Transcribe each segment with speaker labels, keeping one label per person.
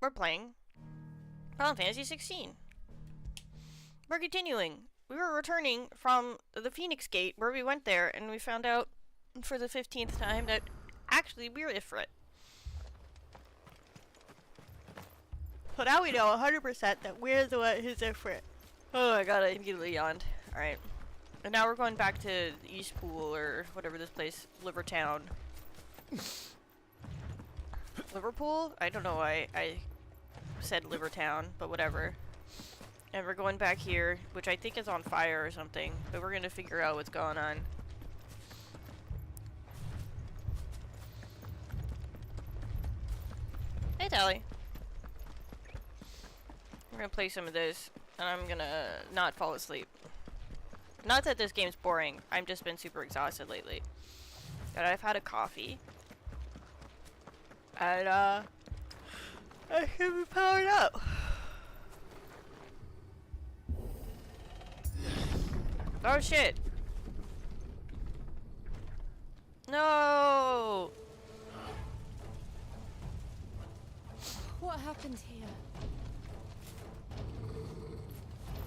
Speaker 1: we're playing Final Fantasy XVI. We're continuing. We were returning from the Phoenix Gate, where we went there, and we found out for the 15th time that actually we're Ifrit. So now we know 100% that we're the one who's Ifrit. Oh my god, I immediately yawned. Alright. And now we're going back to East Pool, or whatever this place, Livertown. Liverpool? I don't know why I said Livertown, but whatever. And we're going back here, which I think is on fire or something, but we're gonna figure out what's going on. Hey, Tally. We're gonna play some of this, and I'm gonna not fall asleep. Not that this game's boring, I've just been super exhausted lately. But I've had a coffee. And, I should be powered up. Oh shit! No!
Speaker 2: What happened here?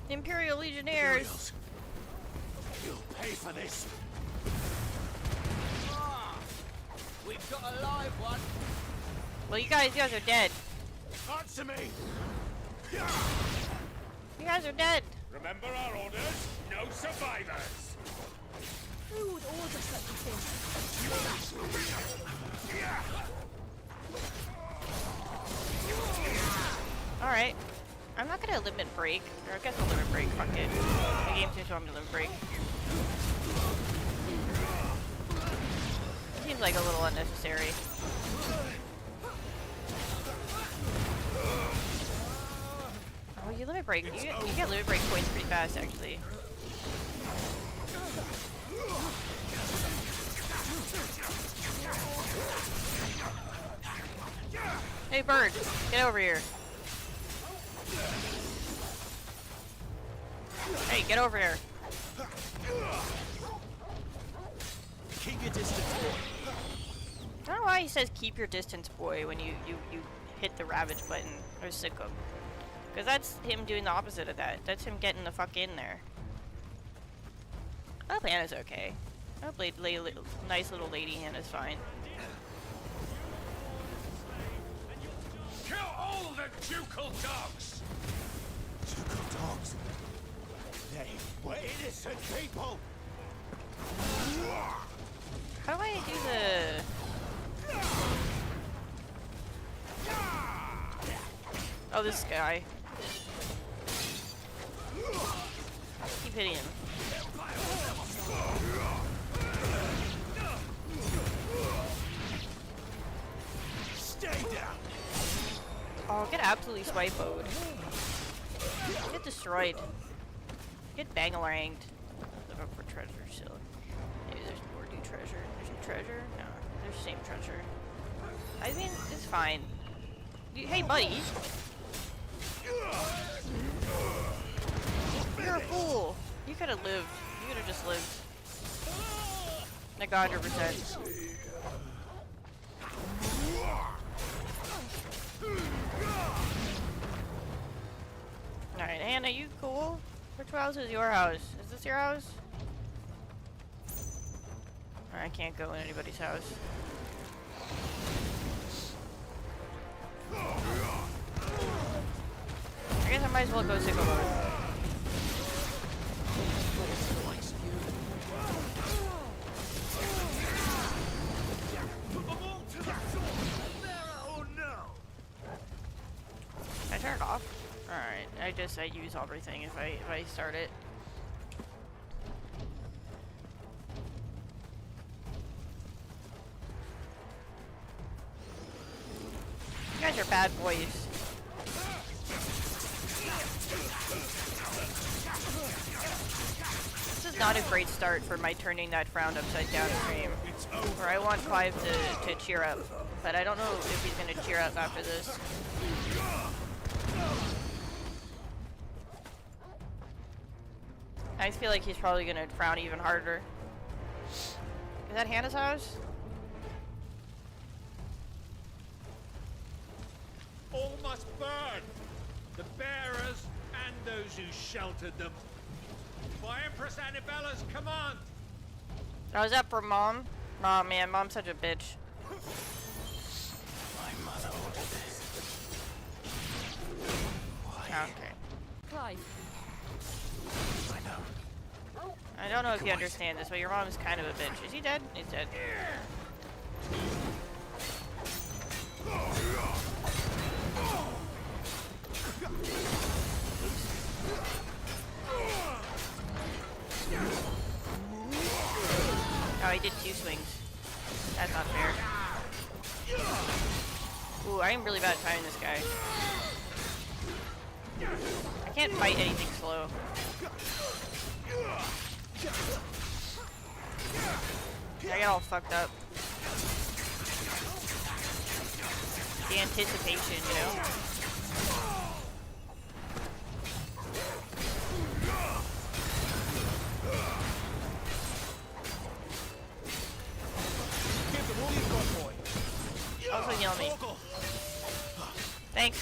Speaker 1: Imperial Legionnaires!
Speaker 3: You'll pay for this!
Speaker 4: We've got a live one!
Speaker 1: Well, you guys are dead.
Speaker 3: Answer me!
Speaker 1: You guys are dead.
Speaker 3: Remember our orders? No survivors!
Speaker 2: Who would order such a thing?
Speaker 1: Alright. I'm not gonna limit break. Or I guess I'll limit break. Fuck it. The game seems to want me to limit break. Seems like a little unnecessary. Oh, you limit break. You get limit break points pretty fast, actually. Hey, bird! Get over here. Hey, get over here.
Speaker 3: Keep your distance, boy.
Speaker 1: I don't know why he says keep your distance, boy, when you hit the ravage button, or sick him. Because that's him doing the opposite of that. That's him getting the fuck in there. I hope Hannah's okay. I hope nice little lady Hannah's fine.
Speaker 3: Kill all the ducal dogs! Ducal dogs? They were innocent people!
Speaker 1: How do I do the... Oh, this guy. Keep hitting him.
Speaker 3: Stay down!
Speaker 1: Oh, get absolutely swipe-o'd. Get destroyed. Get bang-a-langed. Look for treasure still. Maybe there's more new treasure. There's new treasure? No, there's the same treasure. I mean, it's fine. Hey, buddy! You're a fool! You could've lived. You could've just lived. Like 100%. Alright, Hannah, you cool? Which house is your house? Is this your house? I can't go in anybody's house. I guess I might as well go single mode. I turn it off. Alright, I use everything if I start it. You guys are bad boys. This is not a great start for my turning that frown upside down stream. Where I want Clive to cheer up. But I don't know if he's gonna cheer up after this. I feel like he's probably gonna frown even harder. Is that Hannah's house?
Speaker 3: All must burn! The bearers and those who sheltered them. By Empress Annabella's command!
Speaker 1: Oh, is that for Mom? Oh man, Mom's such a bitch.
Speaker 3: My mother ordered this. Why?
Speaker 1: Okay.
Speaker 2: Clive,
Speaker 3: I know.
Speaker 1: I don't know if you
Speaker 3: Wait.
Speaker 1: understand this, but your mom is kind of a bitch. Is he dead? He's dead. Oh, he did 2 swings. That's not fair. Ooh, I am really bad at timing this guy. I can't fight anything slow. I get all fucked up. The anticipation, you know?
Speaker 3: Give them all you've got, boy.
Speaker 1: Also heal me. Thanks.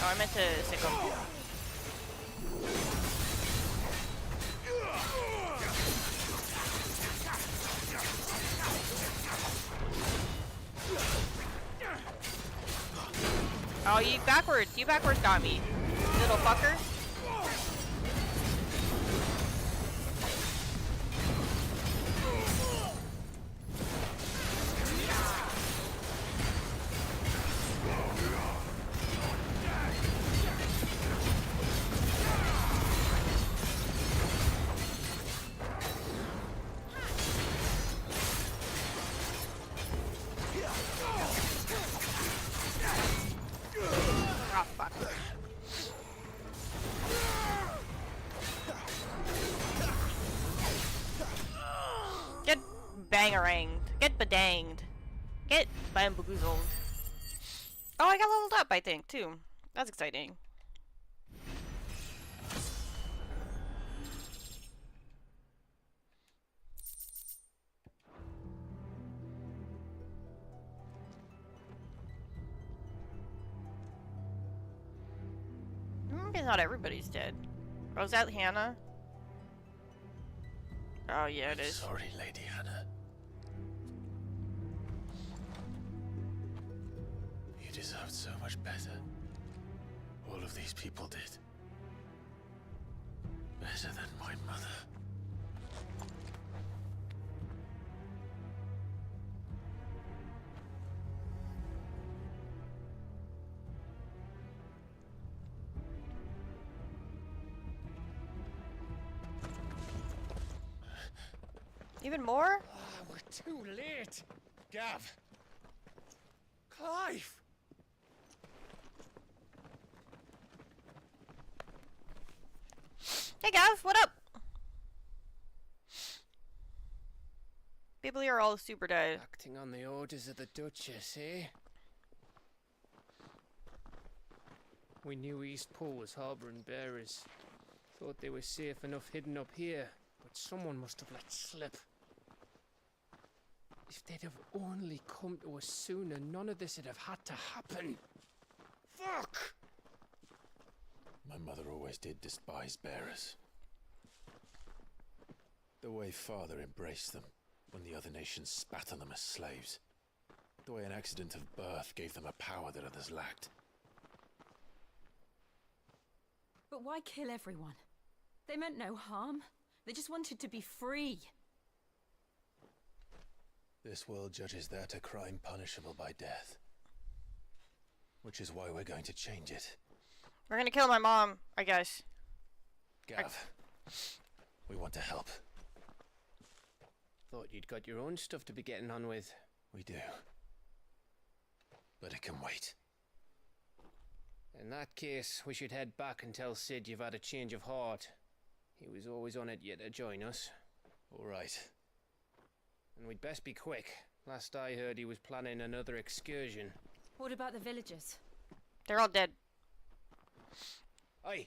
Speaker 1: Oh, I meant to sick him. Oh, you backwards got me, little fucker. Oh, fuck. Get bangeranged. Get bedanged. Get bamboozled. Oh, I got leveled up, I think, too. That's exciting. Maybe not everybody's dead. Oh, is that Hannah? Oh, yeah, it is.
Speaker 3: Sorry, Lady Hannah. You deserved so much better. All of these people did. Better than my mother.
Speaker 1: Even more?
Speaker 3: We're too late. Gav. Clive.
Speaker 1: Hey, Gav, what up? People here are all super dead.
Speaker 4: Acting on the orders of the Duchess, eh? We knew Eastpool was harbouring bearers. Thought they were safe enough hidden up here, but someone must have let slip. If they'd have only come to us sooner, none of this would have had to happen. Fuck!
Speaker 3: My mother always did despise bearers. The way Father embraced them when the other nations spat on them as slaves. The way an accident of birth gave them a power that others lacked.
Speaker 2: but why kill everyone? They meant no harm. They just wanted to be free.
Speaker 3: This world judges that a crime punishable by death. Which is why we're going to change it.
Speaker 1: We're gonna kill my mom, I guess.
Speaker 3: Gav, we want to help.
Speaker 4: Thought you'd got your own stuff to be getting on with.
Speaker 3: We do. But it can wait.
Speaker 4: In that case, we should head back and tell Sid you've had a change of heart. He was always on it yet to join us.
Speaker 3: All right.
Speaker 4: And we'd best be quick. Last I heard, he was planning another excursion.
Speaker 2: What about the villagers?
Speaker 1: They're all dead.
Speaker 4: Aye.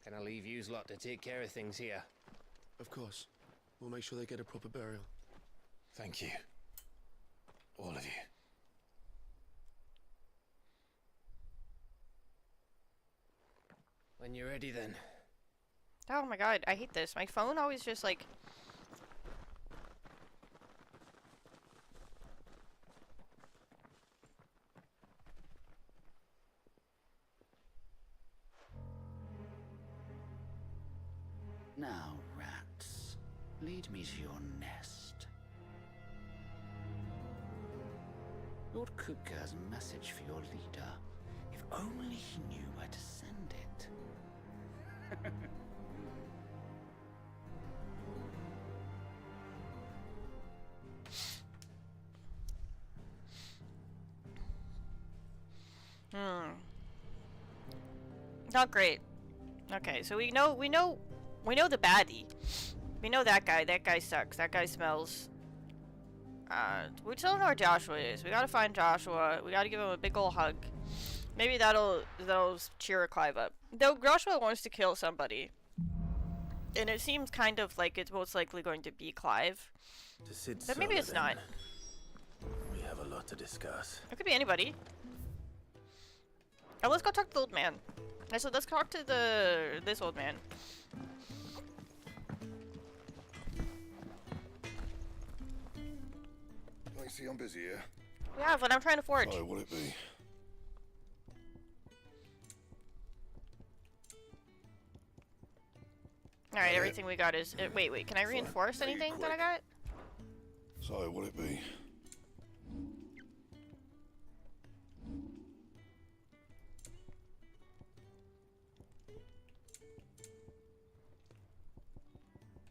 Speaker 4: Can I leave yous lot to take care of things here?
Speaker 5: Of course. We'll make sure they get a proper burial.
Speaker 3: Thank you. All of you.
Speaker 4: When you're ready then.
Speaker 1: Oh my god, I hate this. My phone always just like...
Speaker 6: Now, rats, lead me to your nest. Lord Kupka has a message for your leader. If only he knew where to send it.
Speaker 1: Not great. Okay, so we know the baddie. We know that guy. That guy sucks. That guy smells. We still don't know where Joshua is. We gotta find Joshua. We gotta give him a big ol' hug. Maybe that'll cheer Clive up. Though Joshua wants to kill somebody. And it seems kind of like it's most likely going to be Clive. But maybe it's not.
Speaker 3: We have a lot to discuss.
Speaker 1: It could be anybody. Oh, let's go talk to the old man. So let's talk to this old man.
Speaker 7: I see I'm busy here.
Speaker 1: Yeah, but I'm trying to forge.
Speaker 7: So, will it be?
Speaker 1: Alright, everything we got is... wait, can I reinforce
Speaker 7: Be
Speaker 1: anything that I
Speaker 7: quick.
Speaker 1: got?
Speaker 7: So, will it be?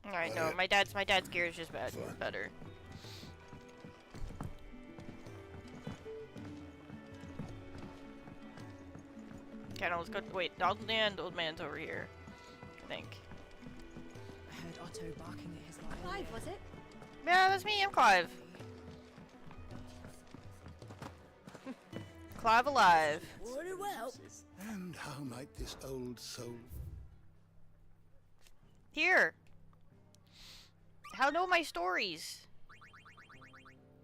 Speaker 1: Alright, no, my dad's gear is just better. Okay, now let's go. Wait, old man's over here. I think.
Speaker 2: I heard Otto barking at his lion.
Speaker 8: Clive, was it?
Speaker 1: Yeah, that's me. I'm Clive. Clive alive.
Speaker 8: Very well.
Speaker 7: And how might this old soul...
Speaker 1: Here. How know my stories?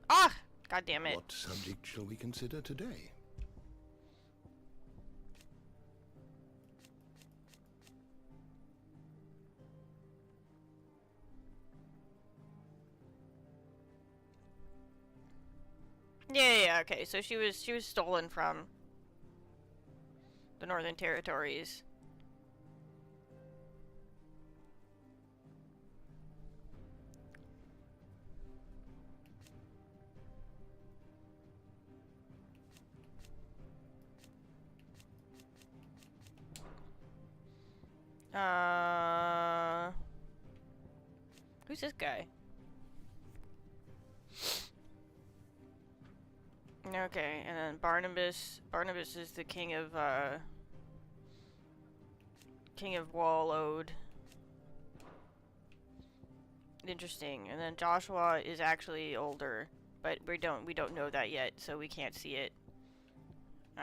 Speaker 1: Ah! God damn it.
Speaker 7: What subject shall we consider today?
Speaker 1: Yeah, okay. So she was stolen from the Northern Territories. Who's this guy? Okay, and then Barnabas is the king of Wallode. Interesting. And then Joshua is actually older, but we don't know that yet, so we can't see it.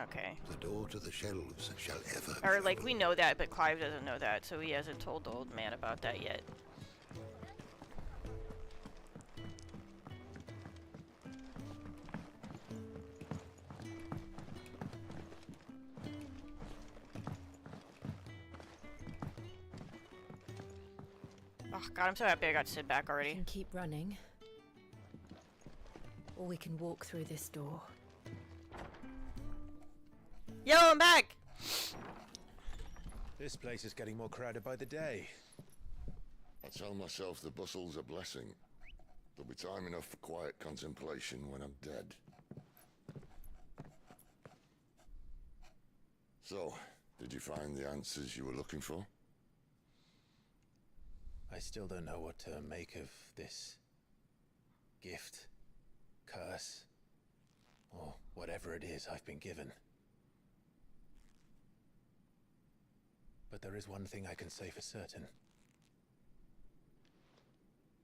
Speaker 1: Okay.
Speaker 7: The door to the shelves shall ever
Speaker 1: Or
Speaker 7: be
Speaker 1: like
Speaker 7: open.
Speaker 1: we know that, but Clive doesn't know that, so he hasn't told the old man about that yet. Oh god, I'm so happy I got Sid back
Speaker 2: We
Speaker 1: already.
Speaker 2: can keep running, or we can walk through this door.
Speaker 1: Yo, I'm back!
Speaker 3: This place is getting more crowded by the day.
Speaker 9: I tell myself the bustle's a blessing. There'll be time enough for quiet contemplation when I'm dead. So, did you find the answers you were looking for?
Speaker 3: I still don't know what to make of this gift, curse, or whatever it is I've been given. But there is one thing I can say for certain.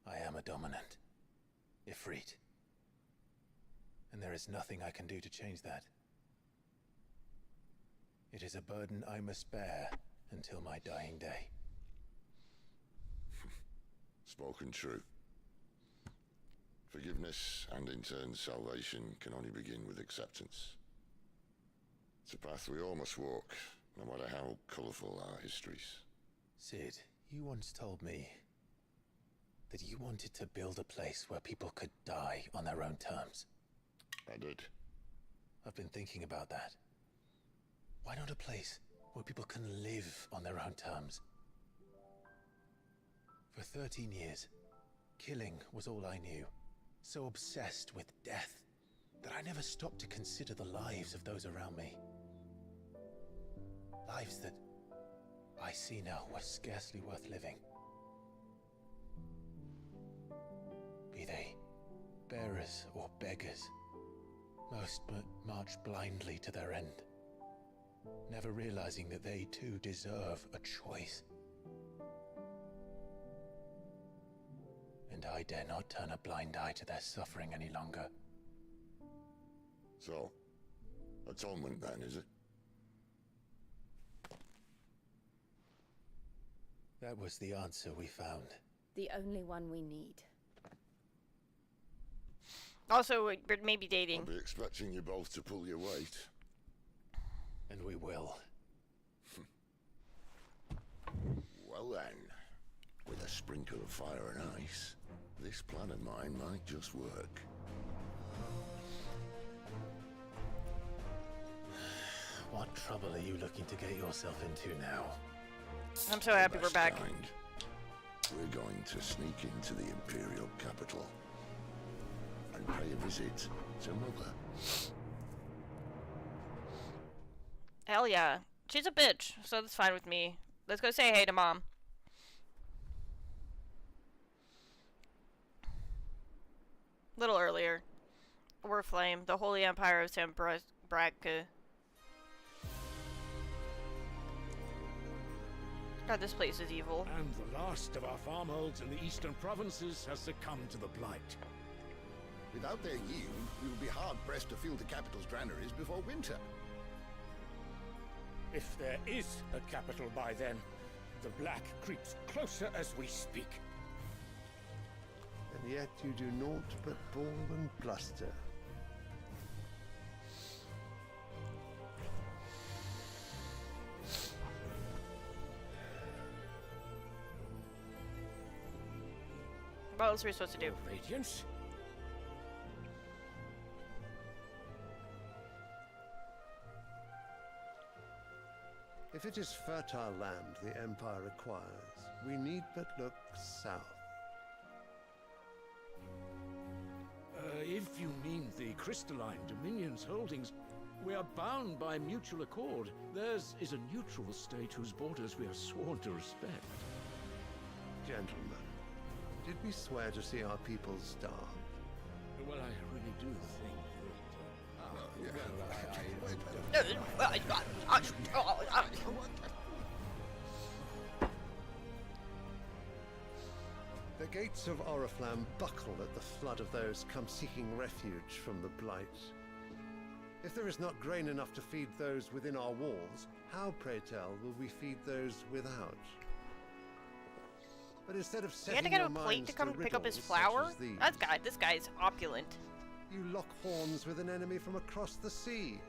Speaker 3: I am a dominant, Ifrit. And there is nothing I can do to change that. It is a burden I must bear until my dying day.
Speaker 9: Spoken true. Forgiveness and in turn salvation can only begin with acceptance. It's a path we all must walk, no matter how colourful our histories.
Speaker 3: Sid, you once told me that you wanted to build a place where people could die on their own terms.
Speaker 9: I did.
Speaker 3: I've been thinking about that. Why not a place where people can live on their own terms? For 13 years, killing was all I knew. So obsessed with death that I never stopped to consider the lives of those around me. Lives that I see now were scarcely worth living. Be they bearers or beggars, most but march blindly to their end, never realizing that they too deserve a choice. And I dare not turn a blind eye to their suffering any longer.
Speaker 9: So, atonement then, is it?
Speaker 3: That was the answer we found.
Speaker 8: The only one we need.
Speaker 1: Also, we're maybe dating.
Speaker 9: I'll be expecting you both to pull your weight.
Speaker 3: And we will.
Speaker 9: Well then, with a sprinkle of fire and ice, this plan of mine might just work.
Speaker 3: What trouble are you looking to get yourself into now?
Speaker 1: I'm so happy we're
Speaker 9: Best
Speaker 1: back.
Speaker 9: kind. We're going to sneak into the Imperial capital and pay a visit to Mother.
Speaker 1: Hell yeah. She's a bitch, so that's fine with me. Let's go say hey to Mom. Little earlier. Warflame, the Holy Empire of Sambraka. God, this place is evil.
Speaker 10: And the last of our farmholds in the eastern provinces has succumbed to the blight.
Speaker 7: Without their yield, we will be hard-pressed to fill the capital's granaries before winter.
Speaker 10: If there is a capital by then, the black creeps closer as we speak.
Speaker 11: And yet you do naught but bawl and bluster.
Speaker 1: What else are we supposed to do?
Speaker 10: Radiance?
Speaker 11: If it is fertile land the Empire requires, we need but look south.
Speaker 10: If you mean the crystalline Dominion's holdings, we are bound by mutual accord. Theirs is a neutral state whose borders we are sworn to respect.
Speaker 11: Gentlemen, did we swear to see our people starve?
Speaker 10: Well, I really do think
Speaker 11: The gates of Oriflamme buckle at the flood of those come seeking refuge from the blight. If there is not grain enough to feed those within our walls, how, pray tell, will we feed those without? But instead of
Speaker 1: You
Speaker 11: setting
Speaker 1: had to get
Speaker 11: your
Speaker 1: a plate
Speaker 11: minds
Speaker 1: to come pick up his
Speaker 11: riddles such
Speaker 1: flour?
Speaker 11: as these,
Speaker 1: This guy's opulent.
Speaker 11: you lock horns with an enemy from across the sea,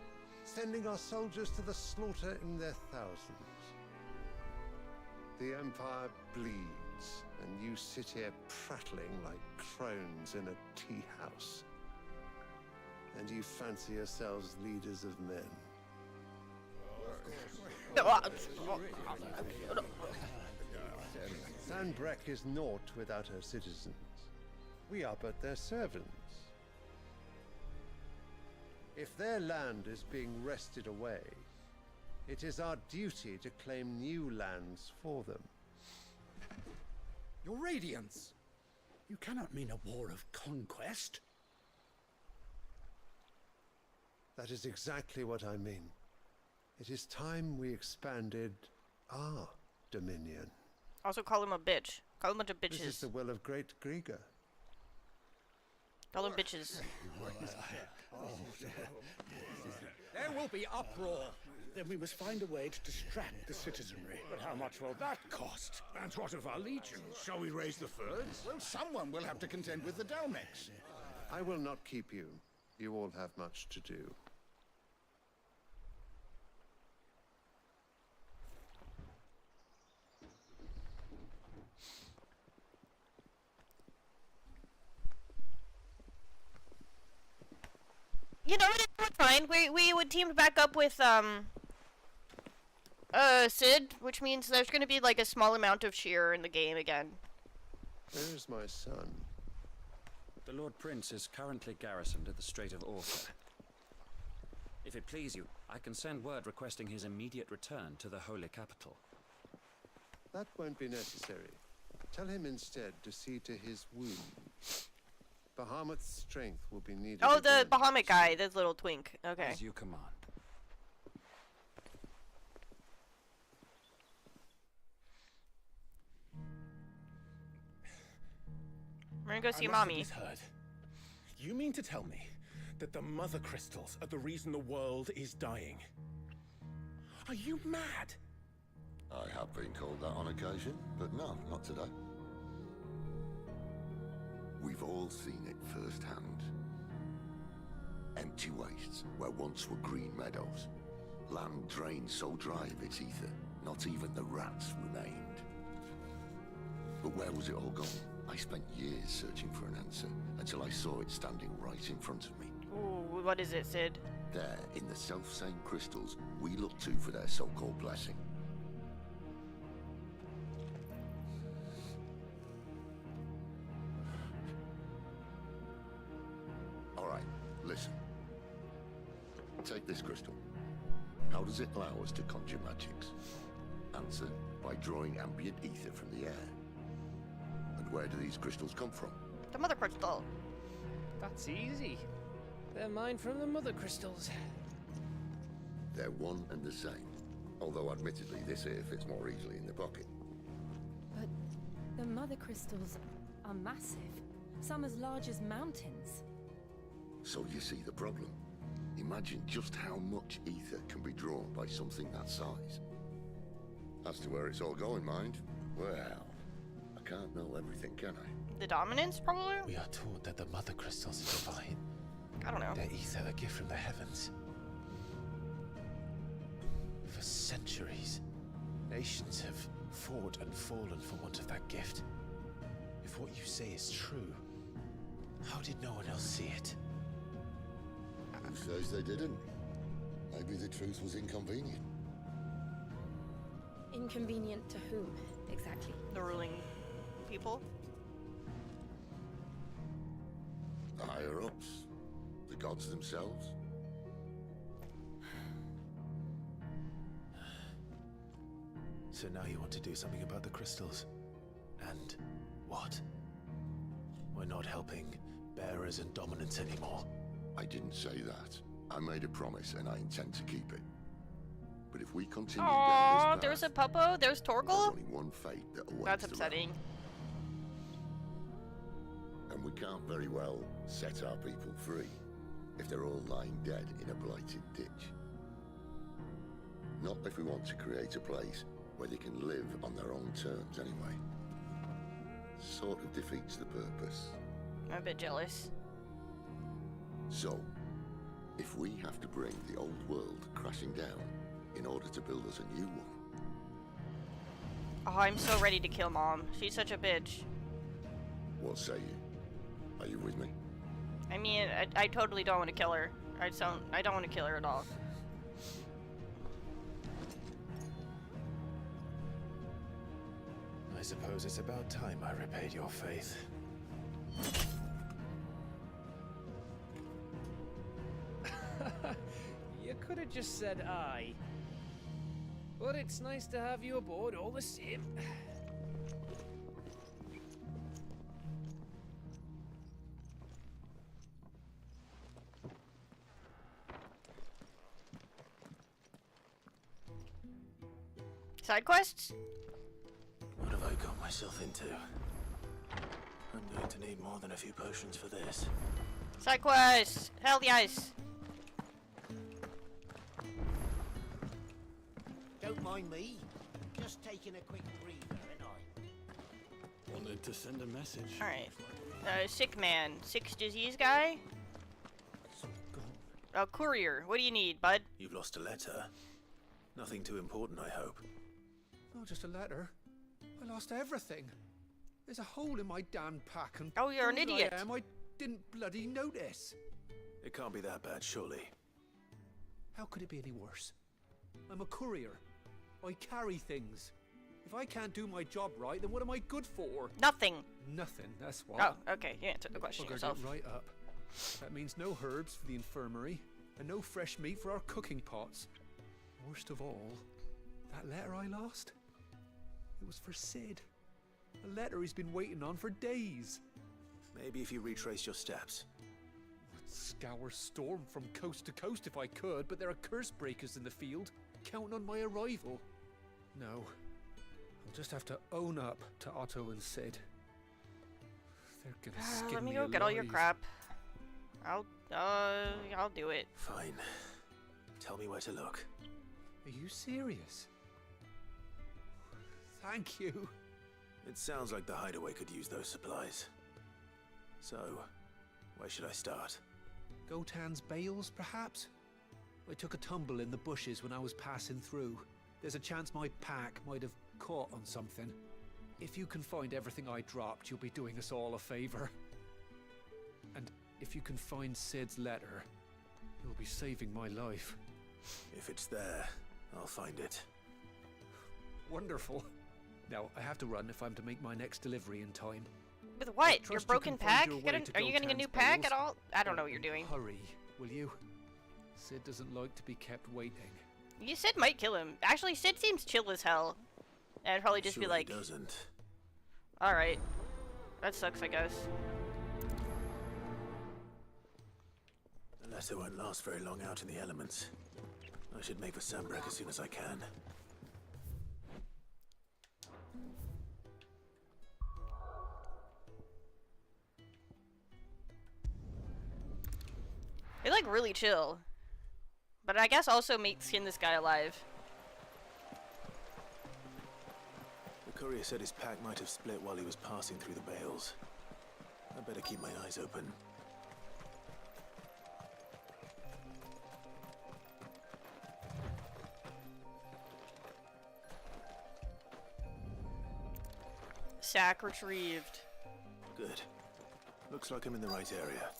Speaker 11: sending our soldiers to the slaughter in their thousands. The Empire bleeds, and you sit here prattling like crones in a tea house. And you fancy yourselves leaders of men. Sanbreque is naught without her citizens. We are but their servants. If their land is being wrested away, it is our duty to claim new lands for them.
Speaker 6: Your Radiance! You cannot mean a war of conquest.
Speaker 11: That is exactly what I mean. It is time we expanded our dominion.
Speaker 1: Also call him a bitch. Call him a bunch of
Speaker 11: This is
Speaker 1: bitches.
Speaker 11: the will of great Grieger.
Speaker 1: Call him bitches.
Speaker 12: There will be uproar. Then we must find a way to distract the citizenry.
Speaker 10: But how much will that cost? And what of our legions? Shall we raise the furs?
Speaker 7: Well, someone will have to contend with the Dalmex.
Speaker 11: I will not keep you. You all have much to do.
Speaker 1: You know, it's fine. We would team back up with Sid, which means there's gonna be like a small amount of cheer in the game again.
Speaker 11: Where is my son?
Speaker 13: The Lord Prince is currently garrisoned at the Strait of Ortha. If it please you, I can send word requesting his immediate return to the Holy Capital.
Speaker 11: That won't be necessary. Tell him instead to see to his wounds. Bahamut's strength will be needed.
Speaker 1: Oh, the
Speaker 11: again.
Speaker 1: Bahamut guy, this little twink. Okay.
Speaker 13: As you command.
Speaker 1: We're gonna go see
Speaker 3: I must have
Speaker 1: Mommy.
Speaker 3: misheard. You mean to tell me that the mother crystals are the reason the world is dying? Are you mad?
Speaker 9: I have been called that on occasion, but no, not today. We've all seen it firsthand. Empty wastes where once were green meadows. Land drained so dry of its ether, not even the rats remained. But where was it all gone? I spent years searching for an answer, until I saw it standing right in front of me.
Speaker 1: Ooh, what is it, Sid?
Speaker 9: There, in the self-same crystals we look to for their so-called blessing. Alright, listen. Take this crystal. How does it allow us to conjure magics? Answer, by drawing ambient ether from the air. And where do these crystals come from?
Speaker 1: The mother crystal.
Speaker 4: That's easy. They're mine from the mother crystals.
Speaker 9: They're one and the same. Although admittedly this here fits more easily in the pocket.
Speaker 2: But the mother crystals are massive. Some as large as mountains.
Speaker 9: So you see the problem. Imagine just how much ether can be drawn by something that size. As to where it's all going, mind, well, I can't know everything, can I?
Speaker 1: The dominance, probably?
Speaker 3: We are taught that the mother crystals are divine.
Speaker 1: I don't know.
Speaker 3: Their ether a gift from the heavens. For centuries, nations have fought and fallen for want of that gift. If what you say is true, how did no one else see it?
Speaker 9: Who says they didn't? Maybe the truth was inconvenient.
Speaker 8: Inconvenient to whom, exactly?
Speaker 1: The ruling people?
Speaker 9: The higher-ups. The gods themselves.
Speaker 3: So now you want to do something about the crystals. And what? We're not helping bearers and dominants anymore.
Speaker 9: I didn't say that. I made a promise and I intend to keep it. But if we continue down
Speaker 1: Aww,
Speaker 9: this path,
Speaker 1: there's a Puppo, there's
Speaker 9: there's
Speaker 1: Torgal?
Speaker 9: only one fate that awaits
Speaker 1: That's
Speaker 9: the
Speaker 1: upsetting.
Speaker 9: realm. And we can't very well set our people free if they're all lying dead in a blighted ditch. Not if we want to create a place where they can live on their own terms anyway. Sort of defeats the purpose.
Speaker 1: I'm a bit jealous.
Speaker 9: So, if we have to bring the old world crashing down in order to build us a new one...
Speaker 1: Oh, I'm so ready to kill Mom. She's such a bitch.
Speaker 9: What say you? Are you with me?
Speaker 1: I mean, I totally don't want to kill her. I don't want to kill her at all.
Speaker 3: I suppose it's about time I repaid your faith.
Speaker 4: You could have just said aye. But it's nice to have you aboard all the same.
Speaker 1: Side quests?
Speaker 3: What have I got myself into? I'm going to need more than a few potions for this.
Speaker 1: Side quests! Hell yes!
Speaker 14: mind me. Just taking a quick breather, ain't I?
Speaker 5: Wanted to send a message.
Speaker 1: Alright. Sick man. Sick disease guy? Courier. What do you need, bud?
Speaker 3: You've lost a letter. Nothing too important, I hope.
Speaker 15: Not just a letter. I lost everything. There's a hole in my damn pack and...
Speaker 1: Oh, you're an idiot.
Speaker 15: I didn't bloody notice.
Speaker 3: It can't be that bad, surely.
Speaker 15: How could it be any worse? I'm a courier. I carry things. If I can't do my job right, then what am I good for?
Speaker 1: Nothing.
Speaker 15: Nothing, that's what.
Speaker 1: Oh, okay. You answered the question yourself.
Speaker 15: It right up. That means no herbs for the infirmary, and no fresh meat for our cooking pots. Worst of all, that letter I lost? It was for Sid. A letter he's been waiting on for days.
Speaker 3: Maybe if you retrace your steps.
Speaker 15: I'd scour Storm from coast to coast if I could, but there are curse breakers in the field, counting on my arrival. No, I'll just have to own up to Otto and Sid. They're gonna skin me
Speaker 1: Let me go get all your crap. I'll do it.
Speaker 3: Fine. Tell me where to look.
Speaker 15: Are you serious? Thank you.
Speaker 3: It sounds like the hideaway could use those supplies. So, where should I start?
Speaker 15: Gotan's bales, perhaps? I took a tumble in the bushes when I was passing through. There's a chance my pack might have caught on something. If you can find everything I dropped, you'll be doing us all a favor. And if you can find Sid's letter, you'll be saving my life.
Speaker 3: If it's there, I'll find it.
Speaker 15: Wonderful. Now, I have to run if I'm to make my next delivery in time.
Speaker 1: With what? Your broken pack? Are you getting a new pack at all? I don't know what you're doing.
Speaker 15: Hurry, will you? Sid doesn't like to be kept waiting.
Speaker 1: You Sid might kill him. Actually, Sid seems chill as hell. And I'd probably just be like...
Speaker 3: He doesn't.
Speaker 1: Alright. That sucks, I guess.
Speaker 3: The letter won't last very long out in the elements. I should make for Sandbreak as soon as I can.
Speaker 1: They like really chill. But I guess also skin this guy alive.
Speaker 3: The courier said his pack might have split while he was passing through the bales. I'd better keep my eyes open.
Speaker 1: Sack retrieved.
Speaker 3: Good. Looks like I'm in the right area.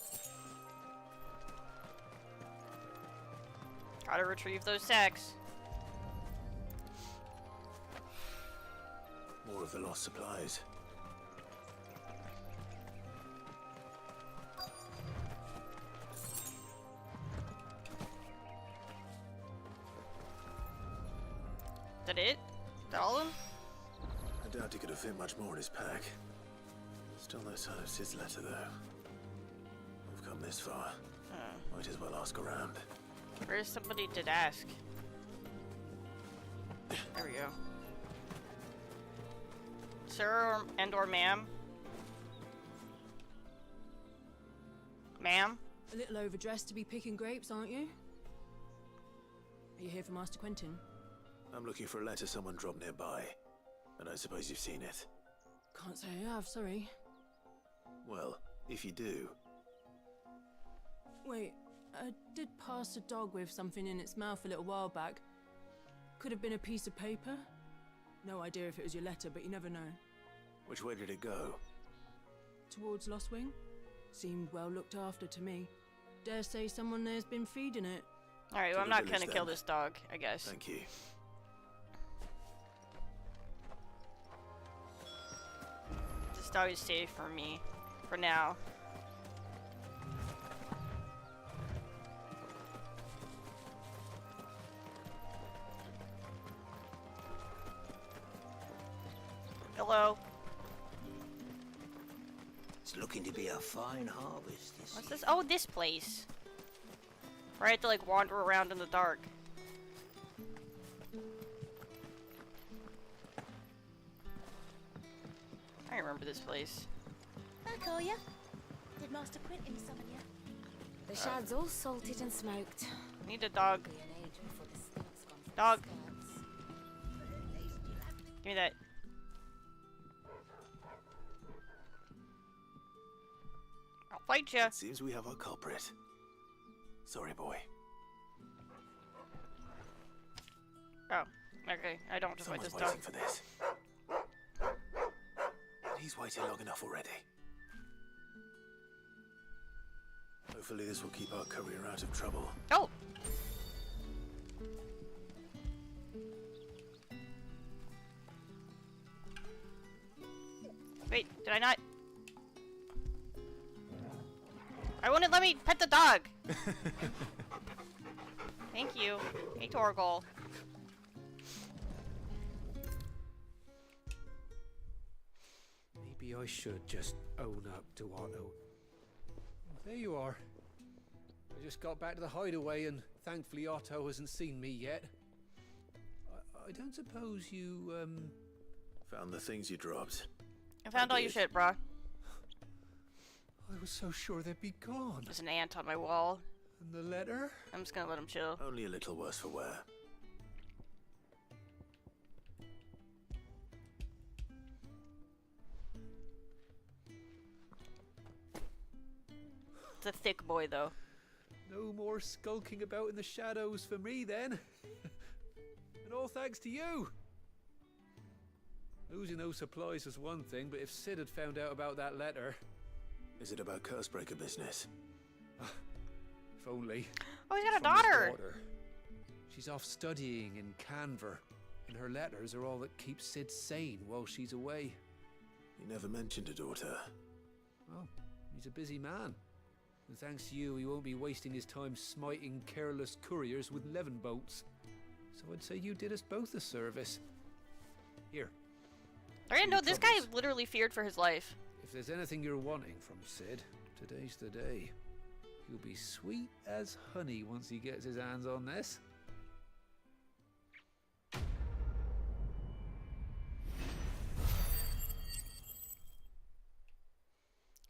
Speaker 1: Gotta retrieve those sacks.
Speaker 3: More of the lost supplies.
Speaker 1: Is that it? Is that all of them?
Speaker 3: I doubt he could have fit much more in his pack. Still no sign of Sid's letter, though. We've come this far. Might as well ask around.
Speaker 1: Where's somebody to ask? There we go. Sir and/or ma'am? Ma'am?
Speaker 2: A little overdressed to be picking grapes, aren't you? Are you here for Master Quentin?
Speaker 3: I'm looking for a letter someone dropped nearby. And I suppose you've seen it.
Speaker 2: Can't say I have, sorry.
Speaker 3: Well, if you do...
Speaker 2: Wait, I did pass a dog with something in its mouth a little while back. Could have been a piece of paper. No idea if it was your letter, but you never know.
Speaker 3: Which way did it go?
Speaker 2: Towards Lost Wing? Seemed well looked after to me. Dare say someone there's been feeding it.
Speaker 1: Alright, well, I'm not gonna kill this dog, I guess.
Speaker 3: Thank you.
Speaker 1: This dog is safe for me. For now. Hello.
Speaker 14: It's looking to be a fine harvest.
Speaker 1: What's this? Oh, this place. Where I had to like wander around in the dark. I remember this place.
Speaker 16: I call ya. Did Master Quentin summon ya?
Speaker 17: The shad's all salted and smoked.
Speaker 1: Need a dog. Dog. Give me that. I'll fight you.
Speaker 3: It seems we have our culprit. Sorry, boy.
Speaker 1: Oh, okay. I don't have to fight
Speaker 3: Someone's
Speaker 1: this
Speaker 3: waiting
Speaker 1: dog.
Speaker 3: for this. And he's waited long enough already. Hopefully this will keep our courier out of trouble.
Speaker 1: Oh! Wait, did I not? I wouldn't let me pet the dog! Thank you. Hey, Torgal.
Speaker 15: Maybe I should just own up to Otto. There you are. I just got back to the hideaway and thankfully Otto hasn't seen me yet. I don't suppose you,
Speaker 3: Found the things you dropped.
Speaker 1: I found all your shit, brah.
Speaker 15: I was so sure they'd be gone.
Speaker 1: There's an ant on my wall.
Speaker 15: And the letter?
Speaker 1: I'm just gonna let him chill.
Speaker 3: Only a little worse for wear.
Speaker 1: It's a thick boy, though.
Speaker 15: No more skulking about in the shadows for me, then. And all thanks to you. Losing those supplies was one thing, but if Sid had found out about that letter...
Speaker 3: Is it about Cursebreaker business?
Speaker 15: If only.
Speaker 1: Oh, he's got a
Speaker 15: From his
Speaker 1: daughter.
Speaker 15: She's off studying in Canver, and her letters are all that keeps Sid sane while she's away.
Speaker 3: You never mentioned a daughter.
Speaker 15: Well, he's a busy man. And thanks to you, he won't be wasting his time smiting careless couriers with levin bolts. So I'd say you did us both a service. Here.
Speaker 1: I didn't know this guy literally feared for his life.
Speaker 15: If there's anything you're wanting from Sid, today's the day. He'll be sweet as honey once he gets his hands on this.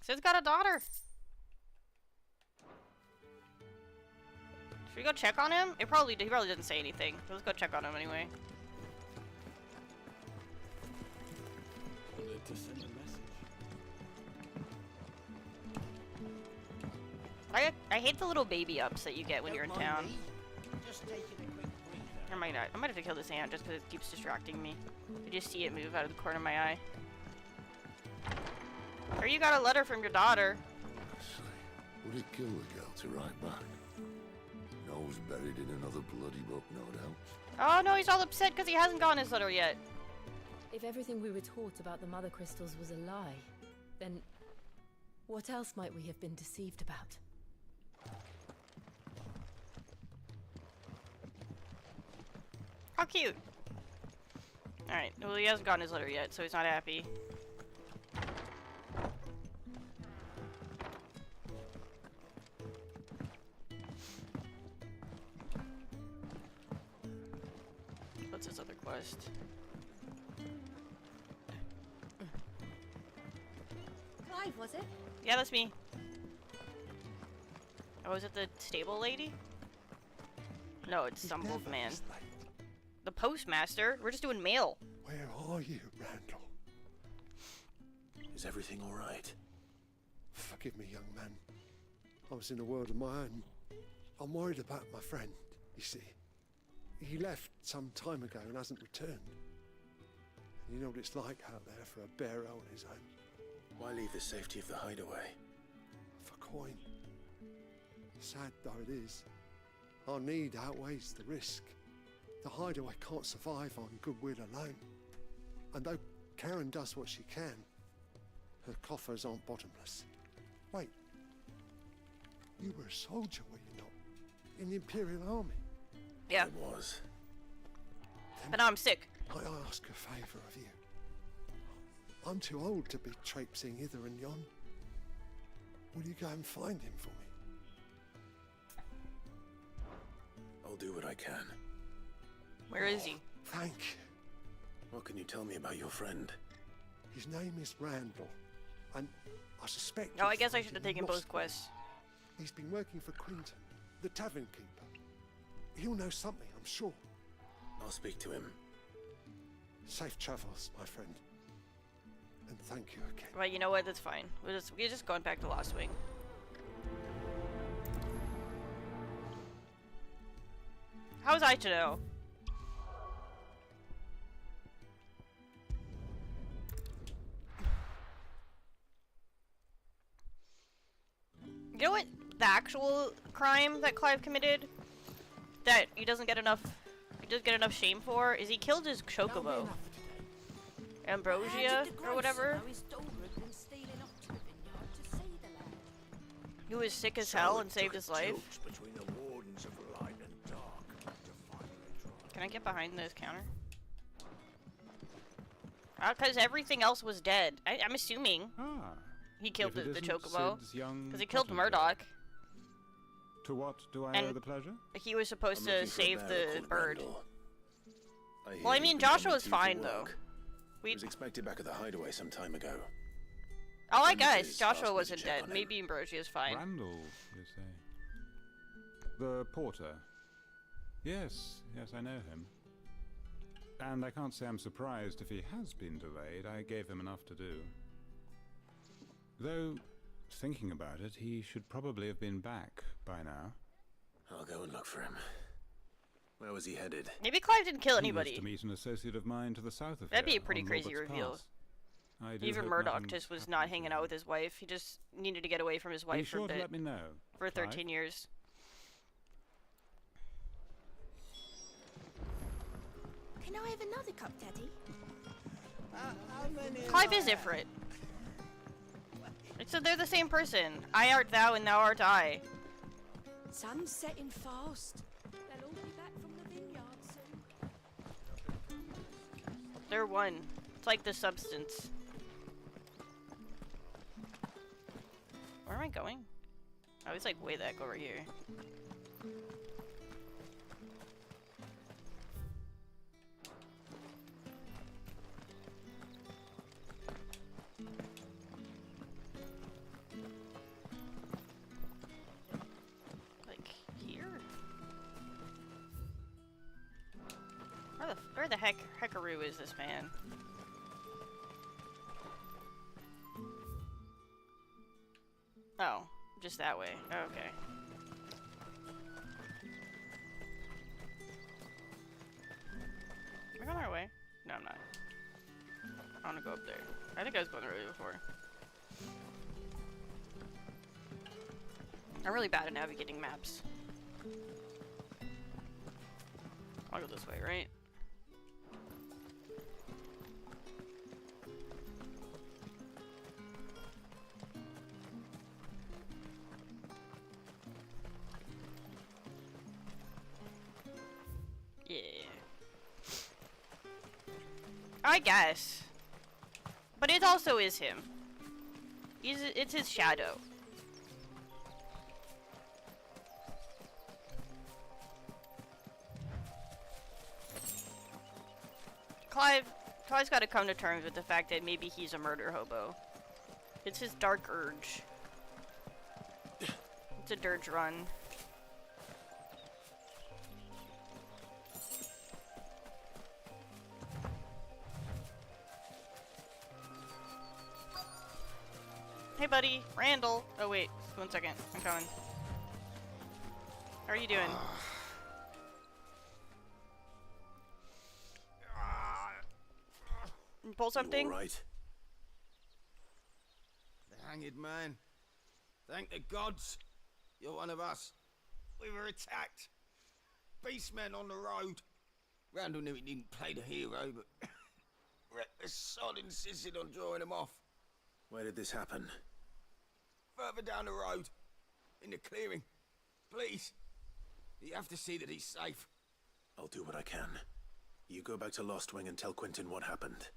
Speaker 1: Sid's got a daughter. Should we go check on him? He probably didn't say anything. Let's go check on him anyway.
Speaker 5: Wanted to send a message.
Speaker 1: I hate the little baby ups that you get when you're in town.
Speaker 14: Just taking a quick breather.
Speaker 1: I might have to kill this ant just because it keeps distracting me. I just see it move out of the corner of my eye. Or you got a letter from your daughter.
Speaker 9: Would it kill the girl to write back? Nose buried in another bloody book, no doubt.
Speaker 1: Oh no, he's all upset because he hasn't gotten his letter yet.
Speaker 17: If everything we were taught about the mother crystals was a lie, then what else might we have been deceived about?
Speaker 1: How cute. Alright, well he hasn't gotten his letter yet, so he's not happy. What's his other quest?
Speaker 16: Clive, was it?
Speaker 1: Yeah, that's me. Oh, is it the stable lady? No, it's some wolf man. The postmaster? We're just doing mail.
Speaker 11: Where are you, Randall?
Speaker 3: Is everything all right?
Speaker 11: Forgive me, young man. I was in a world of my own. I'm worried about my friend, you see. He left some time ago and hasn't returned. You know what it's like out there for a bearer on his own.
Speaker 3: Why leave the safety of the hideaway?
Speaker 11: For coin. Sad though it is, our need outweighs the risk. The hideaway can't survive on goodwill alone. And though Karen does what she can, her coffers aren't bottomless. Wait, you were a soldier, were you not? In the Imperial Army?
Speaker 1: Yeah.
Speaker 3: It was.
Speaker 1: But now I'm sick.
Speaker 11: I ask a favour of you. I'm too old to be traipsing hither and yon. Will you go and find him for me?
Speaker 3: I'll do what I can.
Speaker 1: Where is he?
Speaker 11: Thank you.
Speaker 3: What can you tell me about your friend?
Speaker 11: His name is Randall, and I suspect...
Speaker 1: Oh, I guess I should have taken both quests.
Speaker 11: He's been working for Quinton, the tavern keeper. He'll know something, I'm sure.
Speaker 3: I'll speak to him.
Speaker 11: Safe travels, my friend. And thank you again.
Speaker 1: Right, you know what? That's fine. We're just going back to Lost Wing. How was I to know? You know what the actual crime that Clive committed that he doesn't get enough shame for is he killed his chocobo. Ambrosia or whatever. He was sick as hell and saved his life. Can I get behind this counter? Because everything else was dead. I'm assuming he killed the chocobo. Because he killed Murdoch.
Speaker 18: To what do I owe the pleasure?
Speaker 1: He was supposed to save the bird. Well, I mean, Joshua was fine, though.
Speaker 3: He was expected back at the hideaway some time ago.
Speaker 1: Oh, I guess Joshua wasn't dead. Maybe Ambrosia's fine.
Speaker 18: Randall, you say? The porter. Yes, I know him. And I can't say I'm surprised if he has been delayed. I gave him enough to do. Though, thinking about it, he should probably have been back by now.
Speaker 3: I'll go and look for him. Where was he headed?
Speaker 1: Maybe Clive didn't kill anybody.
Speaker 18: He was to meet an associate of mine to the south of
Speaker 1: That'd be
Speaker 18: here,
Speaker 1: a pretty
Speaker 18: on
Speaker 1: crazy
Speaker 18: Robert's
Speaker 1: reveal.
Speaker 18: Pass. I do
Speaker 1: Even
Speaker 18: hope
Speaker 1: Murdoch
Speaker 18: nothing
Speaker 1: just was not hanging out with his wife. He just needed to get away from his wife
Speaker 18: Be
Speaker 1: for
Speaker 18: sure
Speaker 1: a
Speaker 18: to
Speaker 1: bit.
Speaker 18: let me know,
Speaker 1: For
Speaker 18: Clive.
Speaker 1: 13 years.
Speaker 16: Can I have another cup, Daddy?
Speaker 1: Clive is Ifrit. So they're the same person. I art thou and thou art I.
Speaker 16: Sun's setting fast. They'll all be back from the vineyard soon.
Speaker 1: They're one. It's like the substance. Where am I going? Oh, it's like way back over here. Like here? Where the heckaroo is this man? Oh, just that way. Okay. Am I going the right way? No, I'm not. I want to go up there. I think I was going the right way before. I'm really bad at navigating maps. I'll go this way, right? Yeah. I guess. But it also is him. It's his shadow. Clive's got to come to terms with the fact that maybe he's a murder hobo. It's his dark urge. It's a dirge run. Hey buddy, Randall. Oh wait, 1 second, I'm coming. How are you doing? Pull something?
Speaker 7: You all right?
Speaker 14: The hanged man. Thank the gods. You're one of us. We were attacked. Beastmen on the road. Randall knew he didn't play the hero, but reckless sod insisted on drawing him off.
Speaker 3: Where did this happen?
Speaker 14: Further down the road. In the clearing. Please. You have to see that he's safe.
Speaker 3: I'll do what I can. You go back to Lost Wing and tell Quentin what happened.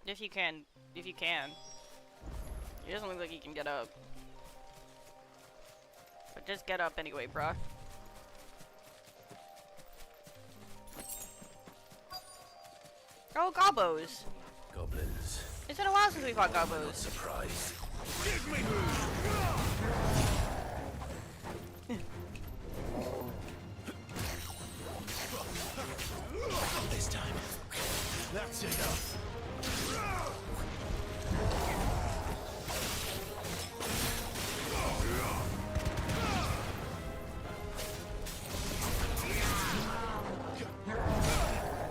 Speaker 1: If you can. If you can. He doesn't look like he can get up. But just get up anyway, bruh. Oh, gobos!
Speaker 3: Goblins.
Speaker 1: It's been a while since we fought
Speaker 3: Not
Speaker 1: gobos.
Speaker 3: surprised. This time.
Speaker 14: That's enough.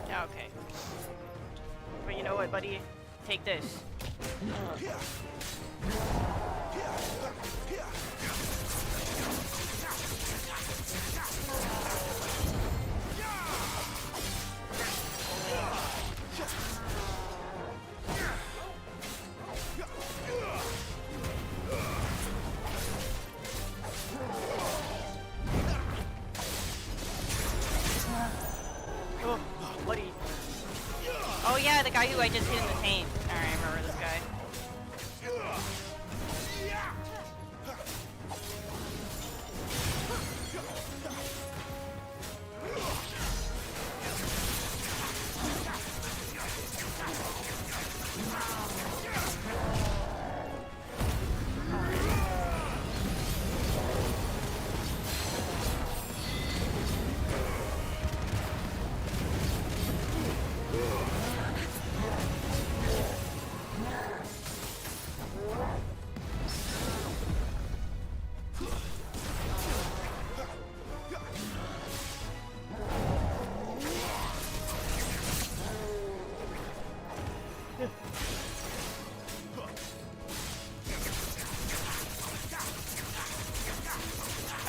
Speaker 1: Yeah, okay. But you know what, buddy? Take this. Oh, buddy. Oh yeah, the guy who I just hit in the paint. Alright, I remember this guy.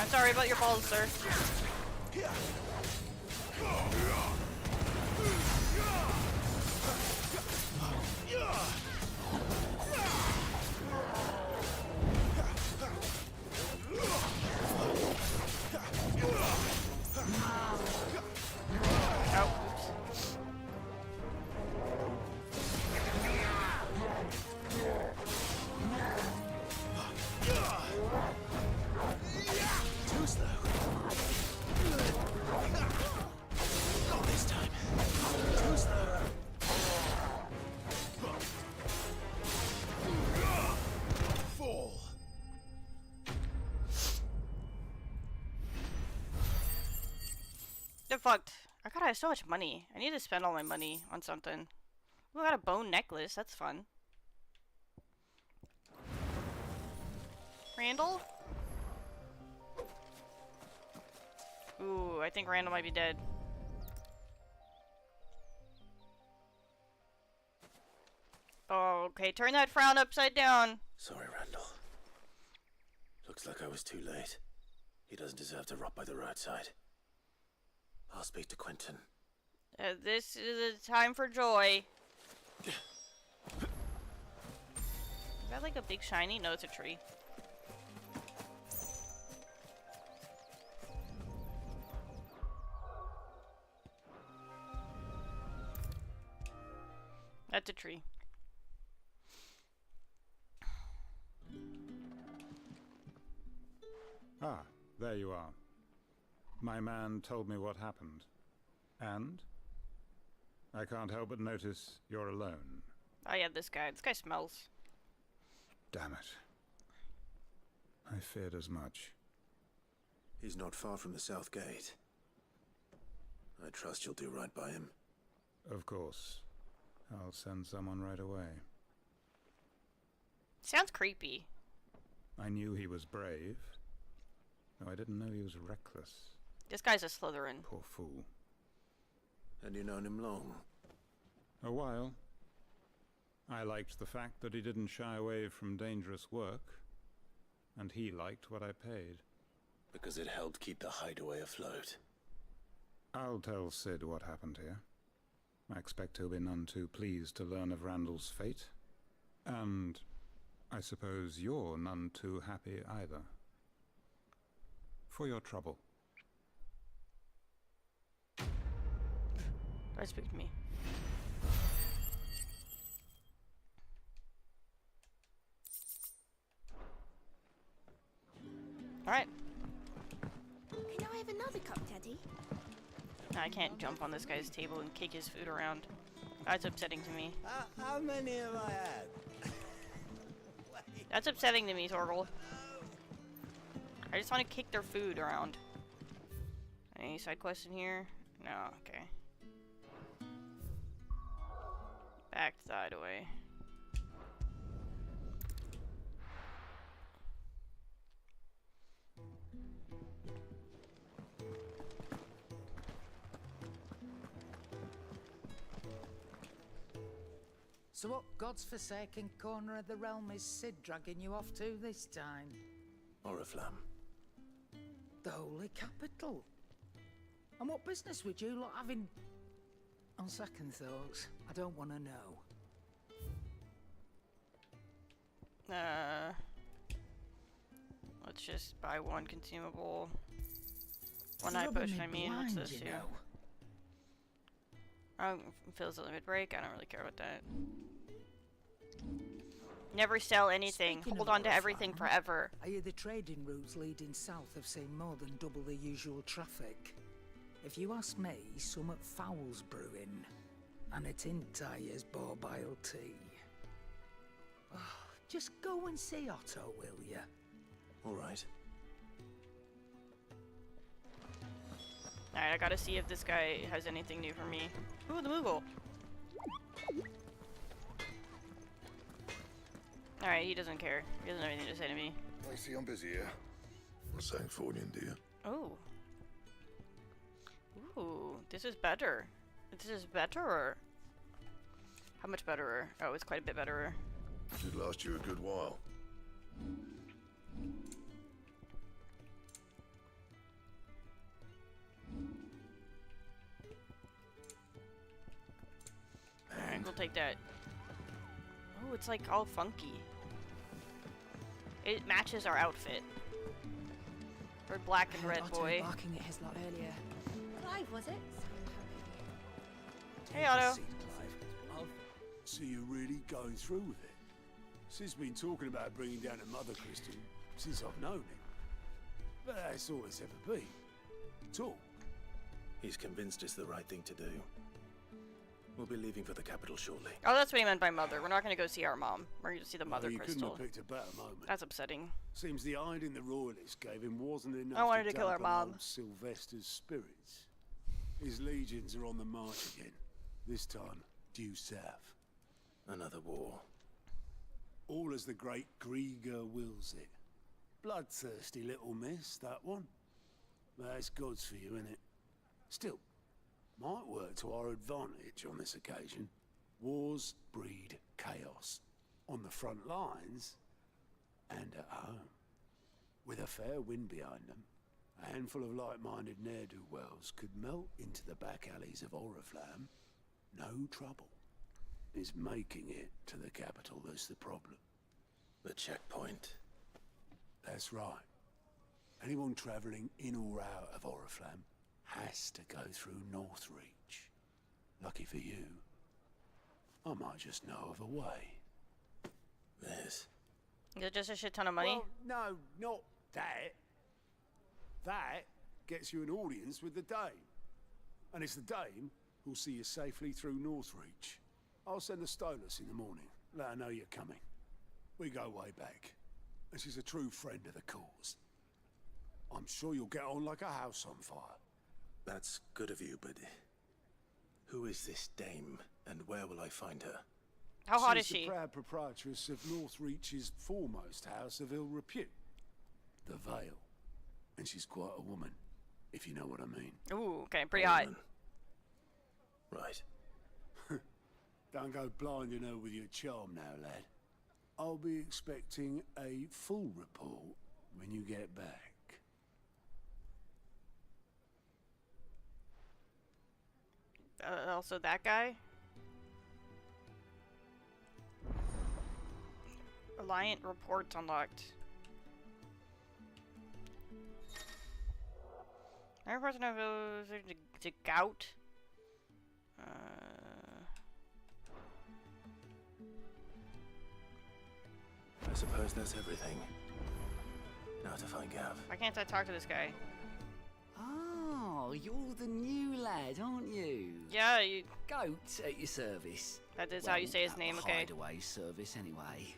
Speaker 1: I'm sorry about your balls, sir.
Speaker 14: Too slow. Not this time. Too slow. Fall.
Speaker 1: They're fucked. I gotta have so much money. I need to spend all my money on something. Ooh, I got a bone necklace. That's fun. Randall? Ooh, I think Randall might be dead. Oh, okay. Turn that frown upside down.
Speaker 3: Sorry, Randall. Looks like I was too late. He doesn't deserve to rot by the roadside. I'll speak to Quentin.
Speaker 1: This is a time for joy. Is that like a big shiny? No, it's a tree. That's a tree.
Speaker 18: Ah, there you are. My man told me what happened. And? I can't help but notice you're alone.
Speaker 1: Oh yeah, this guy. This guy smells.
Speaker 18: Damn it. I feared as much.
Speaker 3: He's not far from the south gate. I trust you'll do right by him.
Speaker 18: Of course. I'll send someone right away.
Speaker 1: Sounds creepy.
Speaker 18: I knew he was brave, though I didn't know he was reckless.
Speaker 1: This guy's a Slytherin.
Speaker 18: Poor fool.
Speaker 3: And you known him long?
Speaker 18: A while. I liked the fact that he didn't shy away from dangerous work, and he liked what I paid.
Speaker 3: Because it helped keep the hideaway afloat.
Speaker 18: I'll tell Sid what happened here. I expect he'll be none too pleased to learn of Randall's fate. And I suppose you're none too happy either. For your trouble.
Speaker 1: Don't speak to me. Alright.
Speaker 16: Can I have another cup, Teddy?
Speaker 1: No, I can't jump on this guy's table and kick his food around. That's upsetting to me.
Speaker 14: How many have I had?
Speaker 1: That's upsetting to me, Torgal. I just want to kick their food around. Any side quests in here? No, okay. artifact died away.
Speaker 6: So what God's forsaken corner of the realm is Sid dragging you off to this time?
Speaker 5: Oriflamme.
Speaker 6: The Holy Capital. And what business would you lot have in... On second thoughts, I don't want to know.
Speaker 1: Let's just buy one consumable. One
Speaker 6: You're
Speaker 1: eye
Speaker 6: rubbing
Speaker 1: potion,
Speaker 6: me
Speaker 1: I mean, what's
Speaker 6: blind,
Speaker 1: this
Speaker 6: you
Speaker 1: here?
Speaker 6: know.
Speaker 1: Oh, fills the limit break, I don't really care about that. Never sell anything.
Speaker 6: Speaking
Speaker 1: Hold
Speaker 6: of
Speaker 1: on to everything
Speaker 6: Oriflamme,
Speaker 1: forever.
Speaker 6: I hear the trading routes leading south have seen more than double the usual traffic. If you ask me, somewhat foul's brewing. And it ain't Tyre's borbile tea. Oh, just go and see Otto, will ya?
Speaker 5: All right.
Speaker 1: Alright, I gotta see if this guy has anything new for me. Ooh, the Moogle! Alright, he doesn't care. He doesn't have anything to say to me.
Speaker 7: I see I'm busy here. What's saying for you, dear?
Speaker 1: Oh. Ooh, this is better. This is betterer. How much betterer? Oh, it's quite a bit betterer.
Speaker 7: Should last you a good while.
Speaker 1: Alright, we'll take that. Oh, it's like all funky. It matches our outfit. We're black and red, boy.
Speaker 2: Barking at his lot earlier.
Speaker 8: Clive, was it?
Speaker 1: Hey, Otto.
Speaker 19: So you're really going through with it? Sid's been talking about bringing down a mother crystal since I've known him. But that's all it's ever been. Talk.
Speaker 5: He's convinced it's the right thing to do. We'll be leaving for the capital shortly.
Speaker 1: Oh, that's what he meant by mother. We're not gonna go see our mom. We're gonna see the mother
Speaker 19: You
Speaker 1: crystal.
Speaker 19: couldn't have picked a better moment.
Speaker 1: That's upsetting.
Speaker 19: Seems the hiding the royalists gave him wasn't enough
Speaker 1: I wanted to kill
Speaker 19: dampen
Speaker 1: our mom.
Speaker 19: old Sylvester's spirits. His legions are on the march again. This time, due south.
Speaker 5: Another war.
Speaker 19: All as the great Grieger wills it. Bloodthirsty little miss, that one. But that's God's for you, innit? Still, might work to our advantage on this occasion. Wars breed chaos. On the front lines, and at home. With a fair wind behind them, a handful of like-minded ne'er-do-wells could melt into the back alleys of Oriflamme. No trouble. It's making it to the capital that's the problem.
Speaker 5: The checkpoint.
Speaker 19: That's right. Anyone travelling in or out of Oriflamme has to go through Northreach. Lucky for you, I might just know of a way.
Speaker 5: There's...
Speaker 1: Is it just a shit ton of money?
Speaker 19: Well, no, not that. That gets you an audience with the Dame. And it's the Dame who'll see you safely through Northreach. I'll send the Stolas in the morning. Let her know you're coming. We go way back. And she's a true friend of the cause. I'm sure you'll get on like a house on fire.
Speaker 5: That's good of you, but... Who is this Dame, and where will I find her?
Speaker 1: How hot is
Speaker 19: She's
Speaker 1: she?
Speaker 19: the proud proprietress of Northreach's foremost house of ill repute. The Vale. And she's quite a woman, if you know what I mean.
Speaker 1: Ooh, okay, pretty hot.
Speaker 5: Right.
Speaker 19: Don't go blinding her with your charm now, lad. I'll be expecting a full report when you get back.
Speaker 1: Also that guy? Reliant reports unlocked. Every person have the gout.
Speaker 5: I suppose that's everything. Now to find Gav.
Speaker 1: Why can't I talk to this guy?
Speaker 6: Oh, you're the new lad, aren't you?
Speaker 1: Yeah, you...
Speaker 6: Goat at your service.
Speaker 1: That is how you say his name, okay?
Speaker 6: Hideaway service, anyway.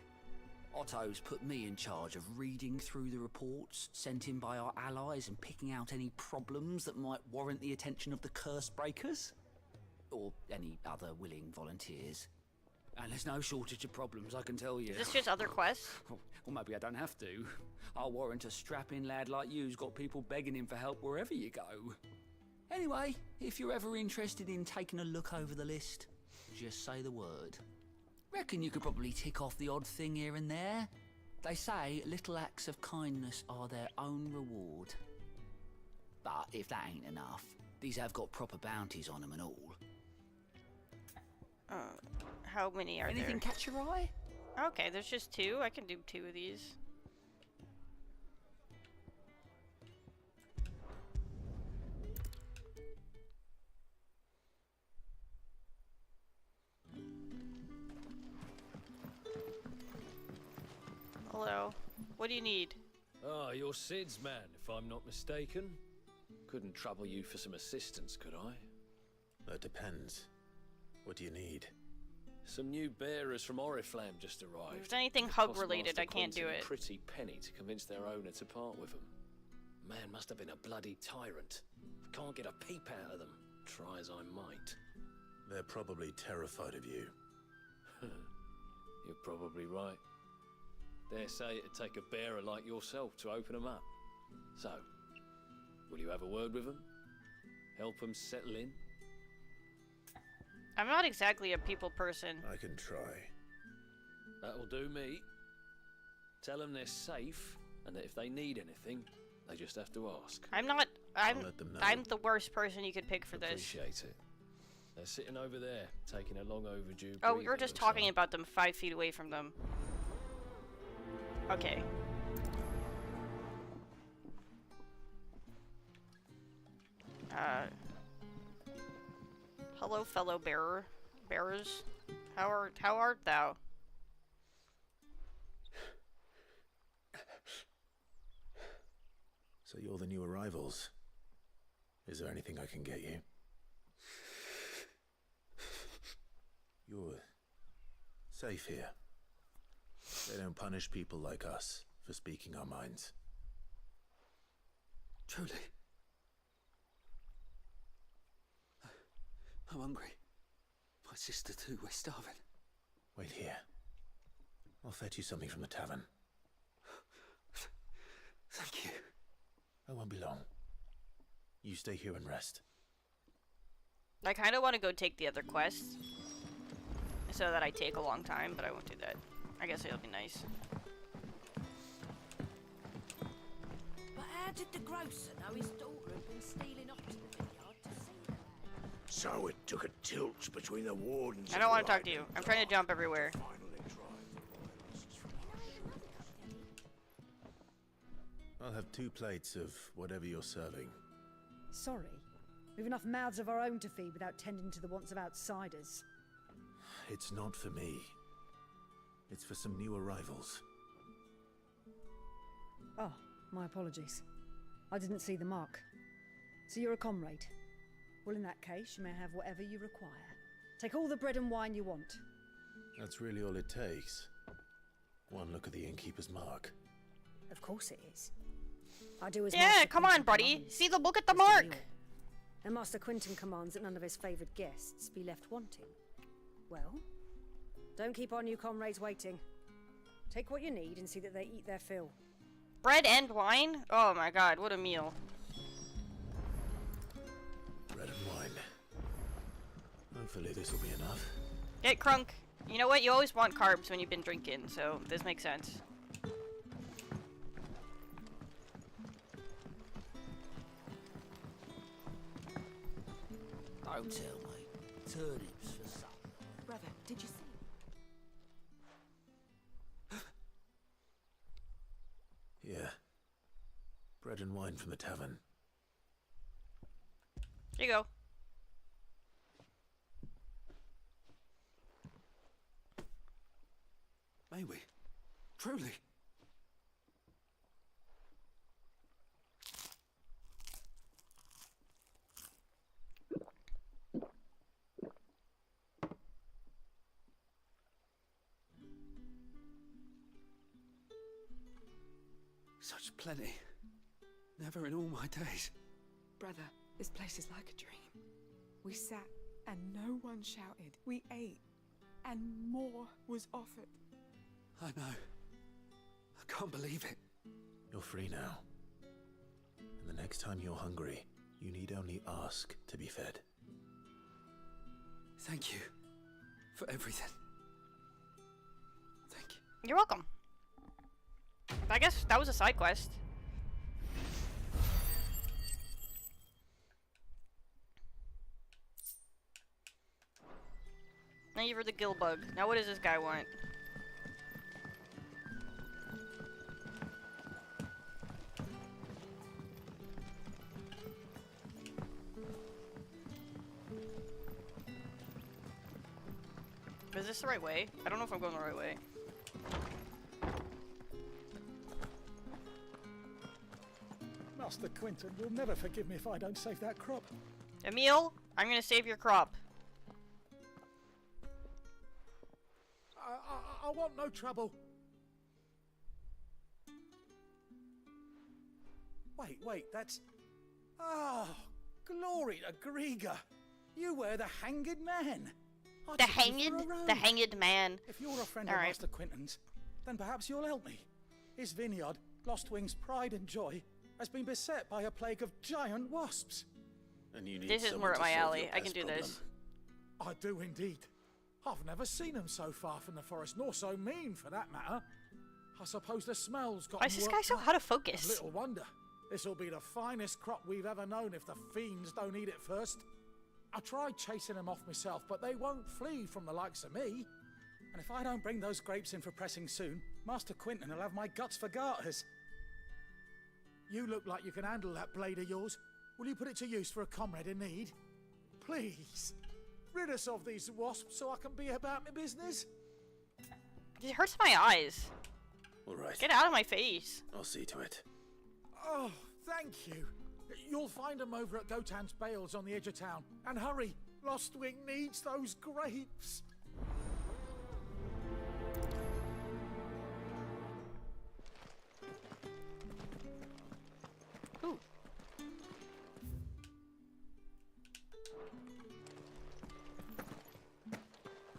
Speaker 6: Otto's put me in charge of reading through the reports sent in by our allies and picking out any problems that might warrant the attention of the curse breakers. Or any other willing volunteers.
Speaker 20: And there's no shortage of problems, I can tell you.
Speaker 1: Is this just other quests?
Speaker 20: Well, maybe I don't have to. I'll warrant a strapping lad like you's got people begging him for help wherever you go. Anyway, if you're ever interested in taking a look over the list, just say the word. Reckon you could probably tick off the odd thing here and there. They say little acts of kindness are their own reward. But if that ain't enough, these have got proper bounties on them and all.
Speaker 1: How many are there?
Speaker 20: Anything catch your eye?
Speaker 1: Okay, there's just 2. I can do 2 of these. Hello. What do you need?
Speaker 21: Ah, you're Sid's man, if I'm not mistaken. Couldn't trouble you for some assistance, could I?
Speaker 5: That depends. What do you need?
Speaker 21: Some new bearers from Oriflamme just arrived.
Speaker 1: If there's anything hug related, I can't do it.
Speaker 21: A pretty penny to convince their owner to part with them. Man must have been a bloody tyrant. Can't get a peep out of them, try as I might.
Speaker 5: They're probably terrified of you.
Speaker 21: You're probably right. Dare say it'd take a bearer like yourself to open them up. So, will you have a word with them? Help them settle in?
Speaker 1: I'm not exactly a people person.
Speaker 5: I can try.
Speaker 21: That'll do me. Tell them they're safe, and that if they need anything, they just have to ask.
Speaker 1: I'm not. I'm
Speaker 21: let them know.
Speaker 1: I'm the worst person you could pick for this.
Speaker 21: Appreciate it. They're sitting over there, taking a long overdue
Speaker 1: Oh,
Speaker 21: breather,
Speaker 1: you're just
Speaker 21: looks
Speaker 1: talking
Speaker 21: like.
Speaker 1: about them 5 feet away from them. Okay. Hello, fellow bearers. How art thou?
Speaker 5: So you're the new arrivals. Is there anything I can get you? You're safe here. They don't punish people like us for speaking our minds.
Speaker 20: Truly. I'm hungry. My sister too, we're starving.
Speaker 5: Wait here. I'll fetch you something from the tavern.
Speaker 20: Thank you.
Speaker 5: I won't be long. You stay here and rest.
Speaker 1: I kind of want to go take the other quests, so that I take a long time, but I won't do that. I guess it'll be nice.
Speaker 16: But how did the grocer know his daughter had been stealing off to the vineyard to see her?
Speaker 19: So it took a tilt between the wardens.
Speaker 1: I don't want to talk to you. I'm trying to jump everywhere.
Speaker 5: I'll have 2 plates of whatever you're serving.
Speaker 22: Sorry. We've enough mouths of our own to feed without tending to the wants of outsiders.
Speaker 5: It's not for me. It's for some new arrivals.
Speaker 22: Oh, my apologies. I didn't see the mark. So you're a comrade. Well, in that case, you may have whatever you require. Take all the bread and wine you want.
Speaker 5: That's really all it takes. One look at the innkeeper's mark.
Speaker 22: Of course it is. I do as
Speaker 1: Yeah,
Speaker 22: Master
Speaker 1: come on,
Speaker 22: Quentin
Speaker 1: buddy.
Speaker 22: commands.
Speaker 1: See the look at the
Speaker 22: Mr.
Speaker 1: mark.
Speaker 22: Mule. And Master Quentin commands that none of his favoured guests be left wanting. Well, don't keep our new comrades waiting. Take what you need and see that they eat their fill.
Speaker 1: Bread and wine? Oh my god, what a meal.
Speaker 5: Bread and wine. Hopefully this will be enough.
Speaker 1: Get crunk. You know what? You always want carbs when you've been drinking, so this makes sense.
Speaker 20: Don't tell me. Turnips for supper.
Speaker 16: Brother, did you see?
Speaker 5: Yeah. Bread and wine from the tavern.
Speaker 1: Here you go.
Speaker 20: May we? Truly? Such plenty. Never in all my days.
Speaker 23: Brother, this place is like a dream. We sat and no one shouted. We ate
Speaker 16: and more was offered.
Speaker 15: I know. I can't believe it.
Speaker 5: You're free now. And the next time you're hungry, you need only ask to be fed.
Speaker 15: Thank you for everything. Thank you.
Speaker 1: You're welcome. I guess that was a side quest. Thank you for the gill bug. Now what does this guy want? Is this the right way? I don't know if I'm going the right way.
Speaker 10: Master Quinton will never forgive me if I don't save that crop.
Speaker 1: Emil, I'm gonna save your crop.
Speaker 10: I want no trouble. Wait, that's... Oh, glory to Grieger. You were the hanged man.
Speaker 1: The hanged man.
Speaker 10: If you're a friend of Master Quinton's, then perhaps you'll help me. His vineyard, Lostwing's pride and joy, has been beset by a plague of giant wasps.
Speaker 5: And you need
Speaker 1: this is more up my alley. I can do this.
Speaker 10: I do indeed. I've never seen them so far from the forest, nor so mean for that matter. I suppose the smell's got.
Speaker 1: Why is this guy so out of focus?
Speaker 10: Little wonder. This'll be the finest crop we've ever known if the fiends don't eat it first. I tried chasing them off myself, but they won't flee from the likes of me. And if I don't bring those grapes in for pressing soon, Master Quinton will have my guts for garters. You look like you can handle that blade of yours. Will you put it to use for a comrade in need? Please. Rid us of these wasps so I can be about my business.
Speaker 1: It hurts my eyes.
Speaker 5: All right.
Speaker 1: Get out of my face.
Speaker 5: I'll see to it.
Speaker 10: Oh, thank you. You'll find them over at Gotan's Bales on the edge of town. And hurry, Lostwing needs those grapes.
Speaker 1: Ooh.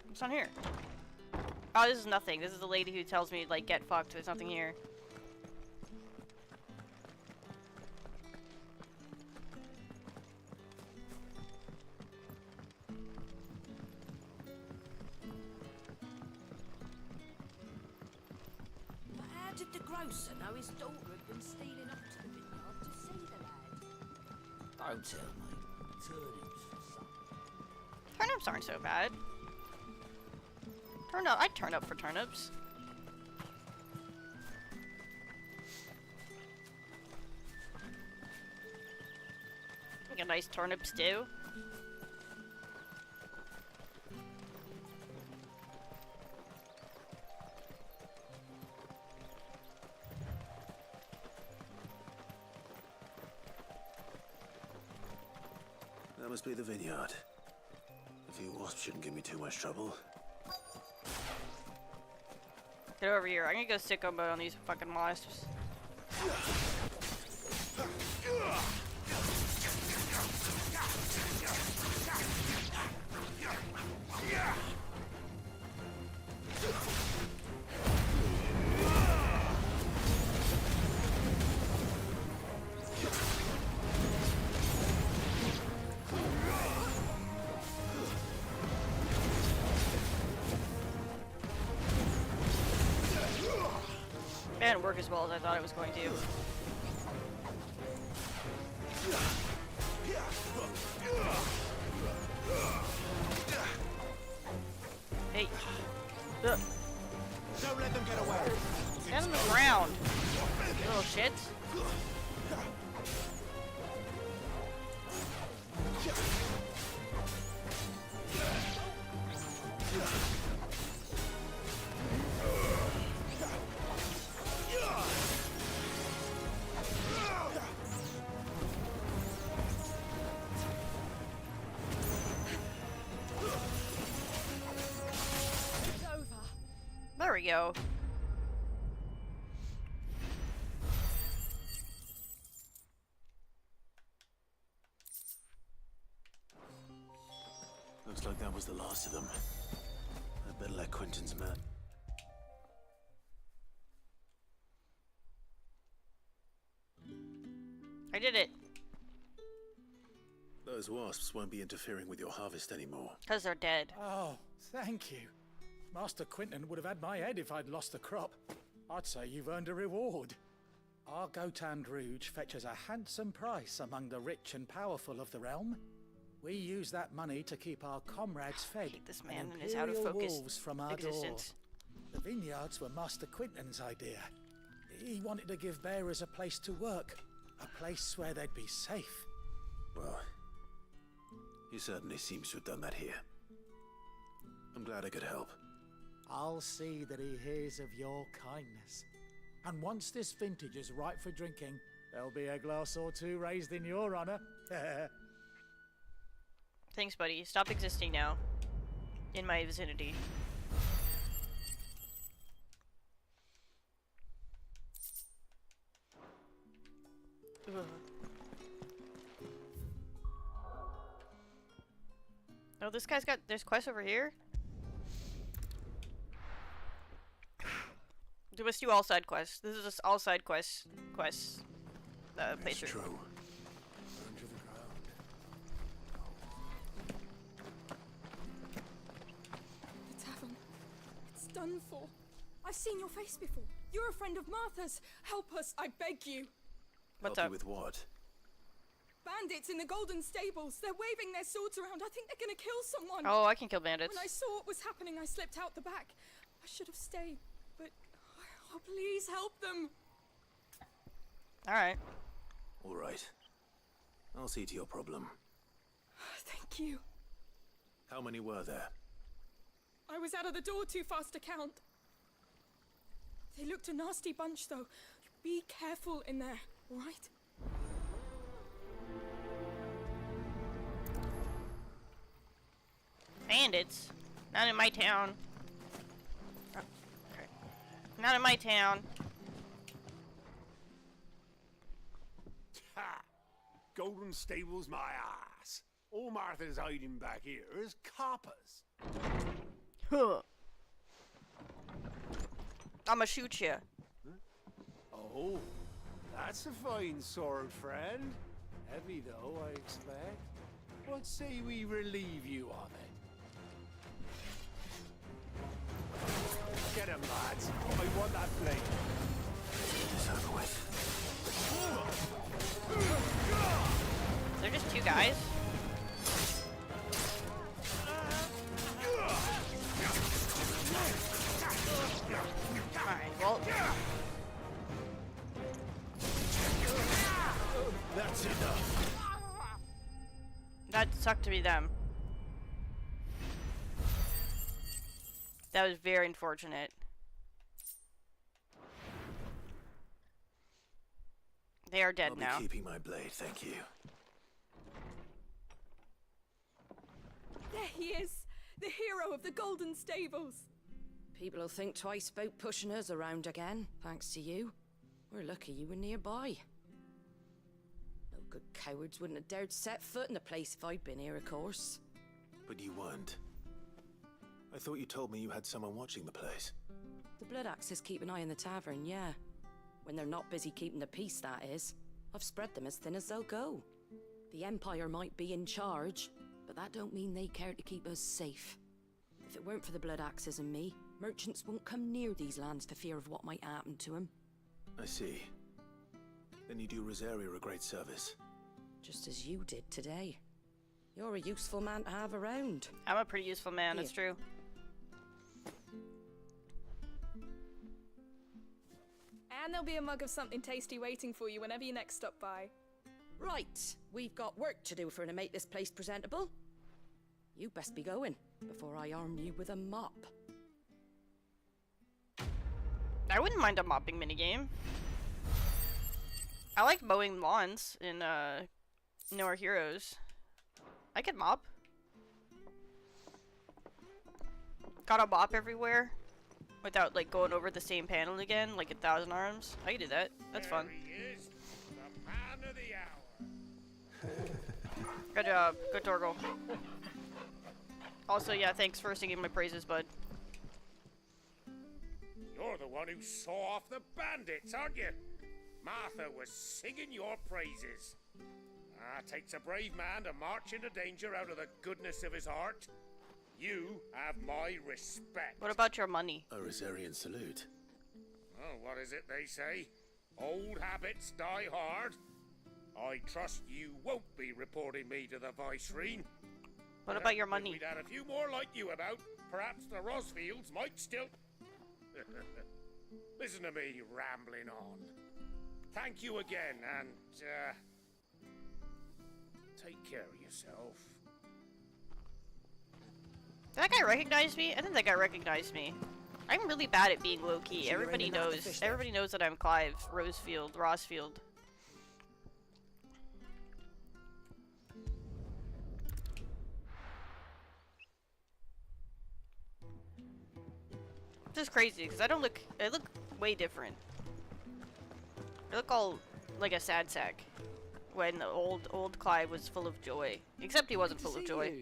Speaker 1: What's on here? Oh, this is nothing. This is the lady who tells me, like, get fucked. There's nothing here.
Speaker 16: But how did the grocer know his daughter had been stealing up to the vineyard to see the lad?
Speaker 20: Don't tell me. Turnips for supper.
Speaker 1: Turnips aren't so bad. I'd turn up for turnips. Like a nice turnip stew.
Speaker 5: That must be the vineyard. A few wasps shouldn't give me too much trouble.
Speaker 1: Get over here. I'm gonna go sicko mode on these fucking wasps. It didn't work as well as I thought it was going to. Hey. Ugh.
Speaker 14: Don't let them get away.
Speaker 1: Stand on the ground. You little shit. There we go.
Speaker 5: Looks like that was the last of them. I collect Quentin's map.
Speaker 1: I did it.
Speaker 5: Those wasps won't be interfering with your harvest anymore.
Speaker 1: Because they're dead.
Speaker 10: Oh, thank you. Master Quentin would have had my head if I'd lost the crop. I'd say you've earned a reward. Our Gotand Rouge fetches a handsome price among the rich and powerful of the realm. We use that money to keep our comrades fed.
Speaker 1: This man
Speaker 10: and
Speaker 1: is out of
Speaker 10: imperial
Speaker 1: focus
Speaker 10: wolves from our
Speaker 1: existence.
Speaker 10: door. The vineyards were Master Quentin's idea. He wanted to give bearers a place to work, a place where they'd be safe.
Speaker 5: Well, he certainly seems to have done that here. I'm glad I could help.
Speaker 10: I'll see that he hears of your kindness. And once this vintage is ripe for drinking, there'll be a glass or two raised in your honor.
Speaker 1: Thanks, buddy. Stop existing now. In my vicinity. Ugh. Oh, this guy's got... There's quests over here? Let's do all side quests. This is just all side quests. Playthrough.
Speaker 5: True.
Speaker 16: The tavern. It's done for. I've seen your face before. You're a friend of Martha's. Help us, I beg you.
Speaker 1: What's
Speaker 5: Help
Speaker 1: up?
Speaker 5: you with what?
Speaker 16: Bandits in the Golden Stables. They're waving their swords around. I think they're gonna kill someone.
Speaker 1: Oh, I can kill bandits.
Speaker 16: When I saw what was happening, I slipped out the back. I should have stayed, but oh, please help them.
Speaker 1: Alright.
Speaker 5: Alright. I'll see to your problem.
Speaker 16: Thank you.
Speaker 5: How many were there?
Speaker 16: I was out of the door too fast to count. They looked a nasty bunch, though. Be careful in there, all right?
Speaker 1: Bandits? Not in my town. Oh, okay. Not in my town.
Speaker 19: Ha! Golden Stables, my ass. All Martha's hiding back here is coppers.
Speaker 1: Huh. I'ma shoot you.
Speaker 19: Oh, that's a fine sword, friend. Heavy, though, I expect. What say we relieve you of it? Get him, lads. I want that blade.
Speaker 5: It's over with.
Speaker 1: They're just two guys. Alright, well.
Speaker 19: That's enough.
Speaker 1: That sucked to be them. That was very unfortunate. They are dead now.
Speaker 5: I'll be keeping my blade, thank you.
Speaker 16: There he is, the hero of the Golden Stables.
Speaker 22: People will think twice about pushing us around again, thanks to you. We're lucky you were nearby. No good cowards wouldn't have dared set foot in the place if I'd been here, of course.
Speaker 5: But you weren't. I thought you told me you had someone watching the place.
Speaker 22: The Blood Axes keep an eye on the tavern, yeah. When they're not busy keeping the peace, that is. I've spread them as thin as they'll go. The Empire might be in charge, but that don't mean they care to keep us safe. If it weren't for the Blood Axes and me, merchants won't come near these lands for fear of what might happen to them.
Speaker 5: I see. Then you do Rosaria a great service.
Speaker 22: Just as you did today. You're a useful man to have around.
Speaker 1: I'm a pretty useful man, that's true.
Speaker 16: And there'll be a mug of something tasty waiting for you whenever you next stop by.
Speaker 22: Right, we've got work to do for to make this place presentable. You best be going, before I arm you with a mop.
Speaker 1: I wouldn't mind a mopping minigame. I like mowing lawns in No Our Heroes. I could mop. Gotta mop everywhere without like going over the same panel again, like 1,000 arms. I can do that. That's fun.
Speaker 19: There he is, the man of the hour.
Speaker 1: Good job. Good Torgal. Also, yeah, thanks for singing my praises, bud.
Speaker 12: the one who saw off the bandits, aren't you? Martha was singing your praises. Takes a brave man to march into danger out of the goodness of his heart. You have my respect.
Speaker 1: What about your money?
Speaker 5: A Rosarian salute.
Speaker 12: Oh, what is it they say? Old habits die hard. I trust you won't be reporting me to the Vicereine.
Speaker 1: What about your money?
Speaker 12: If we'd had a few more like you about, perhaps the Rosfields might still... Listen to me rambling on. Thank you again, and, take care of yourself.
Speaker 1: Did that guy recognize me? I think that guy recognized me. I'm really bad at being low-key. Everybody knows. Everybody knows that I'm Clive Rossfield. This is crazy because I look way different. I look all like a sad sack when the old Clive was full of joy. Except he wasn't full of joy.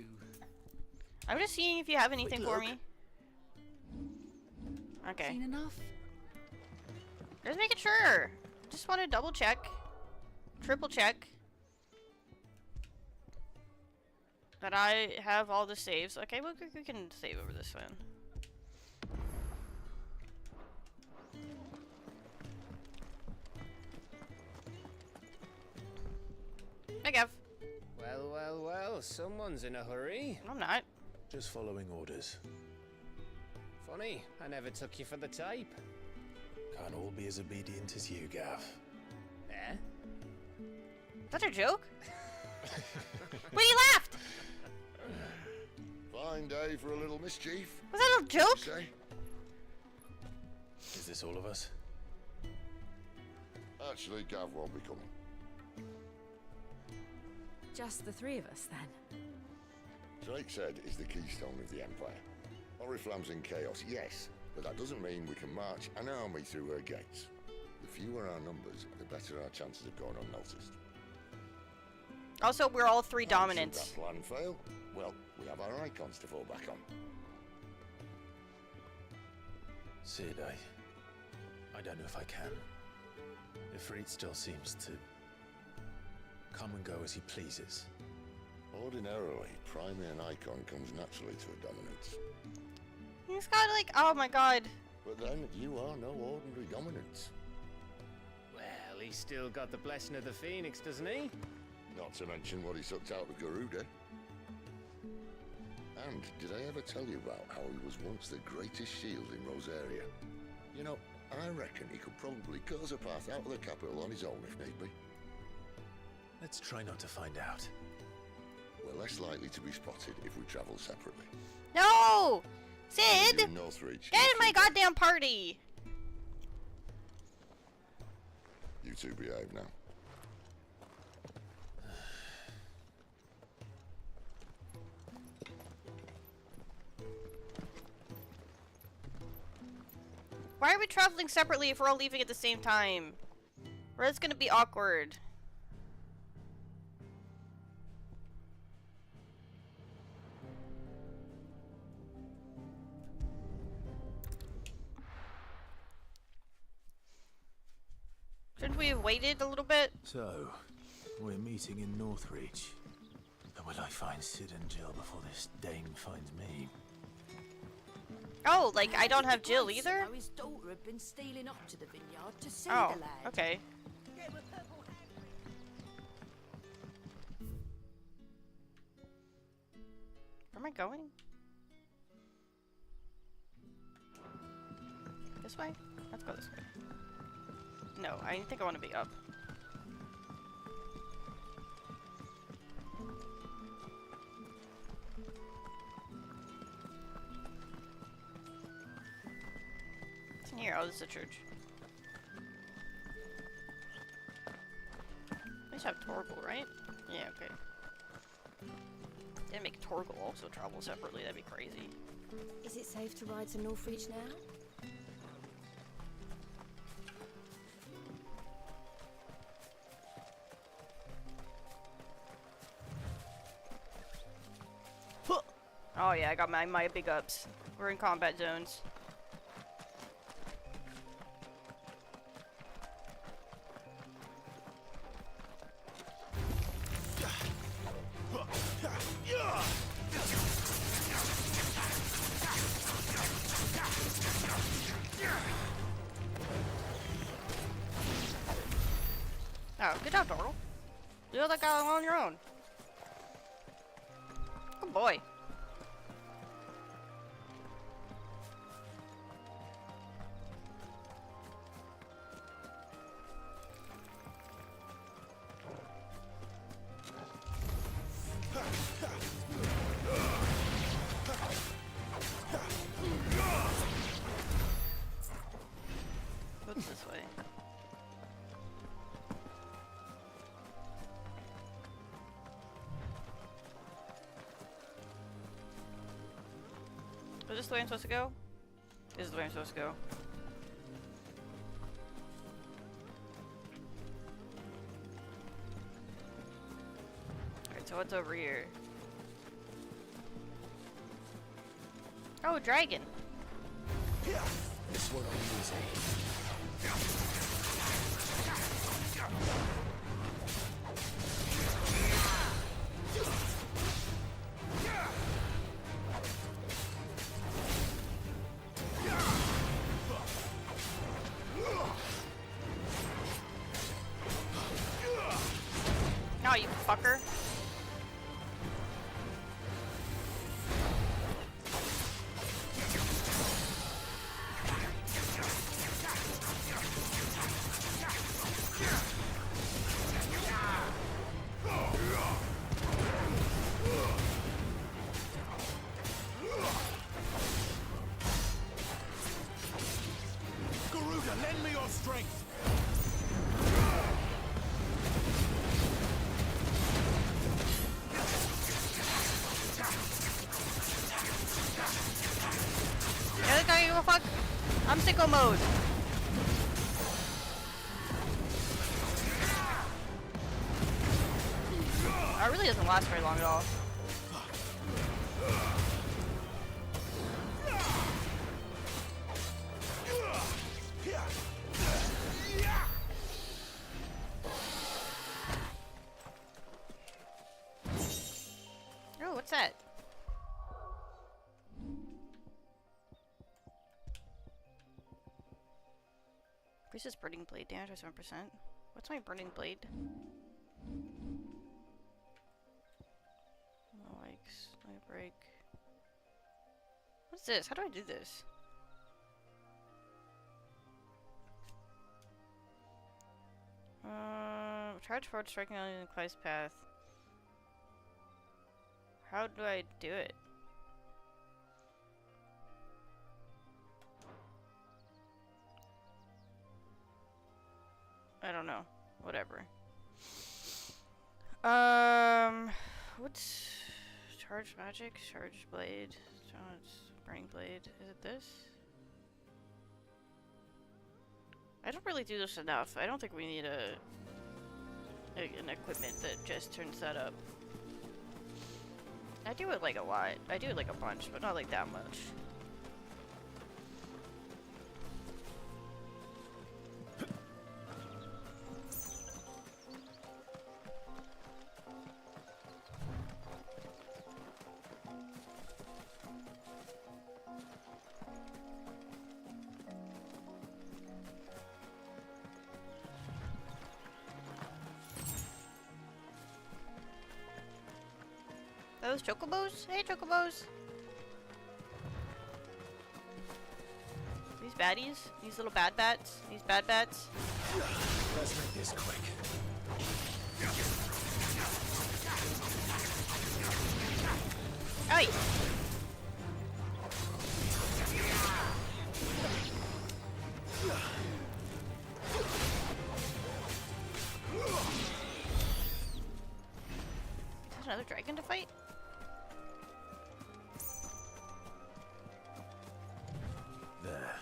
Speaker 1: I'm just seeing if you have anything for me. Okay.
Speaker 22: Seen enough?
Speaker 1: Just making sure. Just want to double check, triple check that I have all the saves. Okay, well, we can save over this one. Hey, Gav.
Speaker 4: Well, well, well, someone's in a hurry.
Speaker 1: I'm not.
Speaker 5: Just following orders.
Speaker 4: Funny, I never took you for the type.
Speaker 5: Can't all be as obedient as you, Gav.
Speaker 4: Eh?
Speaker 1: Is that a joke? Wait, he laughed!
Speaker 7: Fine day for a little mischief.
Speaker 1: Was that a joke?
Speaker 7: Say?
Speaker 5: Is this all of us?
Speaker 7: Actually, Gav won't be coming.
Speaker 17: Just the three of us, then?
Speaker 7: Drake said is the keystone of the Empire. Oriflamme's in chaos, yes, but that doesn't mean we can march an army through her gates. The fewer our numbers, the better our chances of going unnoticed.
Speaker 1: Also, we're all three
Speaker 7: Should
Speaker 1: dominants.
Speaker 7: that plan fail? Well, we have our icons to fall back on.
Speaker 5: Sid, I don't know if I can. Ifrit still seems to come and go as he pleases.
Speaker 7: Ordinarily, priming an icon comes naturally to a dominance.
Speaker 1: He's got like, oh my god.
Speaker 7: But then, you are no ordinary dominance.
Speaker 4: Well, he's still got the blessing of the Phoenix, doesn't he?
Speaker 7: Not to mention what he sucked out of Garuda. And did I ever tell you about how he was once the greatest shield in Rosaria? You know, I reckon he could probably cause a path out of the capital on his own if need be.
Speaker 5: Let's try not to find out.
Speaker 7: We're less likely to be spotted if we travel separately.
Speaker 1: No! Sid!
Speaker 7: You in Northreach,
Speaker 1: Get in my goddamn party!
Speaker 7: You two behave now.
Speaker 1: Why are we traveling separately if we're all leaving at the same time? Or it's gonna be awkward. Shouldn't we have waited a little bit?
Speaker 5: So, we're meeting in Northreach. But will I find Sid and Jill before this dame finds me?
Speaker 1: Oh, like I don't have Jill either?
Speaker 22: How his daughter had been stealing up to the vineyard to see
Speaker 1: Oh,
Speaker 22: the lad.
Speaker 1: okay. Where am I going? This way? Let's go this way. No, I think I want to be up. What's in here? Oh, this is a church. At least have Torgal, right? Yeah, okay. Didn't make Torgal also travel separately, that'd be crazy.
Speaker 8: Is it safe to ride to Northreach now?
Speaker 1: Oh yeah, I got my big ups. We're in combat zones. Oh, good job, Doral. You that guy on your own. Good boy. What's this way? Is this the way I'm supposed to go? This is the way I'm supposed to go. Alright, so what's over here? Oh, dragon!
Speaker 3: This won't be easy.
Speaker 1: No, you fucker.
Speaker 3: Garuda, lend me your strength!
Speaker 1: The other guy give a fuck? I'm sicko mode. It really doesn't last very long at all. Oh, what's that? Increases burning blade damage by 7%. What's my burning blade? No likes, no break. What's this? How do I do this? Charge forward, striking on the close path. How do I do it? I don't know. Whatever. What's charge magic? Charge blade. Burning blade. Is it this? I don't really do this enough. I don't think we need an equipment that just turns that up. I do it like a lot. I do it like a bunch, but not like that much. Those chocobos? Hey, chocobos! These baddies? These little bad bats? These bad bats?
Speaker 3: Let's make this quick.
Speaker 1: Oi! Is there another dragon to fight?
Speaker 3: There.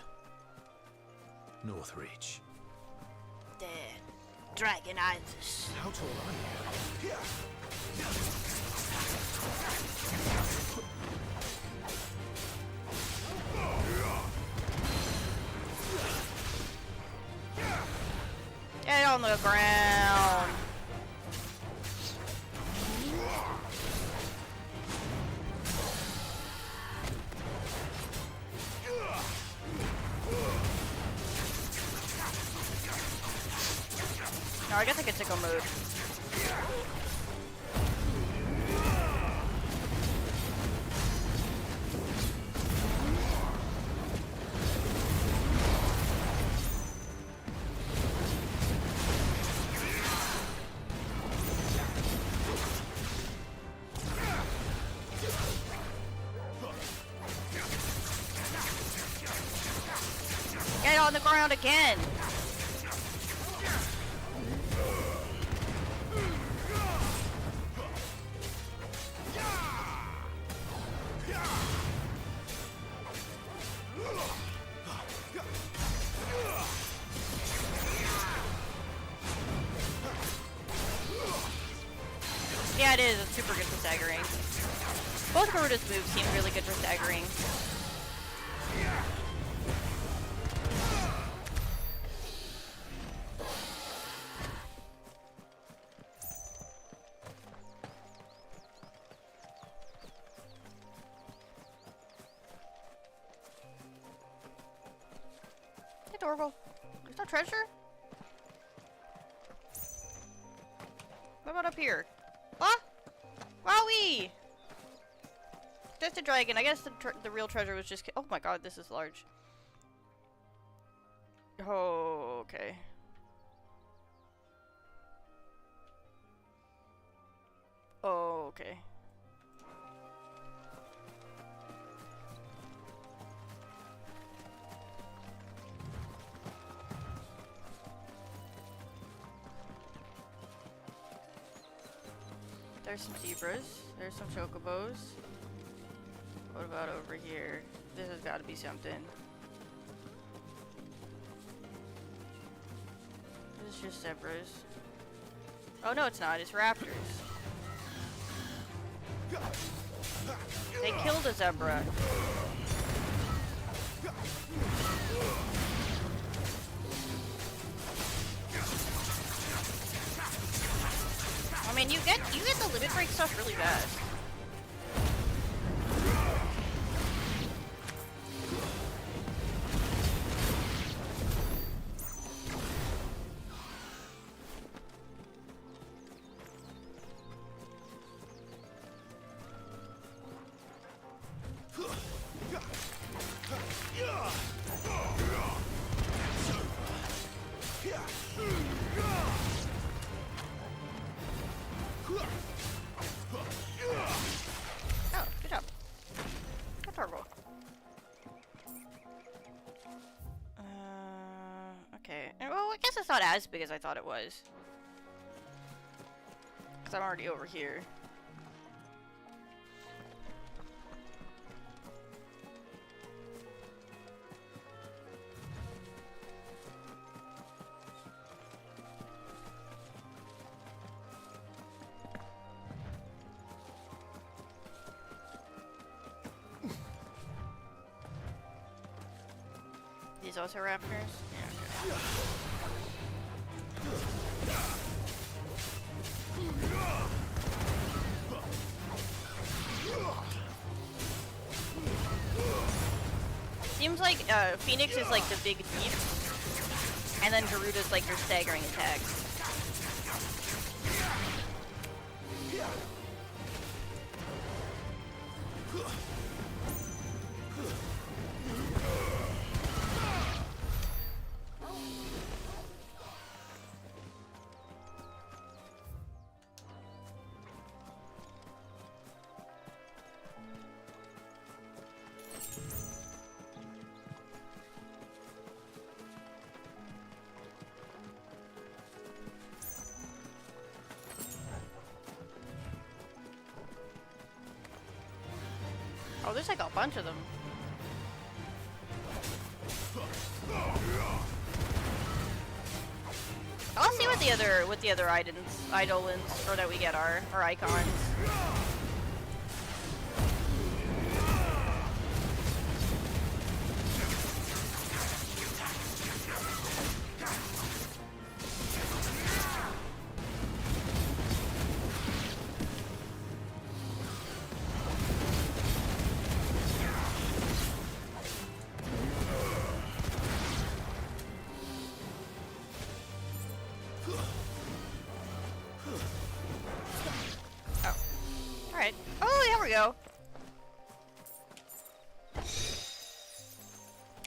Speaker 3: North Reach.
Speaker 1: There. Dragon eyes.
Speaker 3: How tall are you?
Speaker 1: Get on the ground. No, I guess I could sicko mode. Get on the ground again! Yeah, it is. It's super good for staggering. Both Garuda's moves seem really good for staggering. Adorable. There's no treasure? What about up here? What? Wowie! Just a dragon. I guess the real treasure was just... Oh my god, this is large. Oh, okay. Oh, okay. There's some zebras. There's some chocobos. What about over here? This has got to be something. This is just zebras. Oh no, it's not. It's raptors. They killed a zebra. I mean, you get the limit break stuff really fast. Oh, good job. That's horrible. Okay. Well, I guess it's not as big as I thought it was. Because I'm already over here. These also raptors? Yeah, okay. Seems like Phoenix is like the big thief, and then Garuda's like your staggering attacks. Oh, there's like a bunch of them. I'll see what the other idolins or that we get are icons.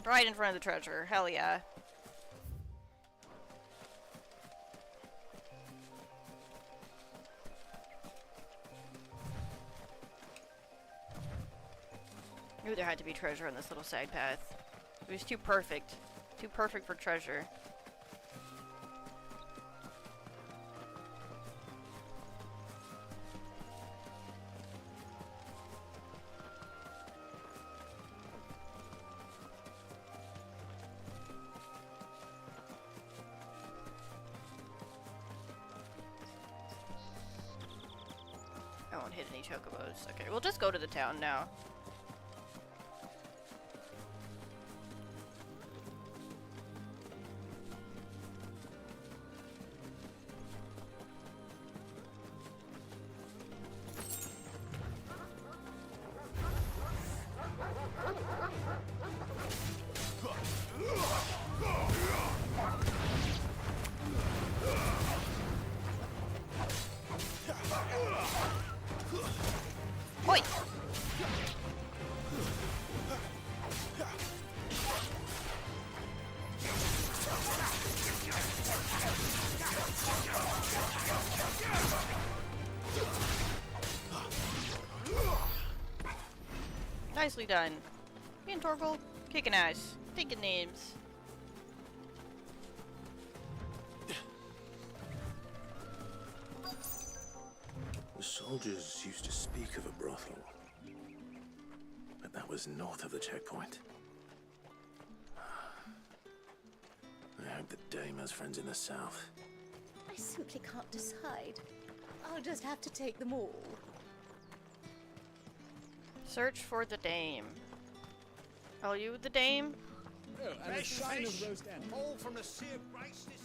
Speaker 1: Right in front of the treasure. Hell yeah. Knew there had to be treasure on this little side path. It was too perfect. Too perfect for treasure. I won't hit any chocobos. Okay, we'll just go to the town now. Oi! Nicely done. Me and Torgal, kicking ass, taking names.
Speaker 5: The soldiers used to speak of a brothel, but that was north of the checkpoint. I hope the dame has friends in the south.
Speaker 9: I simply can't decide. I'll just have to take them all.
Speaker 1: Search for the dame. Are you the dame?
Speaker 13: And a shine of roast end. All from the sea of grace this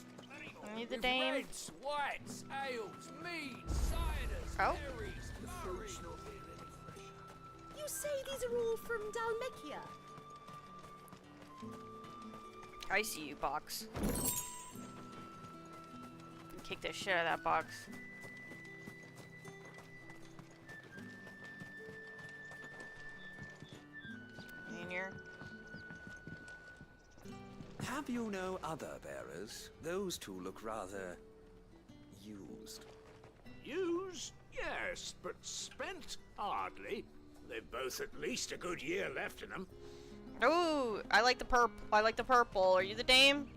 Speaker 1: Are you the dame?
Speaker 13: Reds, whites, ales, meads, ciders,
Speaker 1: Oh.
Speaker 13: berries, curries.
Speaker 9: You say these are all from Dalmekia?
Speaker 1: I see you, box. Kick the shit out of that box. In here.
Speaker 23: Have you no other bearers? Those two look rather used.
Speaker 12: Used? Yes, but spent? Hardly. They've both at least a good year left in them.
Speaker 1: Ooh, I like the I like the purple. Are you the dame?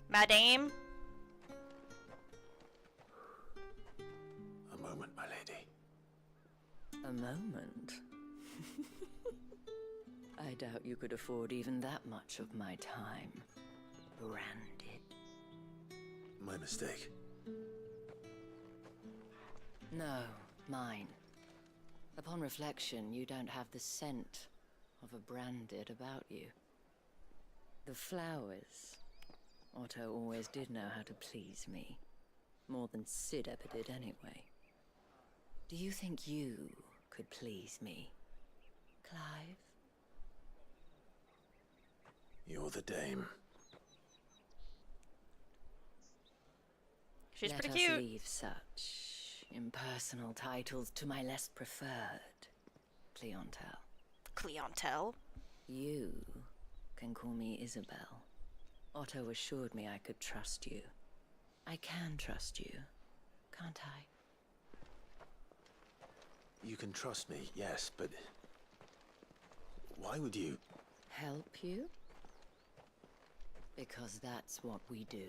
Speaker 1: Madame?
Speaker 5: A moment, my lady.
Speaker 22: A moment? I doubt you could afford even that much of my time. Branded.
Speaker 5: My mistake.
Speaker 22: No, mine. Upon reflection, you don't have the scent of a branded about you. The flowers. Otto always did know how to please me. More than Sid ever did anyway. Do you think you could please me, Clive?
Speaker 5: You're the dame.
Speaker 1: She's
Speaker 22: Let
Speaker 1: pretty
Speaker 22: us
Speaker 1: cute.
Speaker 22: leave such impersonal titles to my less preferred clientele.
Speaker 1: Clientele?
Speaker 22: You can call me Isabel. Otto assured me I could trust you. I can trust you, can't I?
Speaker 5: You can trust me, yes, but why would you?
Speaker 22: Help you? Because that's what we do.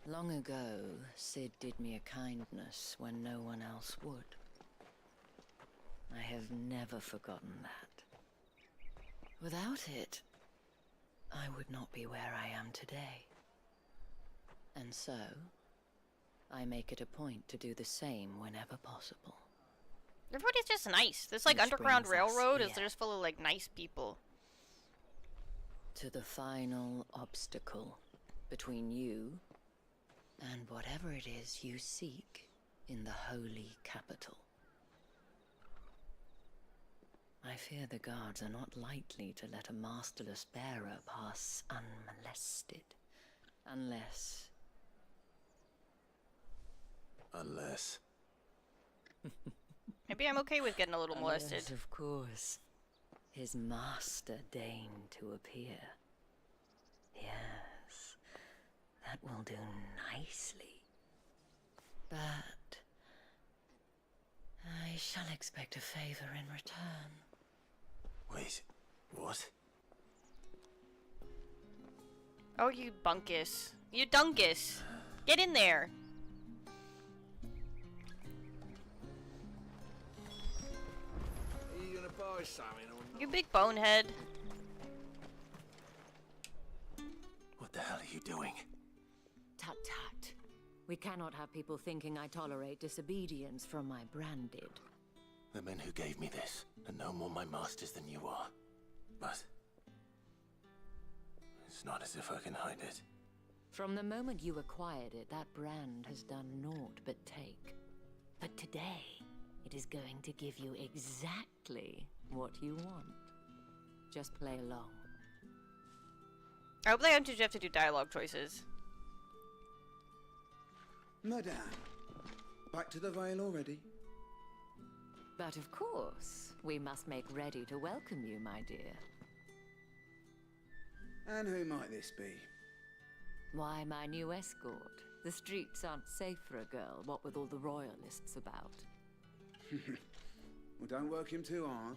Speaker 22: Long ago, Sid did me a kindness when no one else would. I have never forgotten that. Without it, I would not be where I am today. And so, I make it a point to do the same whenever possible.
Speaker 1: Everybody's just nice. This like
Speaker 22: Which
Speaker 1: Underground
Speaker 22: brings us
Speaker 1: Railroad is
Speaker 22: here.
Speaker 1: just full of like nice people.
Speaker 22: To the final obstacle between you and whatever it is you seek in the holy capital. I fear the guards are not likely to let a masterless bearer pass unmolested. Unless...
Speaker 5: Unless.
Speaker 1: Maybe I'm okay with getting a little molested.
Speaker 22: Yes, of course. His master deigned to appear. Yes, that will do nicely. But I shall expect a favor in return.
Speaker 5: Wait, what?
Speaker 1: Oh, you bunkus. You dungus. Get in there.
Speaker 13: Are you gonna buy something or not?
Speaker 1: You big bonehead.
Speaker 5: What the hell are you doing?
Speaker 22: Tut tut. We cannot have people thinking I tolerate disobedience from my branded.
Speaker 5: The men who gave me this are no more my masters than you are. But it's not as if I can hide it.
Speaker 22: From the moment you acquired it, that brand has done naught but take. But today, it is going to give you exactly what you want. Just play along.
Speaker 1: I hope they don't have to do dialogue choices.
Speaker 2: Madame, back to the Vale already?
Speaker 22: But of course, we must make ready to welcome you, my dear.
Speaker 2: And who might this be?
Speaker 22: Why, my new escort. The streets aren't safe for a girl, what with all the royalists about.
Speaker 2: Well, don't work him too hard.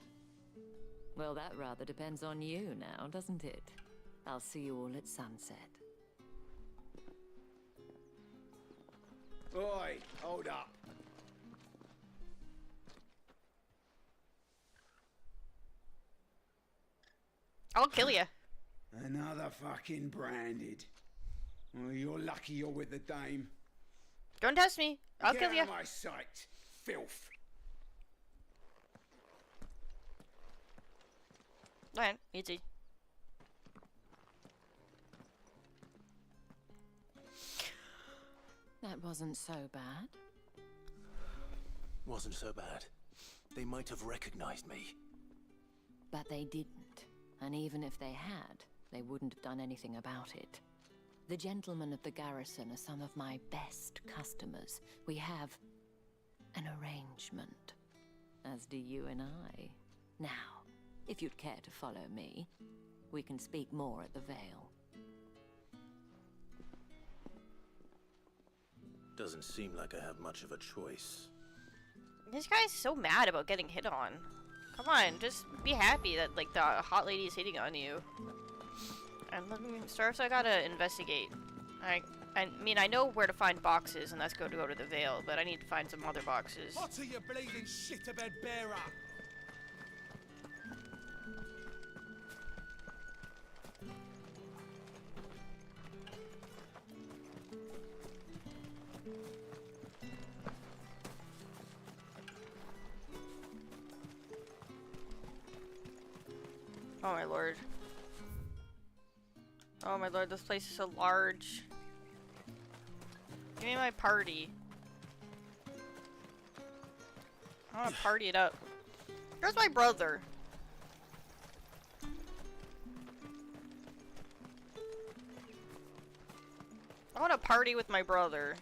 Speaker 22: Well, that rather depends on you now, doesn't it? I'll see you all at sunset.
Speaker 2: Oi, hold up.
Speaker 1: I'll kill you.
Speaker 2: Another fucking branded. Well, you're lucky you're with the dame.
Speaker 1: Don't test me. I'll
Speaker 2: Get
Speaker 1: kill you.
Speaker 2: out of my sight, filth.
Speaker 1: Alright, easy.
Speaker 22: That wasn't so bad.
Speaker 5: Wasn't so bad. They might have recognized me.
Speaker 22: But they didn't. And even if they had, they wouldn't have done anything about it. The gentlemen of the garrison are some of my best customers. We have an arrangement, as do you and I. Now, if you'd care to follow me, we can speak more at the Vale.
Speaker 5: Doesn't seem like I have much of a choice.
Speaker 1: This guy's so mad about getting hit on. Come on, just be happy that like the hot lady is hitting on you. And let me start, so I gotta investigate. I mean, I know where to find boxes, and that's to go to the Vale, but I need to find some other boxes.
Speaker 13: What are you bleeding shit-a-bed bearer?
Speaker 1: Oh my lord. Oh my lord, this place is so large. Give me my party. I wanna party it up. Where's my brother? I wanna party with my brother.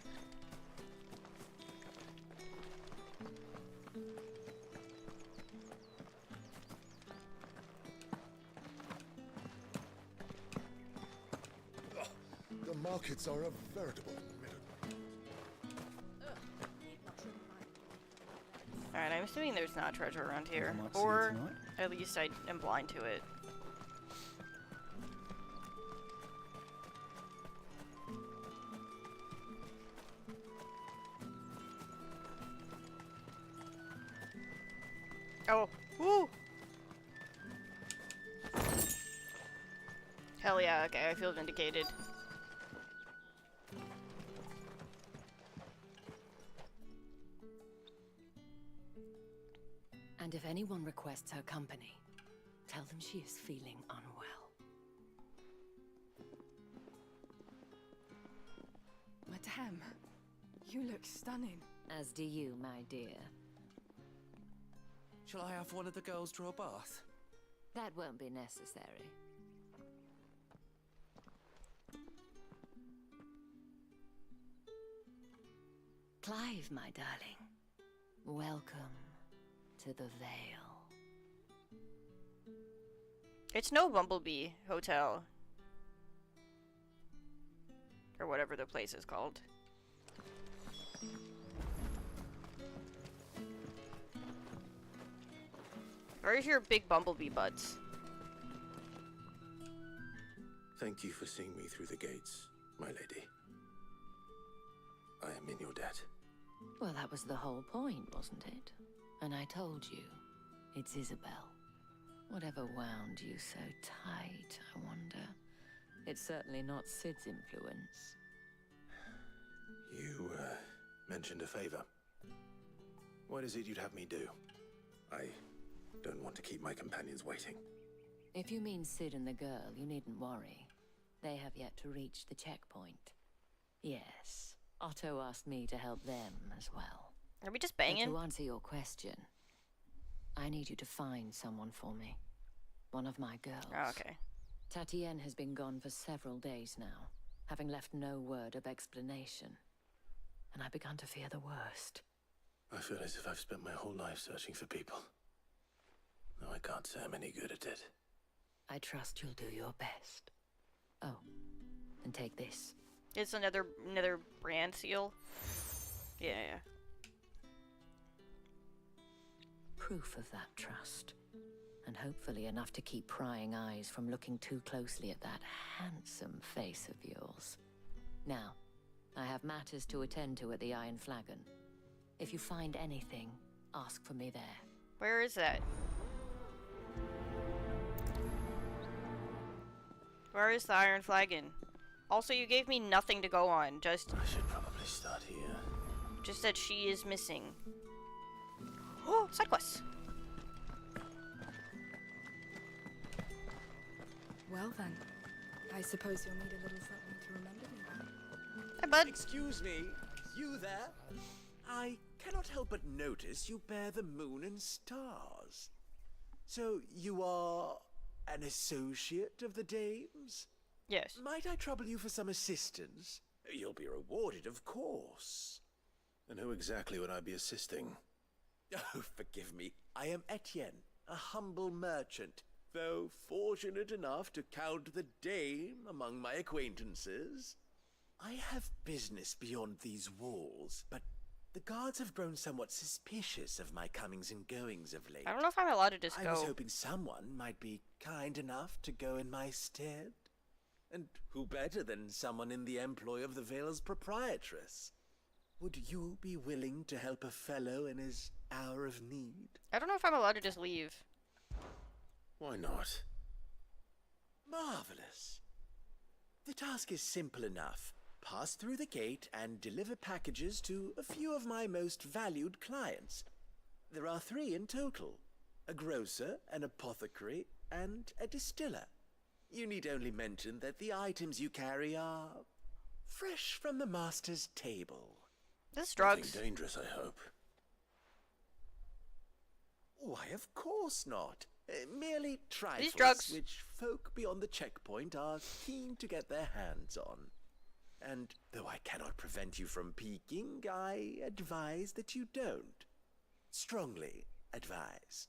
Speaker 7: The markets are a veritable
Speaker 1: Alright, I'm assuming there's not treasure around here.
Speaker 11: might see you
Speaker 1: Or
Speaker 11: tonight.
Speaker 1: at least I am blind to it. Oh, woo! Hell yeah, okay, I feel vindicated.
Speaker 22: And if anyone requests her company, tell them she is feeling unwell.
Speaker 16: Madame, you look stunning.
Speaker 22: As do you, my dear.
Speaker 15: Shall I have one of the girls draw a bath?
Speaker 22: That won't be necessary. Clive, my darling. Welcome
Speaker 6: to the Vale.
Speaker 1: It's no Bumblebee Hotel. Or whatever the place is called. Where's your big Bumblebee butts?
Speaker 3: Thank you for seeing me through the gates, my lady. I am in your debt.
Speaker 6: Well, that was the whole point, wasn't it? And I told you, it's Isabel. Whatever wound you so tight, I wonder. It's certainly not Sid's influence.
Speaker 3: You, mentioned a favor. What is it you'd have me do? I don't want to keep my companions waiting.
Speaker 6: If you mean Sid and the girl, you needn't worry. They have yet to reach the checkpoint. Yes, Otto asked me to help them as well.
Speaker 1: Are we just banging?
Speaker 6: But to answer your question, I need you to find someone for me. One of my girls.
Speaker 1: Oh, okay.
Speaker 6: Tatienne has been gone for several days now, having left no word of explanation. And I began to fear the worst.
Speaker 3: I feel as if I've spent my whole life searching for people. No, I can't say I'm any good at it.
Speaker 6: I trust you'll do your best. Oh, and take this.
Speaker 1: It's another brand seal. Yeah.
Speaker 6: Proof of that trust. And hopefully enough to keep prying eyes from looking too closely at that handsome face of yours. Now, I have matters to attend to at the Iron Flagon. If you find anything, ask for me there.
Speaker 1: Where is that? Where is the Iron Flagon? Also, you gave me nothing to go on. Just.
Speaker 3: I should probably start here.
Speaker 1: Just that she is missing. Oh, side quests.
Speaker 16: Well then, I suppose you'll need a little something to remember me by.
Speaker 1: Hi, bud.
Speaker 13: Excuse me, you there? I cannot help but notice you bear the moon and stars. So you are an associate of the dames?
Speaker 1: Yes.
Speaker 13: Might I trouble you for some assistance? You'll be rewarded, of course.
Speaker 3: And who exactly would I be assisting?
Speaker 13: Oh, forgive me. I am Etienne, a humble merchant, though fortunate enough to count the dame among my acquaintances. I have business beyond these walls, but the guards have grown somewhat suspicious of my comings and goings of late.
Speaker 1: I don't know if I'm allowed to just
Speaker 13: I
Speaker 1: go.
Speaker 13: was hoping someone might be kind enough to go in my stead. And who better than someone in the employ of the Vale's proprietress? Would you be willing to help a fellow in his hour of need?
Speaker 1: I don't know if I'm allowed to just leave.
Speaker 3: Why not?
Speaker 13: Marvelous. The task is simple enough. Pass through the gate and deliver packages to a few of my most valued clients. There are 3 in total. A grocer, an apothecary, and a distiller. You need only mention that the items you carry are fresh from the master's table.
Speaker 1: This drugs.
Speaker 3: Nothing dangerous, I hope.
Speaker 13: Why, of course not. Merely trifles
Speaker 1: These drugs.
Speaker 13: which folk beyond the checkpoint are keen to get their hands on. And though I cannot prevent you from peeking, I advise that you don't. Strongly advise.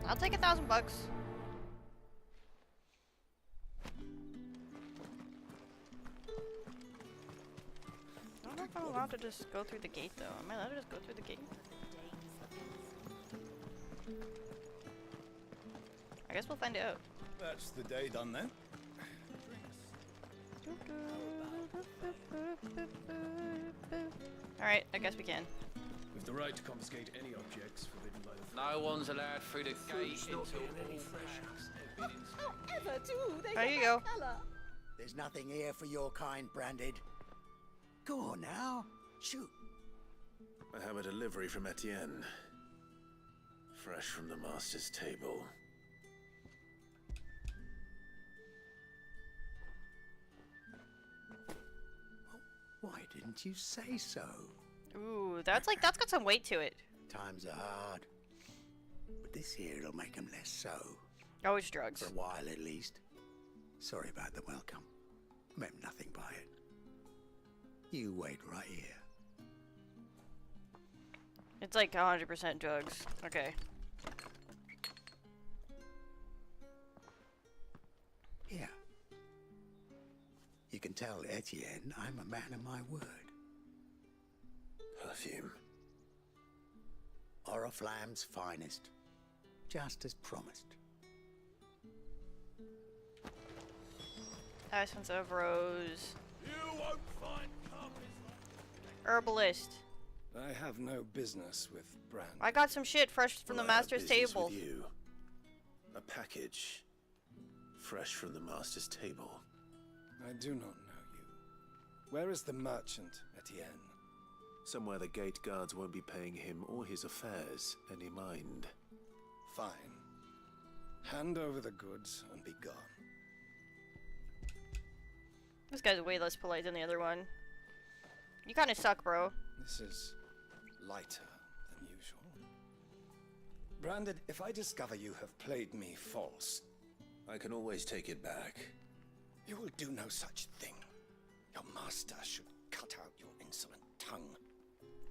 Speaker 1: I'll take $1,000. I don't know if I'm allowed to just go through the gate, though. Am I allowed to just go through the gate? I guess we'll find out.
Speaker 13: That's the day done then.
Speaker 1: Alright, I guess we can.
Speaker 11: With the right to confiscate any objects forbidden by the
Speaker 20: No one's allowed through the gate until all
Speaker 9: Ever do they
Speaker 1: There
Speaker 9: get
Speaker 1: you
Speaker 9: that
Speaker 1: go.
Speaker 9: colour?
Speaker 18: There's nothing here for your kind, Branded. Go on now. Shoot.
Speaker 3: I have a delivery from Etienne. Fresh from the master's table.
Speaker 18: Why didn't you say so?
Speaker 1: Ooh, that's got some weight to it.
Speaker 18: Times are hard. But this here'll make them less so.
Speaker 1: Oh, it's drugs.
Speaker 18: For a while at least. Sorry about the welcome. Meant nothing by it. You wait right here.
Speaker 1: It's like 100% drugs. Okay.
Speaker 18: Here. You can tell Etienne I'm a man of my word.
Speaker 3: Perfume.
Speaker 18: Oriflamme's finest. Just as promised.
Speaker 1: Essence of Rose.
Speaker 11: You won't find companies
Speaker 1: Herbalist.
Speaker 11: I have no business with Brand.
Speaker 1: I got some shit fresh from the
Speaker 3: Well, I have
Speaker 1: master's
Speaker 3: business
Speaker 1: table.
Speaker 3: with you. A package. Fresh from the master's table.
Speaker 11: I do not know you. Where is the merchant, Etienne?
Speaker 3: Somewhere the gate guards won't be paying him or his affairs any mind.
Speaker 11: Fine. Hand over the goods and be gone.
Speaker 1: This guy's way less polite than the other one. You kind of suck, bro.
Speaker 11: This is lighter than usual. Branded, if I discover you have played me false,
Speaker 3: I can always take it back.
Speaker 11: you will do no such thing. Your master should cut out your insolent tongue.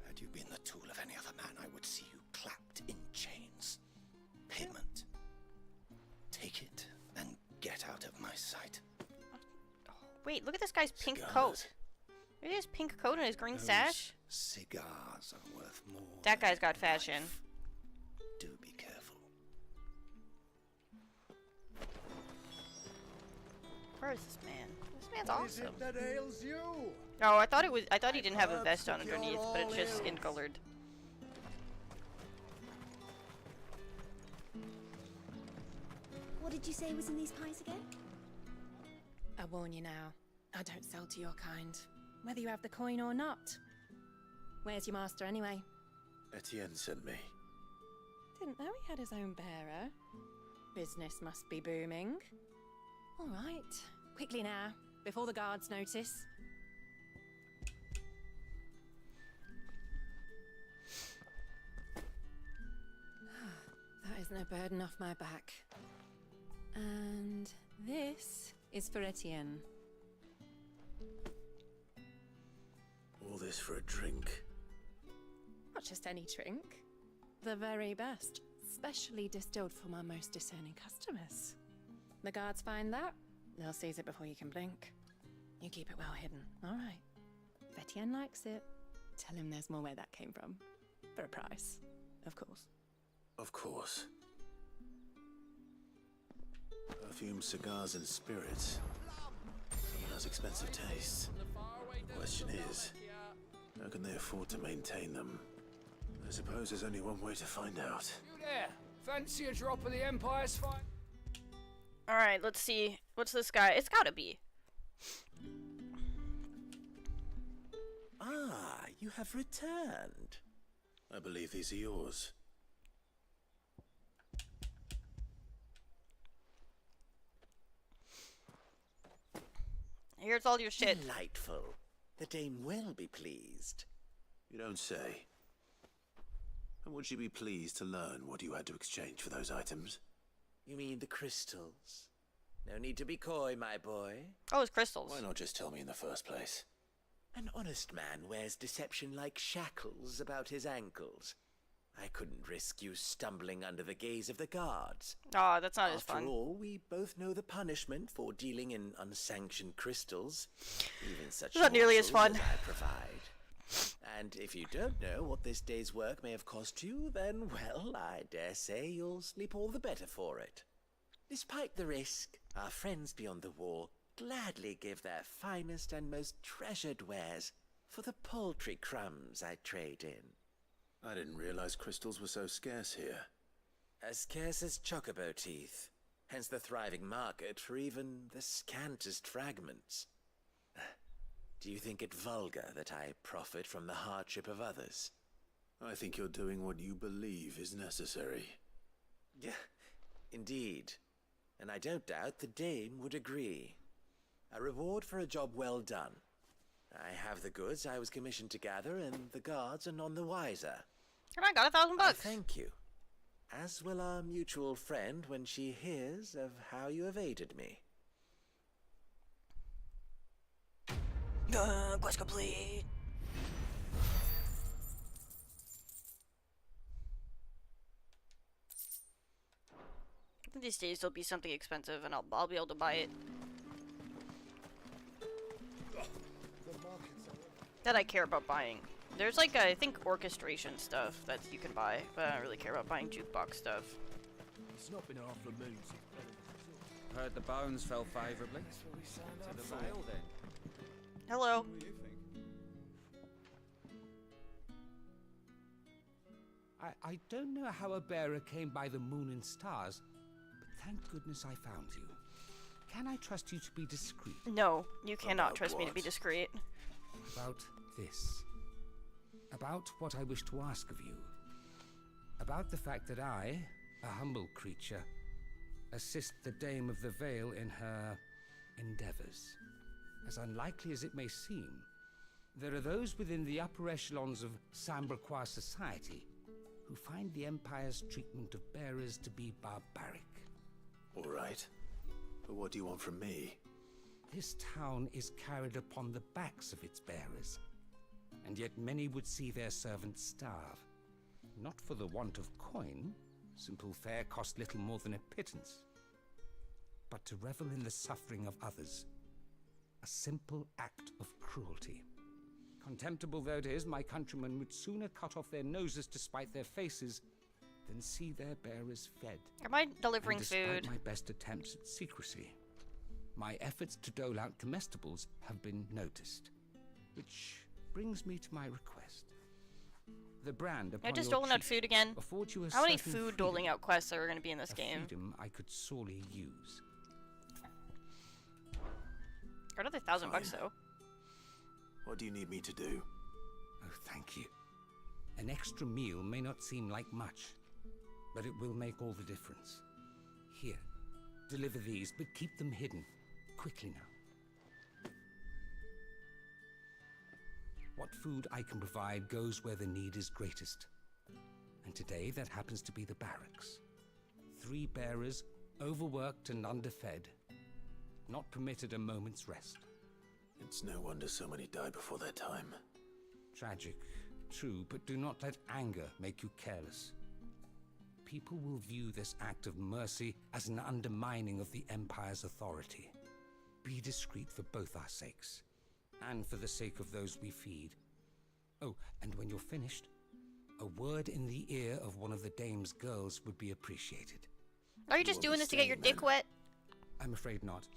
Speaker 11: Had you been the tool of any other man, I would see you clapped in chains. Payment. Take it and get out of my sight.
Speaker 1: Wait, look at this guy's pink coat. Look at his pink coat and his green sash.
Speaker 11: Cigars are worth more.
Speaker 1: That guy's got fashion.
Speaker 11: Do be careful.
Speaker 1: Where is this man? This man's
Speaker 2: What is
Speaker 1: awesome.
Speaker 2: it that ails you?
Speaker 1: Oh, I thought he didn't have a vest on underneath, but it's just skin colored.
Speaker 8: What did you say was in these pies again?
Speaker 22: I warn you now, I don't sell to your kind, whether you have the coin or not. Where's your master anyway?
Speaker 3: Etienne sent me.
Speaker 22: Didn't know he had his own bearer. Business must be booming. All right, quickly now, before the guards notice. That isn't a burden off my back. And this is for Etienne.
Speaker 3: All this for a drink.
Speaker 22: Not just any drink. The very best. Specially distilled for my most discerning customers. The guards find that, they'll seize it before you can blink. You keep it well hidden, alright. If Etienne likes it, tell him there's more where that came from. For a price, of course.
Speaker 3: Of course. Perfume, cigars, and spirits. Someone has expensive tastes. Question is, how can they afford to maintain them? I suppose there's only one way to find out.
Speaker 4: You there? Fancy a drop of the Empire's fire?
Speaker 1: Alright, let's see. What's this guy? It's gotta be.
Speaker 13: Ah, you have returned.
Speaker 3: I believe these are yours.
Speaker 1: Here's all your shit.
Speaker 13: Delightful. The dame will be pleased.
Speaker 3: You don't say. And would she be pleased to learn what you had to exchange for those items?
Speaker 13: You mean the crystals? No need to be coy, my boy.
Speaker 1: Oh, it's crystals.
Speaker 3: Why not just tell me in the first place?
Speaker 13: An honest man wears deception like shackles about his ankles. I couldn't risk you stumbling under the gaze of the guards.
Speaker 1: Aw, that's not as fun.
Speaker 13: After all, we both know the punishment for dealing in unsanctioned crystals. Even such
Speaker 1: Not nearly as
Speaker 13: morsels
Speaker 1: fun.
Speaker 13: as I provide. And if you don't know what this day's work may have cost you, then, well, I dare say you'll sleep all the better for it. Despite the risk, our friends beyond the wall gladly give their finest and most treasured wares for the paltry crumbs I trade in.
Speaker 3: I didn't realize crystals were so scarce here.
Speaker 13: As scarce as chocobo teeth, hence the thriving market for even the scantest fragments. Do you think it vulgar that I profit from the hardship of others?
Speaker 3: I think you're doing what you believe is necessary.
Speaker 13: Yeah, indeed. And I don't doubt the dame would agree. A reward for a job well done. I have the goods I was commissioned to gather, and the guards are none the wiser.
Speaker 1: And I got $1,000 bucks.
Speaker 13: Thank you. As will our mutual friend when she hears of how you evaded me.
Speaker 1: Quest complete. of these days there'll be something expensive and I'll be able to buy it. That I care about buying. There's like, I think, orchestration stuff that you can buy, but I don't really care about buying jukebox stuff.
Speaker 10: It's not been half the music.
Speaker 14: Heard the bones fell favourably. To the Vale, then.
Speaker 1: Hello.
Speaker 10: What do you think?
Speaker 21: I don't know how a bearer came by the moon and stars, but thank goodness I found you. Can I trust you to be discreet?
Speaker 1: No, you cannot trust me to be discreet.
Speaker 21: About this. About what I wish to ask of you. About the fact that I, a humble creature, assist the Dame of the Vale in her endeavors. As unlikely as it may seem, there are those within the upper echelons of Samberquois society who find the Empire's treatment of bearers to be barbaric.
Speaker 3: All right. But what do you want from me?
Speaker 21: This town is carried upon the backs of its bearers, and yet many would see their servants starve. Not for the want of coin, simple fare cost little more than a pittance, but to revel in the suffering of others, a simple act of cruelty. Contemptible though it is, my countrymen would sooner cut off their noses to spite their faces than see their bearers fed.
Speaker 1: Am I delivering
Speaker 21: and
Speaker 1: food?
Speaker 21: Despite my best attempts at secrecy, my efforts to dole out comestibles have been noticed, which brings me to my request. The brand upon
Speaker 1: I just
Speaker 21: your
Speaker 1: doling out
Speaker 21: cheek
Speaker 1: food again.
Speaker 21: affords you a
Speaker 1: How many
Speaker 21: certain
Speaker 1: food
Speaker 21: freedom,
Speaker 1: doling out quests are going to be in this
Speaker 21: a
Speaker 1: game?
Speaker 21: freedom I could sorely use.
Speaker 1: For another $1,000 though.
Speaker 3: What do you need me to do?
Speaker 21: Oh, thank you. An extra meal may not seem like much, but it will make all the difference. Here, deliver these, but keep them hidden. Quickly now. What food I can provide goes where the need is greatest. And today that happens to be the barracks. 3 bearers, overworked and underfed, not permitted a moment's rest.
Speaker 3: It's no wonder so many die before their time.
Speaker 21: Tragic, true, but do not let anger make you careless. People will view this act of mercy as an undermining of the Empire's authority. Be discreet for both our sakes, and for the sake of those we feed. Oh, and when you're finished, a word in the ear of one of the Dame's girls would be appreciated.
Speaker 1: Are you just doing this to get your dick wet?
Speaker 21: I'm afraid not.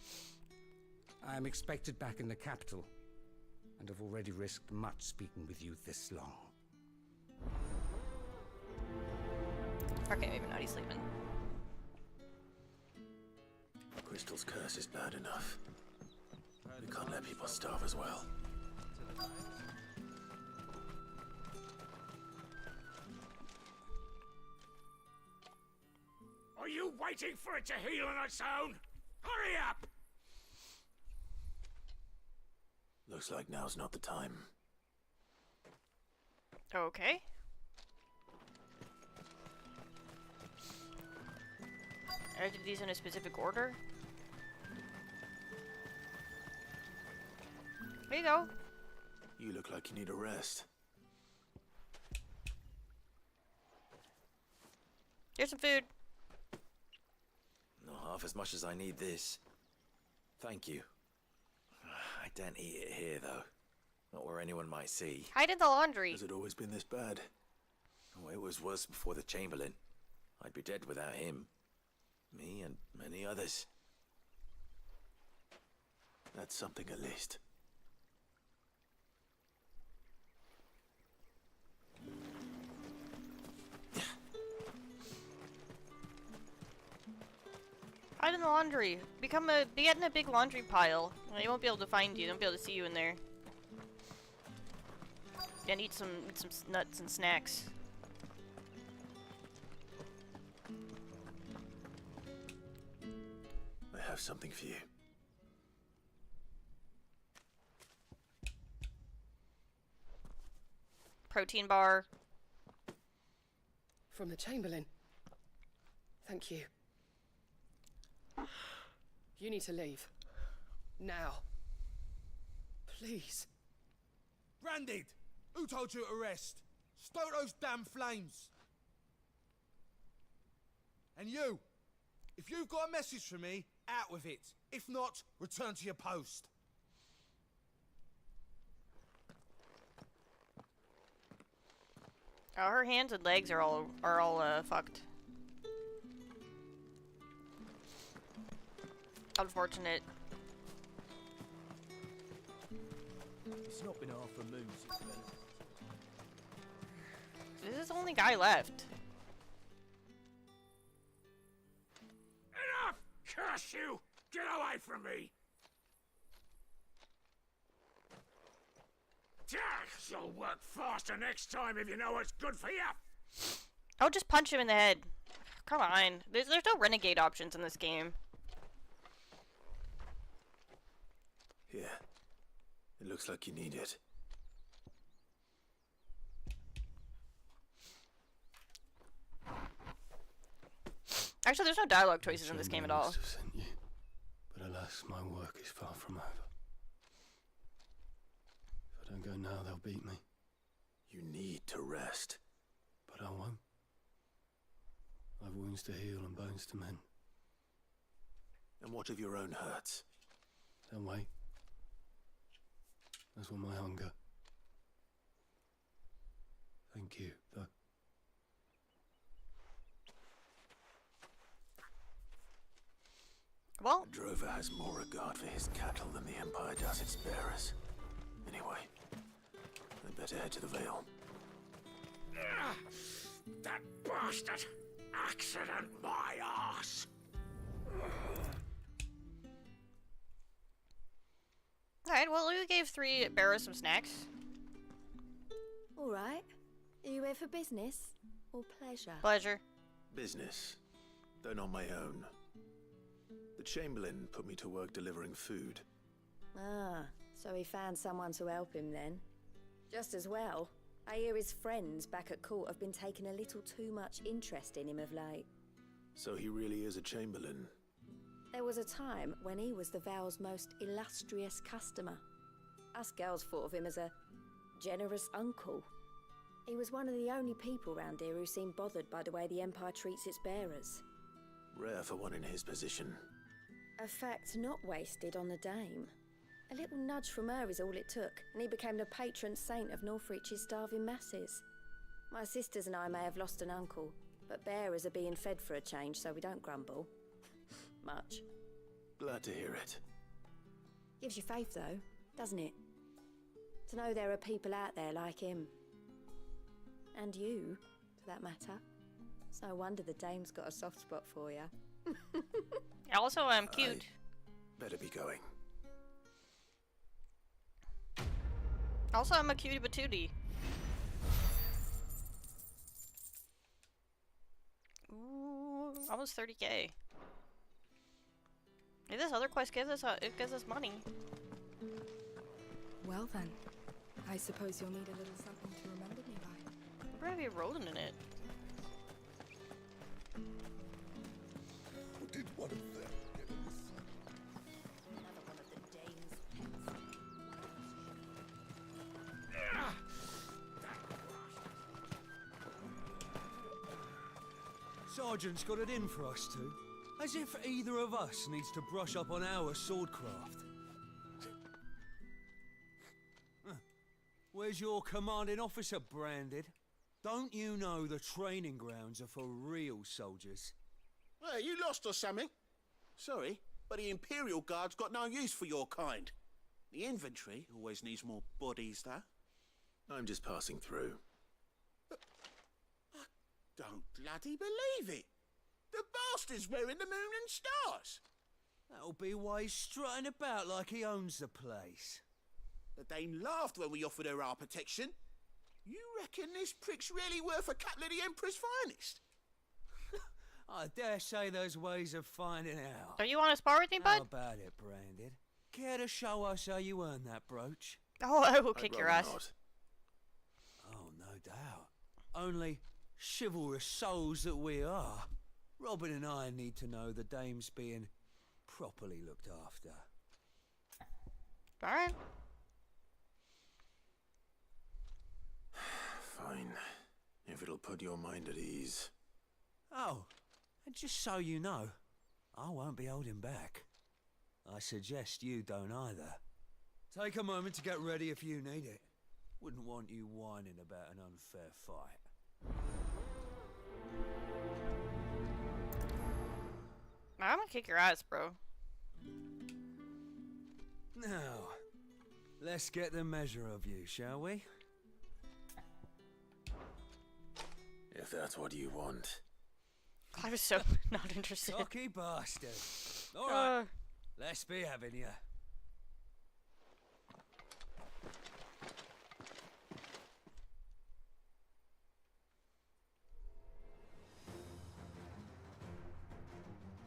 Speaker 21: I'm expected back in the capital, and have already risked much speaking with you this long.
Speaker 1: Okay, maybe not. He's sleeping.
Speaker 3: Crystal's curse is bad enough. We can't let people starve as well.
Speaker 12: Are you waiting for it to heal on its own? Hurry up!
Speaker 3: Looks like now's not the time.
Speaker 1: Okay. I did these in a specific order. There you go.
Speaker 3: You look like you need a rest.
Speaker 1: Here's some food.
Speaker 24: Not half as much as I need this. Thank you. I daren't eat it here, though. Not where anyone might see.
Speaker 1: Hide in the laundry.
Speaker 3: Has it always been this bad?
Speaker 24: Oh, it was worse before the Chamberlain. I'd be dead without him. Me and many others.
Speaker 3: That's something at least.
Speaker 1: Hide in the laundry. Be get in a big laundry pile. They won't be able to find you. They won't be able to see you in there. And eat some nuts and snacks.
Speaker 3: I have something for you.
Speaker 1: Protein bar.
Speaker 25: From the Chamberlain. Thank you. You need to leave. Now. Please.
Speaker 10: Branded! Who told you to rest? Stoke those damn flames! And you! If you've got a message for me, out with it. If not, return to your post.
Speaker 1: Oh, her hands and legs are all fucked. Unfortunate.
Speaker 5: It's not been half a moon since then.
Speaker 1: This is the only guy left.
Speaker 12: Enough! Curse you! Get away from me! You'll work faster next time if you know what's good for you!
Speaker 1: I'll just punch him in the head. Come on. There's no renegade options in this game.
Speaker 24: Here. It looks like you need it.
Speaker 1: Actually, there's no dialogue choices in this game at all.
Speaker 3: Must have sent you, but alas, my work is far from over. If I don't go now, they'll beat me.
Speaker 24: You need to rest.
Speaker 3: But I won't. I've wounds to heal and bones to mend.
Speaker 24: And what of your own hurts?
Speaker 3: Then wait. As will my hunger. Thank you, though.
Speaker 1: Well,
Speaker 24: the drover has more regard for his cattle than the Empire does its bearers. Anyway, I'd better head to the Vale.
Speaker 12: That bastard! Accident my ass!
Speaker 1: Alright, well, we gave 3 bearers some snacks.
Speaker 9: All right. Are you here for business or pleasure?
Speaker 1: Pleasure.
Speaker 24: Business, though not my own. The Chamberlain put me to work delivering food.
Speaker 9: Ah, so he found someone to help him then. Just as well. I hear his friends back at court have been taking a little too much interest in him of late.
Speaker 24: So he really is a Chamberlain.
Speaker 9: There was a time when he was the Vale's most illustrious customer. Us girls thought of him as a generous uncle. He was one of the only people round here who seemed bothered by the way the Empire treats its bearers.
Speaker 24: Rare for one in his position.
Speaker 9: A fact not wasted on the Dame. A little nudge from her is all it took, and he became the patron saint of Northreach's starving masses. My sisters and I may have lost an uncle, but bearers are being fed for a change, so we don't grumble. Much.
Speaker 24: Glad to hear it.
Speaker 9: Gives you faith, though, doesn't it? To know there are people out there like him. And you, for that matter. It's no wonder the Dame's got a soft spot for you.
Speaker 1: Also, I'm cute.
Speaker 24: Better be going.
Speaker 1: Also, I'm a cutie patootie. Ooh, almost 30k. Hey, this other quest gives us money.
Speaker 16: Well then, I suppose you'll need a little something to remember me by.
Speaker 1: We're gonna be a rodent in it.
Speaker 11: Did one of them get this?
Speaker 9: Another one of the Dame's
Speaker 15: Sergeant's got it in for us two. As if either of us needs to brush up on our swordcraft. Where's your commanding officer, Branded? Don't you know the training grounds are for real soldiers?
Speaker 11: Hey, you lost or something? Sorry, but the Imperial Guard's got no use for your kind. The infantry always needs more bodies, though.
Speaker 24: I'm just passing through.
Speaker 11: I don't bloody believe it. The bastard's wearing the moon and stars.
Speaker 15: That'll be why he's strutting about like he owns the place.
Speaker 11: The Dame laughed when we offered her our protection. You reckon this prick's really worth a couple of the Emperor's finest?
Speaker 15: I dare say there's ways of finding out.
Speaker 1: Don't you want to spar with me, bud?
Speaker 15: How about it, Branded? Care to show us how you earned that brooch?
Speaker 1: Oh, I will kick your ass.
Speaker 24: Not.
Speaker 15: Oh, no doubt. Only chivalrous souls that we are. Robin and I need to know the Dame's being properly looked after.
Speaker 1: Alright.
Speaker 24: Fine. If it'll put your mind at ease.
Speaker 15: Oh, and just so you know,
Speaker 6: I won't be holding back. I suggest you don't either. Take a moment to get ready if you need it. Wouldn't want you whining about an unfair fight.
Speaker 1: I'm gonna kick your ass, bro.
Speaker 6: Now, let's get the measure of you, shall we?
Speaker 24: If that's what you want.
Speaker 1: I was so not interested.
Speaker 6: Cocky bastard. All right, let's be having you.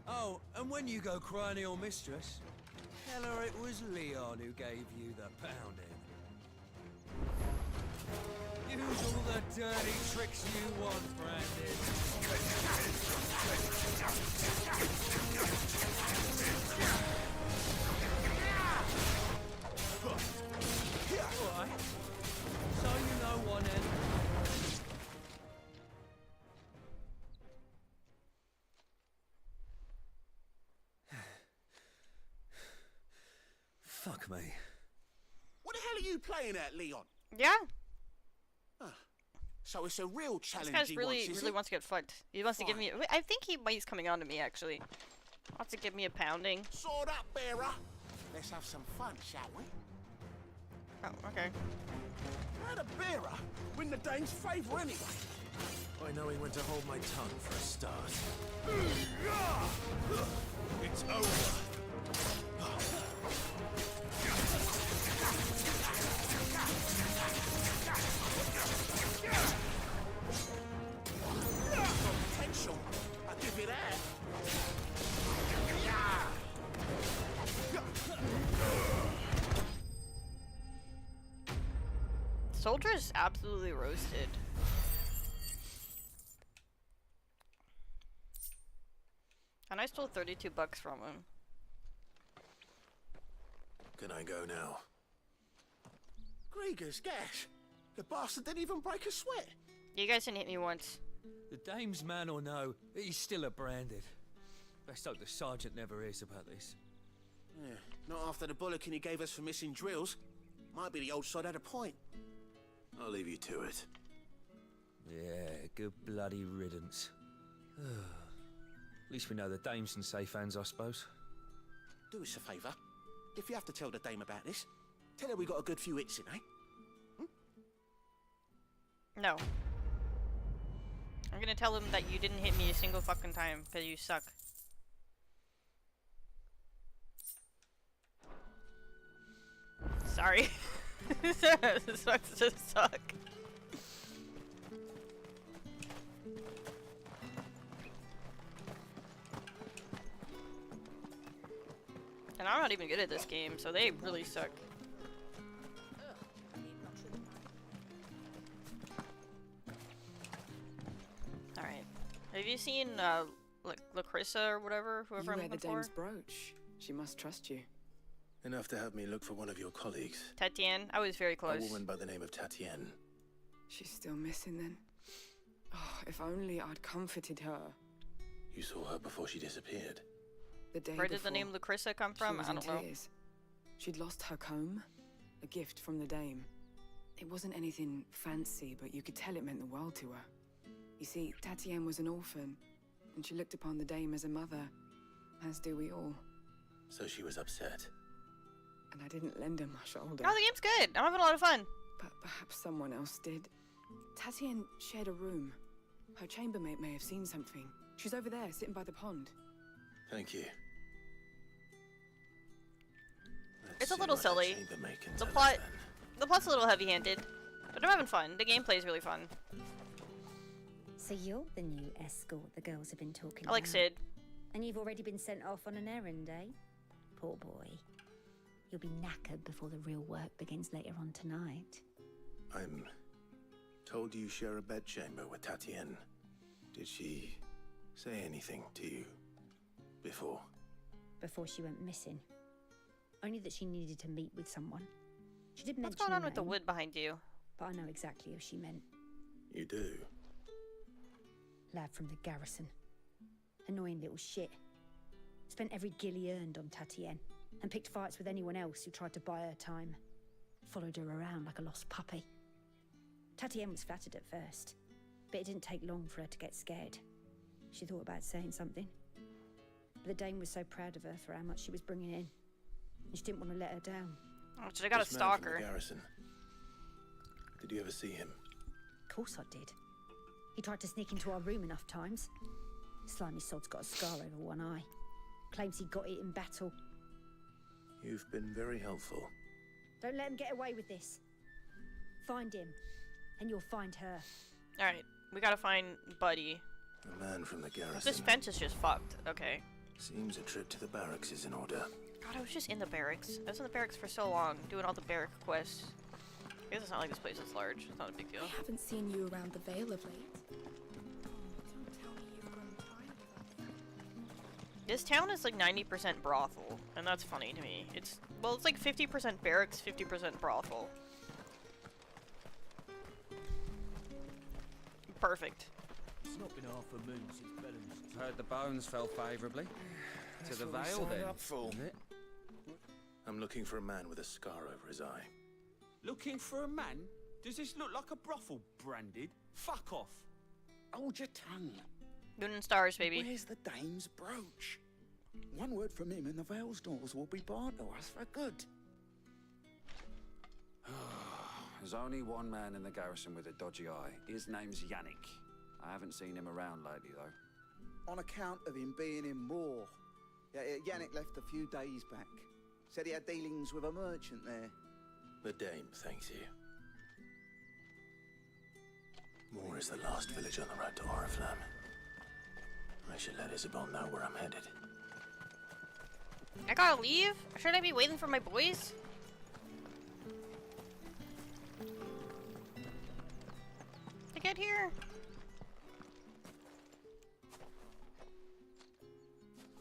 Speaker 6: Oh, and when you go crying to your mistress, tell her it was Leon who gave you the pounding. Use all the dirty tricks you want, Brandon. Alright. So you know one end. Fuck me.
Speaker 10: What the hell are you playing at, Leon?
Speaker 1: Yeah.
Speaker 10: So it's a real challenge.
Speaker 1: This guy's
Speaker 10: he
Speaker 1: really,
Speaker 10: wants, is
Speaker 1: really
Speaker 10: it?
Speaker 1: wants to get fucked. He wants to give me. I think he's coming on to me actually. Wants to give me a pounding.
Speaker 10: Sword up, bearer. Let's have some fun, shall we?
Speaker 1: Oh, okay.
Speaker 10: How'd a bearer win the Dane's favour anyway?
Speaker 24: By knowing when to hold my tongue for a start.
Speaker 10: It's over. Potential. I'll give you that.
Speaker 1: Soldier's absolutely roasted. And I stole $32 from him.
Speaker 24: Can I go now?
Speaker 10: Grieger's gas. The bastard didn't even break a sweat.
Speaker 1: You guys didn't hit me once.
Speaker 6: The dame's man or no, he's still a branded. Best hope the sergeant never hears about this.
Speaker 10: Yeah, not after the bullocking he gave us for missing drills. Might be the old sod had a point.
Speaker 24: I'll leave you to it.
Speaker 6: Yeah, good bloody riddance. At least we know the dame's in safe hands, I suppose.
Speaker 10: Do us a favour. If you have to tell the dame about this, tell her we got a good few hits in, eh?
Speaker 1: No. I'm gonna tell him that you didn't hit me a single fucking time, because you suck. Sorry. This sucks to suck. And I'm not even good at this game, so they really suck. Alright. Have you seen, Larissa or whatever? Whoever
Speaker 7: You
Speaker 1: I'm
Speaker 7: wear the
Speaker 1: looking for?
Speaker 7: dame's brooch. She must trust you.
Speaker 24: Enough to help me look for one of your colleagues.
Speaker 1: Tatienne? I was very close.
Speaker 24: A woman by the name of Tatienne.
Speaker 7: She's still missing then. Oh, if only I'd comforted her.
Speaker 24: You saw her before she disappeared.
Speaker 7: The day
Speaker 1: Where did the
Speaker 7: before,
Speaker 1: name Larissa come
Speaker 7: she
Speaker 1: from?
Speaker 7: was
Speaker 1: I
Speaker 7: in
Speaker 1: don't know.
Speaker 7: tears. She'd lost her comb, a gift from the dame. It wasn't anything fancy, but you could tell it meant the world to her. You see, Tatienne was an orphan, and she looked upon the dame as a mother, as do we all.
Speaker 24: So she was upset.
Speaker 7: And I didn't lend her my shoulder.
Speaker 1: Oh, the game's good. I'm having a lot of fun.
Speaker 7: But perhaps someone else did. Tatienne shared a room. Her chambermaid may have seen something. She's over there, sitting by the pond.
Speaker 24: Thank you.
Speaker 1: It's a little silly. The plot's a little heavy-handed, but I'm having fun. The gameplay's really fun.
Speaker 8: So you're the new escort the girls have been talking
Speaker 1: I like
Speaker 8: about.
Speaker 1: Sid.
Speaker 8: And you've already been sent off on an errand, eh? Poor boy. You'll be knackered before the real work begins later on tonight.
Speaker 24: I'm told you share a bedchamber with Tatienne. Did she say anything to you before?
Speaker 8: Before she went missing. Only that she needed to meet with someone. She did mention
Speaker 1: What's going on
Speaker 8: your
Speaker 1: with the
Speaker 8: name,
Speaker 1: wood behind you?
Speaker 8: but I know exactly who she meant.
Speaker 24: You do?
Speaker 8: Lad from the garrison. Annoying little shit. Spent every guil he earned on Tatienne, and picked fights with anyone else who tried to buy her time. Followed her around like a lost puppy. Tatienne was flattered at first, but it didn't take long for her to get scared. She thought about saying something. But the Dame was so proud of her for how much she was bringing in, and she didn't want to let her down.
Speaker 1: Oh, should I got a
Speaker 3: This man from the
Speaker 1: stalker?
Speaker 3: garrison. Did you ever see him?
Speaker 8: Of course I did. He tried to sneak into our room enough times. Slimy sod's got a scar over one eye. Claims he got it in battle.
Speaker 3: You've been very helpful.
Speaker 8: Don't let him get away with this. Find him, and you'll find her.
Speaker 1: Alright, we gotta find Buddy.
Speaker 3: A man from the garrison.
Speaker 1: This fence is just fucked. Okay.
Speaker 3: Seems a trip to the barracks is in order.
Speaker 1: God, I was just in the barracks. I was in the barracks for so long, doing all the barrack quests. I guess it's not like this place is large. It's not a big deal.
Speaker 16: I haven't seen you around the Vale of late.
Speaker 1: This town is like 90% brothel, and that's funny to me. It's like 50% barracks, 50% brothel. Perfect.
Speaker 5: It's not been half a moon since Bellum's.
Speaker 14: Heard the bones fell favourably. To the
Speaker 24: what we
Speaker 14: Vale,
Speaker 24: signed
Speaker 14: then.
Speaker 24: up for.
Speaker 14: Is it?
Speaker 3: I'm looking for a man with a scar over his eye.
Speaker 5: Looking for a man? Does this look like a brothel, Branded? Fuck off.
Speaker 2: Hold your tongue.
Speaker 1: Moon and stars, baby.
Speaker 2: Where's the Dame's brooch? One word from him and the Vale's doors will be barred to us for good.
Speaker 14: There's only one man in the garrison with a dodgy eye. His name's Yannick. I haven't seen him around lately, though.
Speaker 2: On account of him being in Moor. Yannick left a few days back. Said he had dealings with a merchant there.
Speaker 3: The Dame thanks you. Moor is the last village on the road to Oriflamme. I should let Isabel know where I'm headed.
Speaker 1: I gotta leave? Shouldn't I be waiting for my boys? To get here?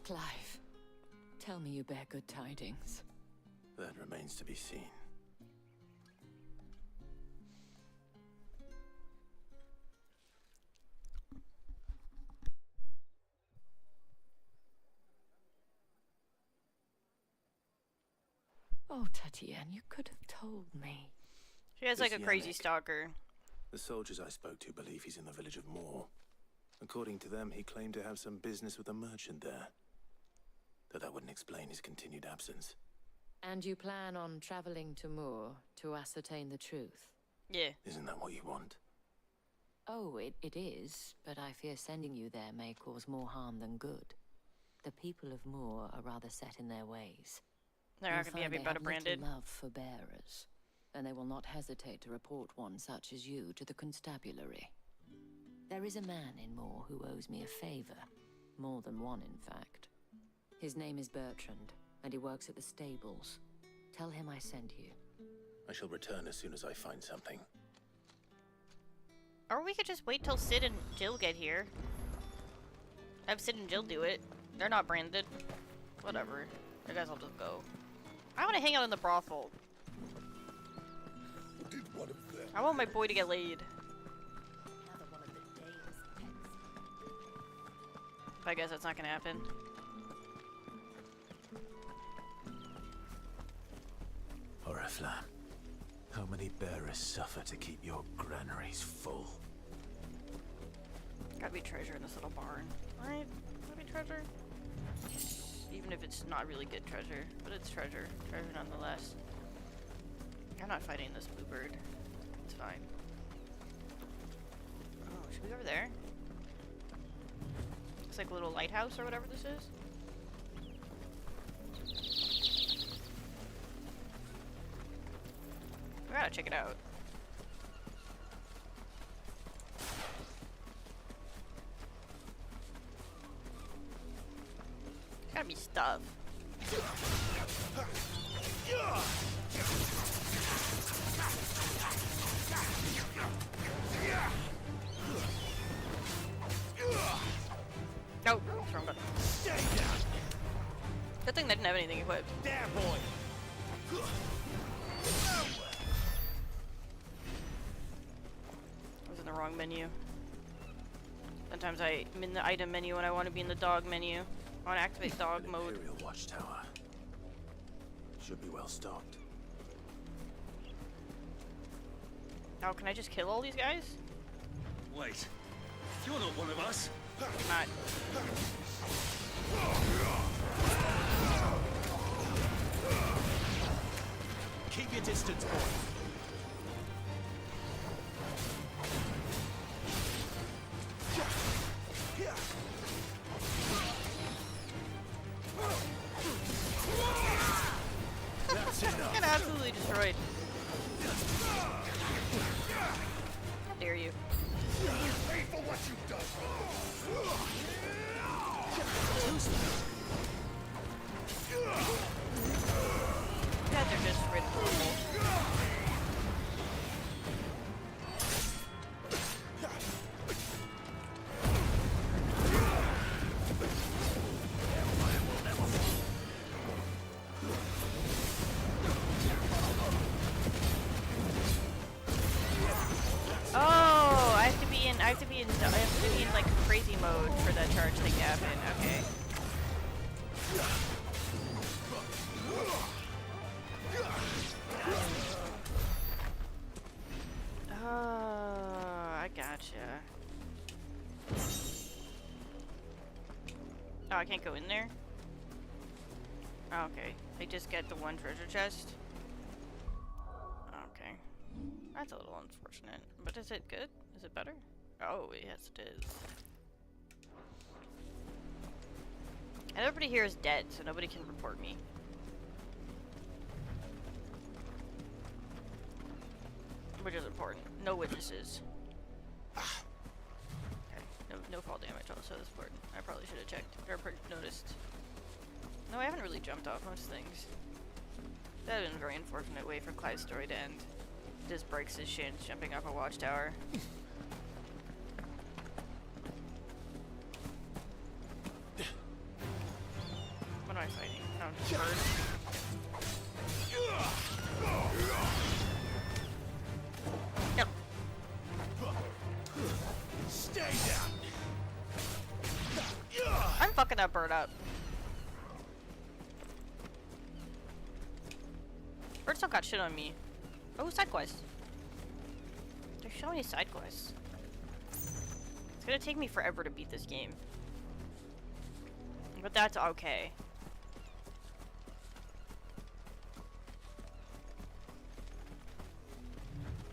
Speaker 22: Clive, tell me you bear good tidings.
Speaker 3: That remains to be seen.
Speaker 22: Oh, Tatienne, you could have told me.
Speaker 1: She has like a
Speaker 3: This
Speaker 1: crazy
Speaker 3: Yannick.
Speaker 1: stalker.
Speaker 3: The soldiers I spoke to believe he's in the village of Moor. According to them, he claimed to have some business with a merchant there. Though that wouldn't explain his continued absence.
Speaker 22: And you plan on traveling to Moor to ascertain the truth?
Speaker 1: Yeah.
Speaker 3: Isn't that what you want?
Speaker 22: Oh, it is, but I fear sending you there may cause more harm than good. The people of Moor are rather set in their ways.
Speaker 1: They're not gonna be happy about it, Branded.
Speaker 22: Love for bearers, and they will not hesitate to report one such as you to the constabulary. There is a man in Moor who owes me a favor. More than one, in fact. His name is Bertrand, and he works at the stables. Tell him I sent you.
Speaker 3: I shall return as soon as I find something.
Speaker 1: Or we could just wait till Sid and Jill get here. Have Sid and Jill do it. They're not branded. Whatever. I guess I'll just go. I want to hang out in the brothel. I want my boy to get laid. I guess that's not gonna happen.
Speaker 3: Oriflamme, how many bearers suffer to keep your granaries full?
Speaker 1: Gotta be treasure in this little barn. Right? Gotta be treasure. Even if it's not really good treasure. But it's treasure. Treasure nonetheless. I'm not fighting this bluebird. It's fine. Oh, should we go over there? It's like a little lighthouse or whatever this is. We gotta check it out. There's gotta be stuff. No, what's wrong button? Good thing they didn't have anything equipped.
Speaker 12: There, boy.
Speaker 1: I was in the wrong menu. Sometimes I'm in the item menu when I want to be in the dog menu. I want to activate dog mode.
Speaker 3: Imperial watchtower. Should be well stocked.
Speaker 1: Oh, can I just kill all these guys?
Speaker 6: Wait, you're not one of us.
Speaker 1: I'm not.
Speaker 6: Keep your distance, boy.
Speaker 1: That's enough. Get absolutely destroyed. How dare you?
Speaker 12: Pay for what you've done.
Speaker 1: You guys are just ridiculous. Oh, I have to be in like crazy mode for that charge thing to happen. Okay. Oh, I gotcha. Oh, I can't go in there? Oh, okay. I just get the one treasure chest? Okay. That's a little unfortunate. But is it good? Is it better? Oh, yes it is. And everybody here is dead, so nobody can report me. Which is important. No witnesses. Okay. No fall damage also is important. I probably should have checked or noticed. No, I haven't really jumped off most things. That would have been a very unfortunate way for Clive's story to end. Just breaks his shins jumping off a watchtower. What am I fighting? Oh, bird. Yep.
Speaker 12: Stay down.
Speaker 1: I'm fucking that bird up. Birds don't got shit on me. Oh, side quests. There's so many side quests. It's gonna take me forever to beat this game. But that's okay.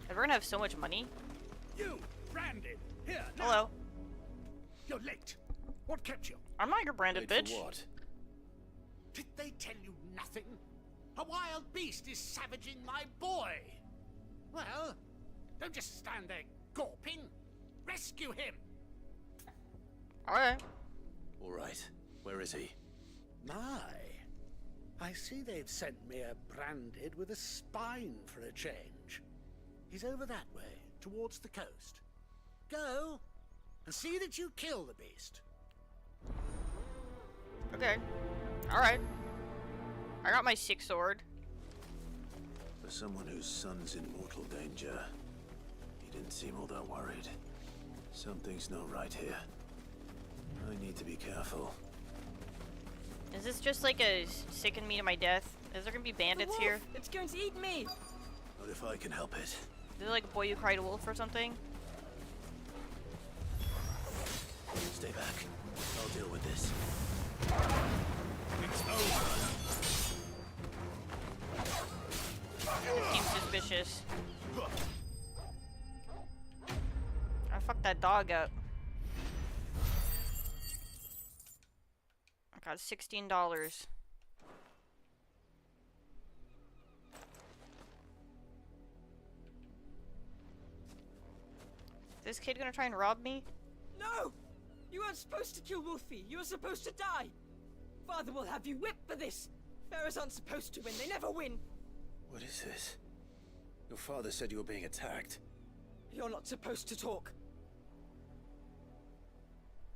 Speaker 1: We're gonna have so much money.
Speaker 12: You, Brandon, here. Now.
Speaker 1: Hello.
Speaker 12: You're late. What kept you?
Speaker 1: I'm not your branded bitch.
Speaker 12: What? Did they tell you nothing? A wild beast is savaging my boy. Well, don't just stand there gawping. Rescue him.
Speaker 1: Alright.
Speaker 24: All right. Where is he?
Speaker 12: My. I see they've sent me a branded with a spine for a change. He's over that way, towards the coast. Go, and see that you kill the beast.
Speaker 1: Okay. Alright. I got my 6 sword.
Speaker 3: For someone whose son's in mortal danger, he didn't seem all that worried. Something's not right here. I need to be careful.
Speaker 1: Is this just like a sicken me to my death? Is there gonna be bandits here?
Speaker 16: It's going to eat me!
Speaker 3: Not if I can help it.
Speaker 1: Is it like a boy who cried wolf or something?
Speaker 3: Stay back. I'll deal with this.
Speaker 12: It's over.
Speaker 1: This seems suspicious. I fucked that dog up. I got $16. This kid gonna try and rob me?
Speaker 16: No! You weren't supposed to kill Wolfie. You were supposed to die. Father will have you whipped for this. Pharaohs aren't supposed to win. They never win.
Speaker 3: What is this? Your father said you were being attacked.
Speaker 16: You're not supposed to talk.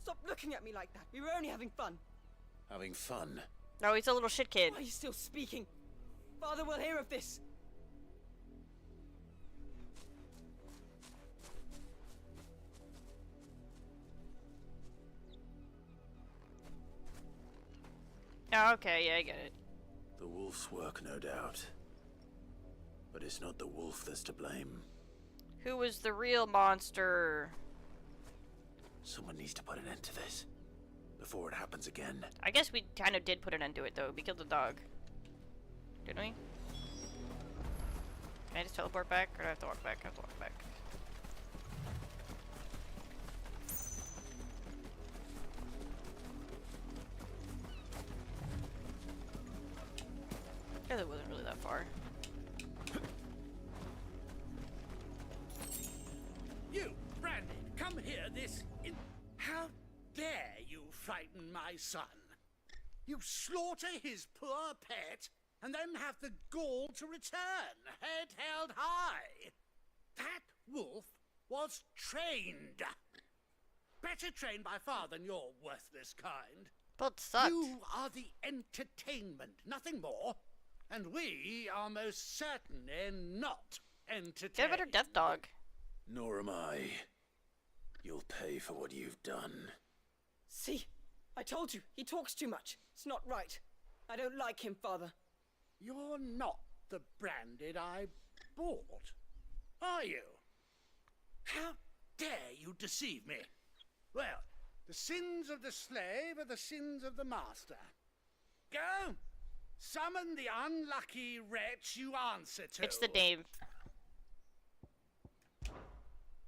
Speaker 16: Stop looking at me like that. We were only having fun.
Speaker 3: Having fun?
Speaker 1: No, he's a little shit kid.
Speaker 16: Why are you still speaking? Father will hear of this.
Speaker 1: Oh, okay, yeah, I get it.
Speaker 24: The wolf's work, no doubt. But it's not the wolf that's to blame.
Speaker 1: Who was the real monster?
Speaker 24: Someone needs to put an end to this before it happens again.
Speaker 1: I guess we kind of did put an end to it, though. We killed the dog. Didn't we? Can I just teleport back? Or do I have to walk back? I have to walk back. I guess it wasn't really that far.
Speaker 17: You, Brandy, come here How dare you frighten my son? You slaughter his poor pet, and then have the gall to return, head held high. That wolf was trained. Better trained by far than your worthless kind.
Speaker 1: That sucked.
Speaker 17: You are the entertainment, nothing more. And we are most certainly not entertained.
Speaker 1: Get a better death dog.
Speaker 24: Nor am I. You'll pay for what you've done.
Speaker 25: See? I told you, he talks too much. It's not right. I don't like him, Father.
Speaker 17: You're not the Branded I bought, are you? How dare you deceive me? Well, the sins of the slave are the sins of the master. Go! Summon the unlucky wretch you answer to.
Speaker 1: It's the dame.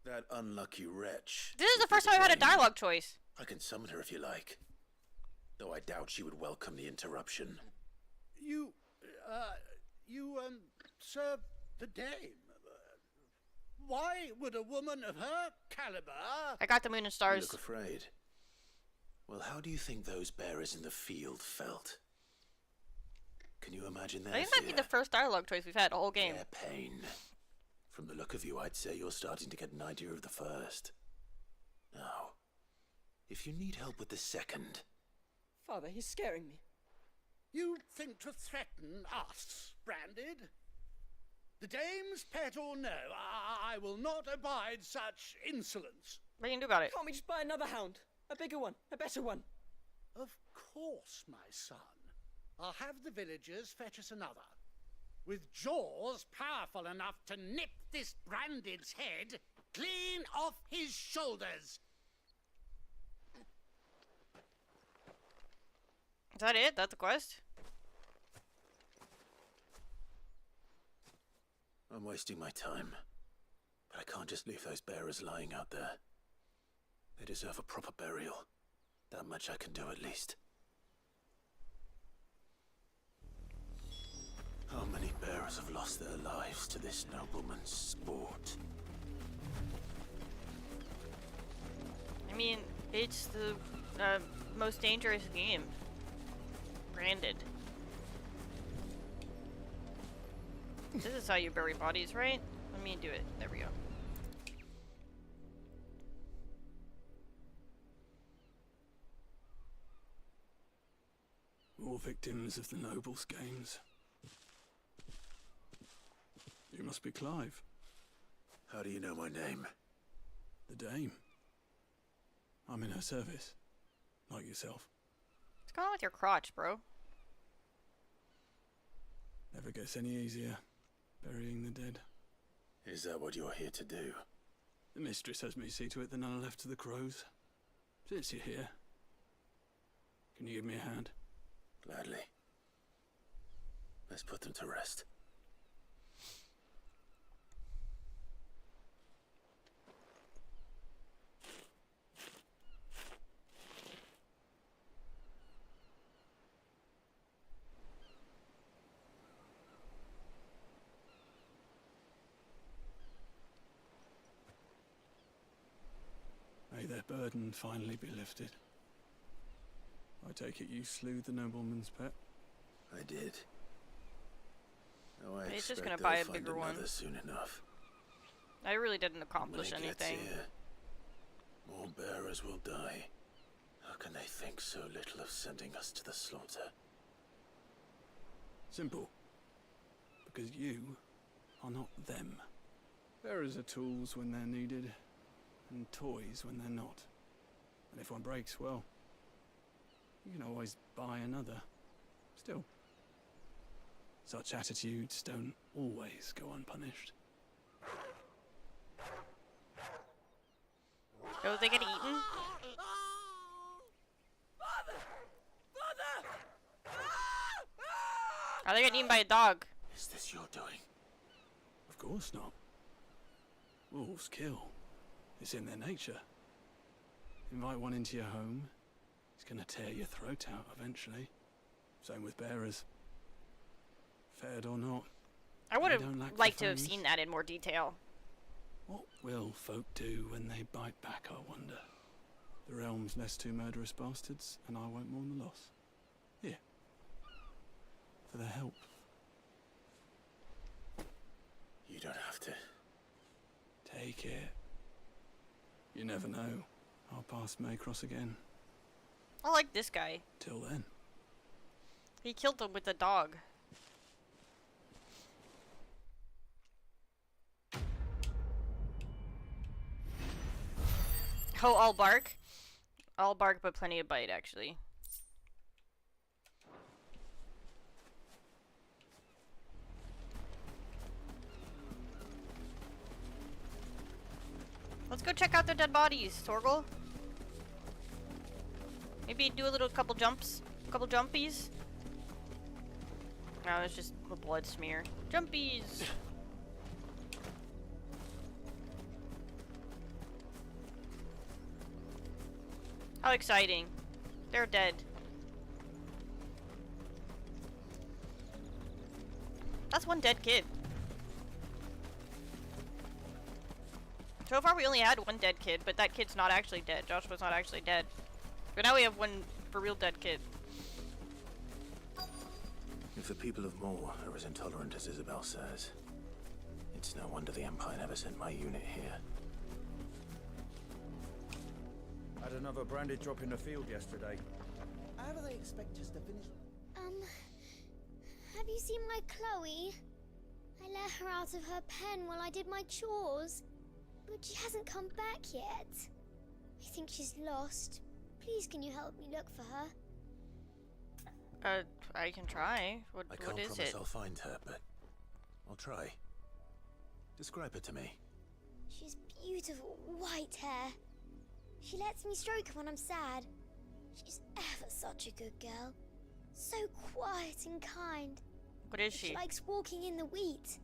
Speaker 24: That unlucky wretch.
Speaker 1: This is the first time I've had a dialogue choice.
Speaker 24: I can summon her if you like. Though I doubt she would welcome the interruption.
Speaker 17: You serve the dame. Why would a woman of her caliber...
Speaker 1: I got the moon and
Speaker 24: You
Speaker 1: stars.
Speaker 24: look afraid. Well, how do you think those bearers in the field felt? Can you imagine their
Speaker 1: I think that might be the first dialogue choice we've had the whole game.
Speaker 24: Their pain. From the look of you, I'd say you're starting to get an idea of the first. Now, if you need help with the second...
Speaker 25: Father, he's scaring me.
Speaker 17: You think to threaten us, Branded? The dame's pet or no, I will not abide such insolence.
Speaker 1: What can you do about it?
Speaker 25: Can't we just buy another hound? A bigger one, a better one.
Speaker 17: Of course, my son. I'll have the villagers fetch us another. With jaws powerful enough to nip this Branded's head clean off his shoulders.
Speaker 1: Is that it? That's the quest?
Speaker 24: I'm wasting my time. But I can't just leave those bearers lying out there. They deserve a proper burial. That much I can do at least. How many bearers have lost their lives to this nobleman's sport?
Speaker 1: I mean, it's the most dangerous game. Branded. This is how you bury bodies, right? Let me do it. There we go.
Speaker 18: More victims of the nobles' games. You must be Clive.
Speaker 24: How do you know my name?
Speaker 18: The Dame. I'm in her service. Like yourself.
Speaker 1: What's going on with your crotch, bro?
Speaker 18: Never gets any easier, burying the dead.
Speaker 24: Is that what you're here to do?
Speaker 18: The mistress has me see to it that none are left to the crows. Since you're here, can you give me a hand?
Speaker 24: Gladly. Let's put them to rest.
Speaker 18: May their burden finally be lifted. I take it you slew the nobleman's pet?
Speaker 24: I did. Now I
Speaker 1: He's just
Speaker 24: expect
Speaker 1: gonna
Speaker 24: they'll
Speaker 1: buy a
Speaker 24: find
Speaker 1: bigger one.
Speaker 24: another soon enough.
Speaker 1: I really didn't accomplish
Speaker 24: When it gets
Speaker 1: anything.
Speaker 24: here, more bearers will die. How can they think so little of sending us to the slaughter?
Speaker 18: Simple. Because you are not them. Bearers are tools when they're needed, and toys when they're not. And if one breaks, well, you can always buy another. Still, such attitudes don't always go unpunished.
Speaker 1: Oh, they get eaten? Are they getting eaten by a dog?
Speaker 24: Is this your doing?
Speaker 18: Of course not. Wolves kill. It's in their nature. Invite one into your home, he's gonna tear your throat out eventually. Same with bearers. Fed or not.
Speaker 1: I would have
Speaker 18: lack
Speaker 1: liked
Speaker 18: the
Speaker 1: to have
Speaker 18: fangs.
Speaker 1: seen that in more detail.
Speaker 18: What will folk do when they bite back, I wonder? The realm's less two murderous bastards, and I won't mourn the loss. Here. For their help.
Speaker 24: You don't have to.
Speaker 18: Take it. You never know. Our paths may cross again.
Speaker 1: I like this guy.
Speaker 18: Till then.
Speaker 1: He killed them with the dog. Oh, all bark? All bark, but plenty of bite, actually. Let's go check out their dead bodies, Torgal. Maybe do a little couple jumps, couple jumpies. No, it's just a blood smear. Jumpies! How exciting. They're dead. That's one dead kid. So far we only had one dead kid, but that kid's not actually dead. Joshua's not actually dead. But now we have one for real dead kid.
Speaker 3: If the people of Moor are as intolerant as Isabel says, it's no wonder the Empire never sent my unit here.
Speaker 6: Had another branded drop in the field yesterday.
Speaker 2: How do they expect us to finish?
Speaker 4: Have you seen my Chloe? I let her out of her pen while I did my chores, but she hasn't come back yet. I think she's lost. Please, can you help me look for her?
Speaker 1: I can try. What
Speaker 3: I can't
Speaker 1: is
Speaker 3: promise
Speaker 1: it?
Speaker 3: I'll find her, but I'll try. Describe her to me.
Speaker 4: She's beautiful, white hair. She lets me stroke her when I'm sad. She's ever such a good girl. So quiet and kind.
Speaker 1: What is she?
Speaker 4: She likes walking in the wheat.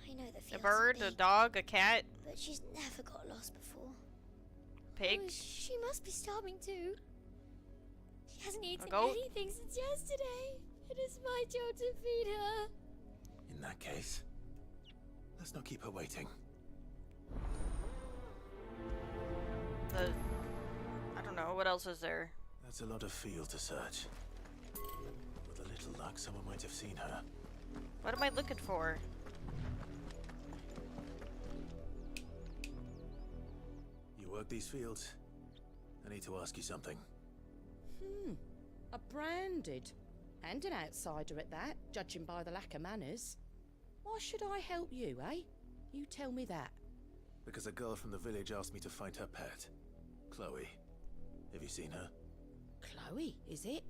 Speaker 4: I know the
Speaker 1: A
Speaker 4: fields
Speaker 1: bird,
Speaker 4: are
Speaker 1: a
Speaker 4: big,
Speaker 1: dog, a cat,
Speaker 4: but she's never got lost before.
Speaker 1: pig.
Speaker 4: Oh, she must be starving too. She hasn't eaten
Speaker 1: goat?
Speaker 4: anything since yesterday. It is my job to feed her.
Speaker 3: In that case, let's not keep her waiting.
Speaker 1: I don't know, what else is there?
Speaker 3: That's a lot of field to search. With a little luck, someone might have seen her.
Speaker 1: What am I looking for?
Speaker 3: You work these fields? I need to ask you something.
Speaker 22: A branded. And an outsider at that, judging by the lack of manners. Why should I help you, eh? You tell me that.
Speaker 3: Because a girl from the village asked me to find her pet. Chloe. Have you seen her?
Speaker 22: Chloe, is it?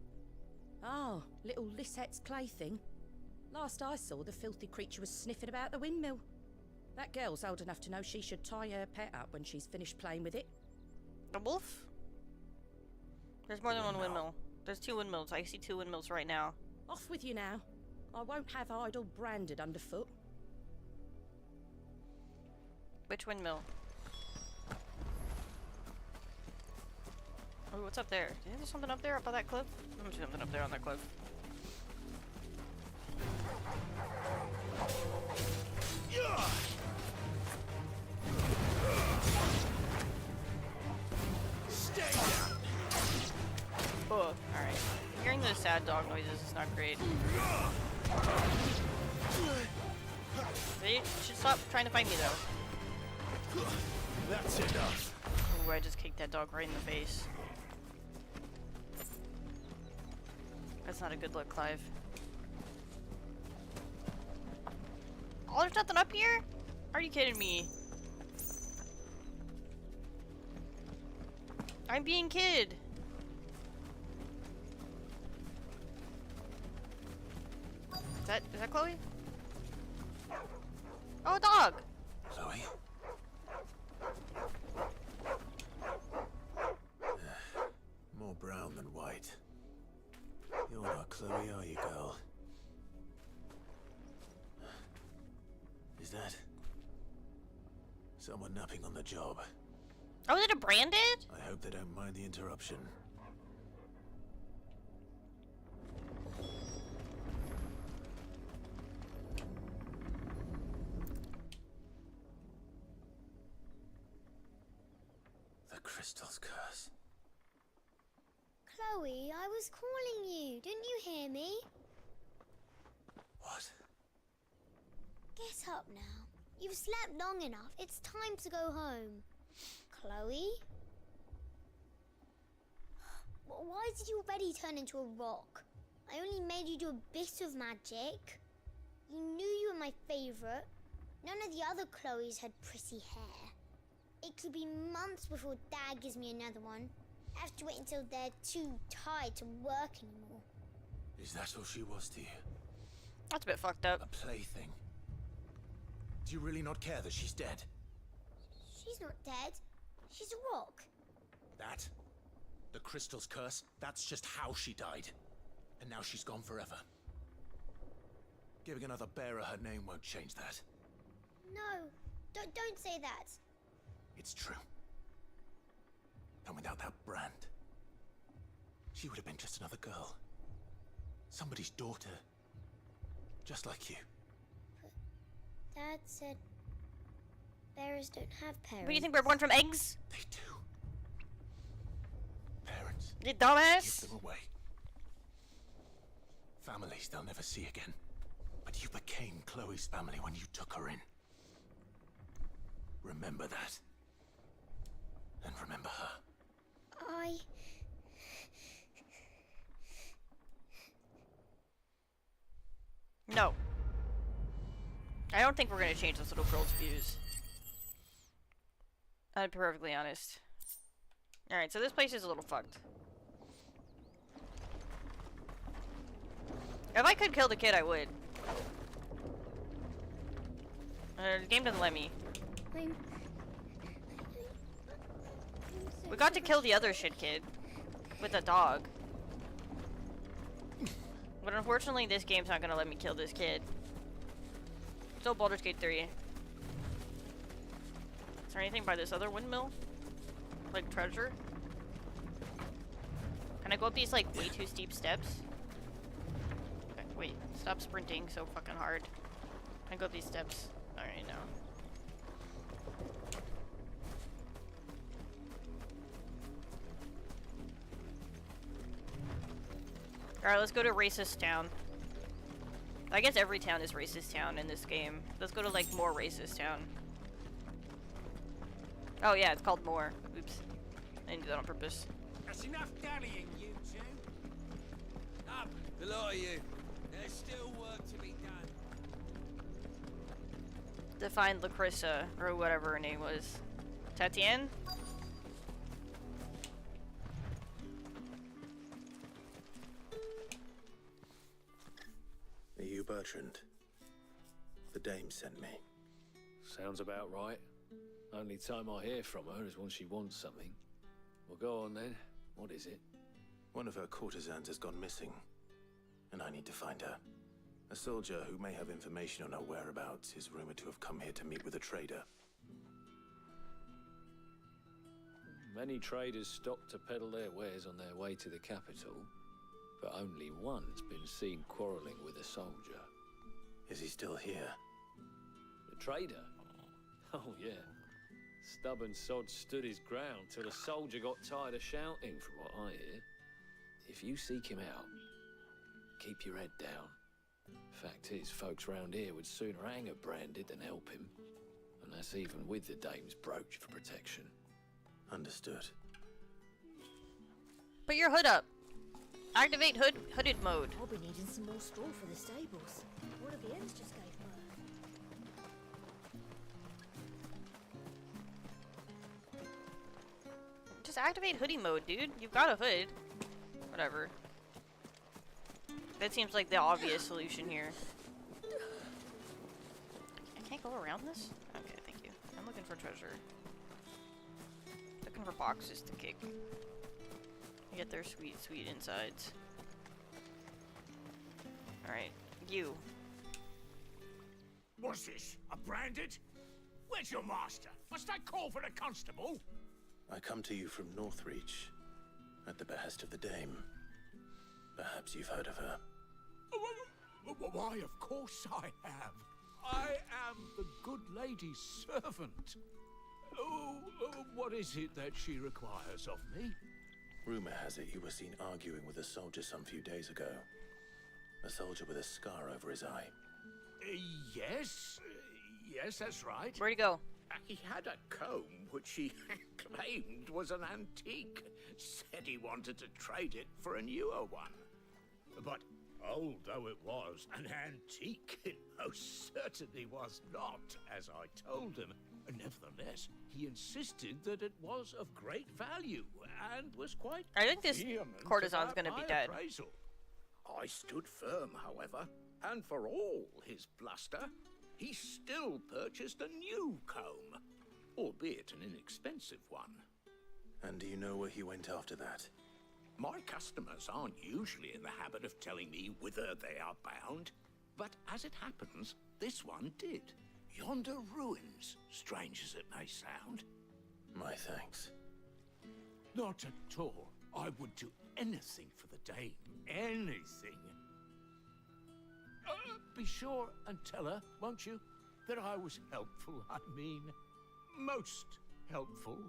Speaker 22: Oh, little Lisette's plaything. Last I saw, the filthy creature was sniffing about the windmill. That girl's old enough to know she should tie her pet up when she's finished playing with it.
Speaker 1: A wolf? There's more than one windmill. There's two windmills. I see two windmills right now.
Speaker 22: Off with you now. I won't have idle branded underfoot.
Speaker 1: Which windmill? Oh, what's up there? Is there something up there up on that cliff? There's something up there on that cliff.
Speaker 17: Stay down.
Speaker 1: Oh, alright. Hearing the sad dog noises is not great. They should stop trying to fight me though.
Speaker 17: That's enough.
Speaker 1: Ooh, I just kicked that dog right in the face. That's not a good look, Clive. Oh, there's nothing up here? Are you kidding me? I'm being kid. Is that Chloe? Oh, a dog!
Speaker 3: Chloe? More brown than white. You're not Chloe, are you, girl? Is that someone napping on the job?
Speaker 1: Oh, is it a branded?
Speaker 3: I hope they don't mind the interruption. The crystal's curse.
Speaker 4: Chloe, I was calling you. Didn't you hear me?
Speaker 3: What?
Speaker 4: Get up now. You've slept long enough. It's time to go home. Chloe? Why did you already turn into a rock? I only made you do a bit of magic. You knew you were my favourite. None of the other Chloes had pretty hair. It could be months before Dad gives me another one. I have to wait until they're too tired to work anymore.
Speaker 3: Is that all she was to you?
Speaker 1: That's a bit fucked up.
Speaker 3: A plaything? Do you really not care that she's dead?
Speaker 4: She's not dead. She's a rock.
Speaker 3: That? The crystal's curse? That's just how she died. And now she's gone forever. Giving another bearer her name won't change that.
Speaker 4: No, don't say that.
Speaker 3: It's true. And without that brand, she would have been just another girl. Somebody's daughter. Just like you.
Speaker 4: But Dad said bearers don't have parents.
Speaker 1: What do you think, we're born from eggs?
Speaker 3: They do. Parents.
Speaker 1: You dumbass.
Speaker 3: Give them away. Families they'll never see again. But you became Chloe's family when you took her in. Remember that. And remember her.
Speaker 1: No. I don't think we're gonna change this little girl's views. I'll be perfectly honest. Alright, so this place is a little fucked. If I could kill the kid, I would. The game doesn't let me. We got to kill the other shit kid with a dog. But unfortunately, this game's not gonna let me kill this kid. Still Baldur's Gate 3. Is there anything by this other windmill? Like treasure? Can I go up these like way too steep steps? Okay, wait, stop sprinting so fucking hard. Can I go up these steps? Alright, no. Alright, let's go to Racist Town. I guess every town is Racist Town in this game. Let's go to, like, more Racist Town. Oh, yeah, it's called More. Oops. I didn't do that on purpose.
Speaker 5: That's enough dallying, you two. Up.
Speaker 6: The lot of you. There's still work to be done.
Speaker 1: To find Lacrissa, or whatever her name was. Tatienne?
Speaker 3: Are you Bertrand? The dame sent me.
Speaker 13: Sounds about right. Only time I hear from her is when she wants something. Well, go on then. What is it?
Speaker 3: One of her courtesans has gone missing, and I need to find her. A soldier who may have information on her whereabouts is rumored to have come here to meet with a trader.
Speaker 13: Many traders stop to peddle their wares on their way to the capital, but only one's been seen quarrelling with a soldier.
Speaker 3: Is he still here?
Speaker 13: The trader? Oh, yeah. Stubborn sod stood his ground till the soldier got tired of shouting, from what I hear. If you seek him out, keep your head down. Fact is, folks round here would sooner hang a branded than help him. And that's even with the dame's brooch for protection.
Speaker 3: Understood.
Speaker 1: Put your hood up. Activate hooded mode.
Speaker 8: I'll be needing some more straw for the stables. One of the hens just gave birth.
Speaker 1: Just activate hoodie mode, dude. You've got a hood. Whatever. That seems like the obvious solution here. Can't go around this? Okay, thank you. I'm looking for treasure. Looking for boxes to kick. Get their sweet, sweet insides. Alright, you.
Speaker 12: What's this? A branded? Where's your master? Must I call for the constable?
Speaker 3: I come to you from Northreach, at the behest of the Dame. Perhaps you've heard of her.
Speaker 12: Why, of course I have. I am the good lady's servant. What is it that she requires of me?
Speaker 3: Rumor has it you were seen arguing with a soldier some few days ago. A soldier with a scar over his eye.
Speaker 12: Yes. Yes, that's right.
Speaker 1: Where'd he go?
Speaker 12: He had a comb which he claimed was an antique. Said he wanted to trade it for a newer one. But old though it was, an antique it most certainly was not, as I told him. Nevertheless, he insisted that it was of great value and was quite
Speaker 1: I think this
Speaker 12: vehement
Speaker 1: courtesan's
Speaker 12: about
Speaker 1: gonna be
Speaker 12: my
Speaker 1: dead.
Speaker 12: appraisal. I stood firm, however, and for all his bluster, he still purchased a new comb, albeit an inexpensive one.
Speaker 3: And do you know where he went after that?
Speaker 12: My customers aren't usually in the habit of telling me whither they are bound, but as it happens, this one did. Yonder ruins, strange as it may sound.
Speaker 3: My thanks.
Speaker 12: Not at all. I would do anything for the Dame. Anything. Be sure and tell her, won't you, that I was helpful. I mean, most helpful.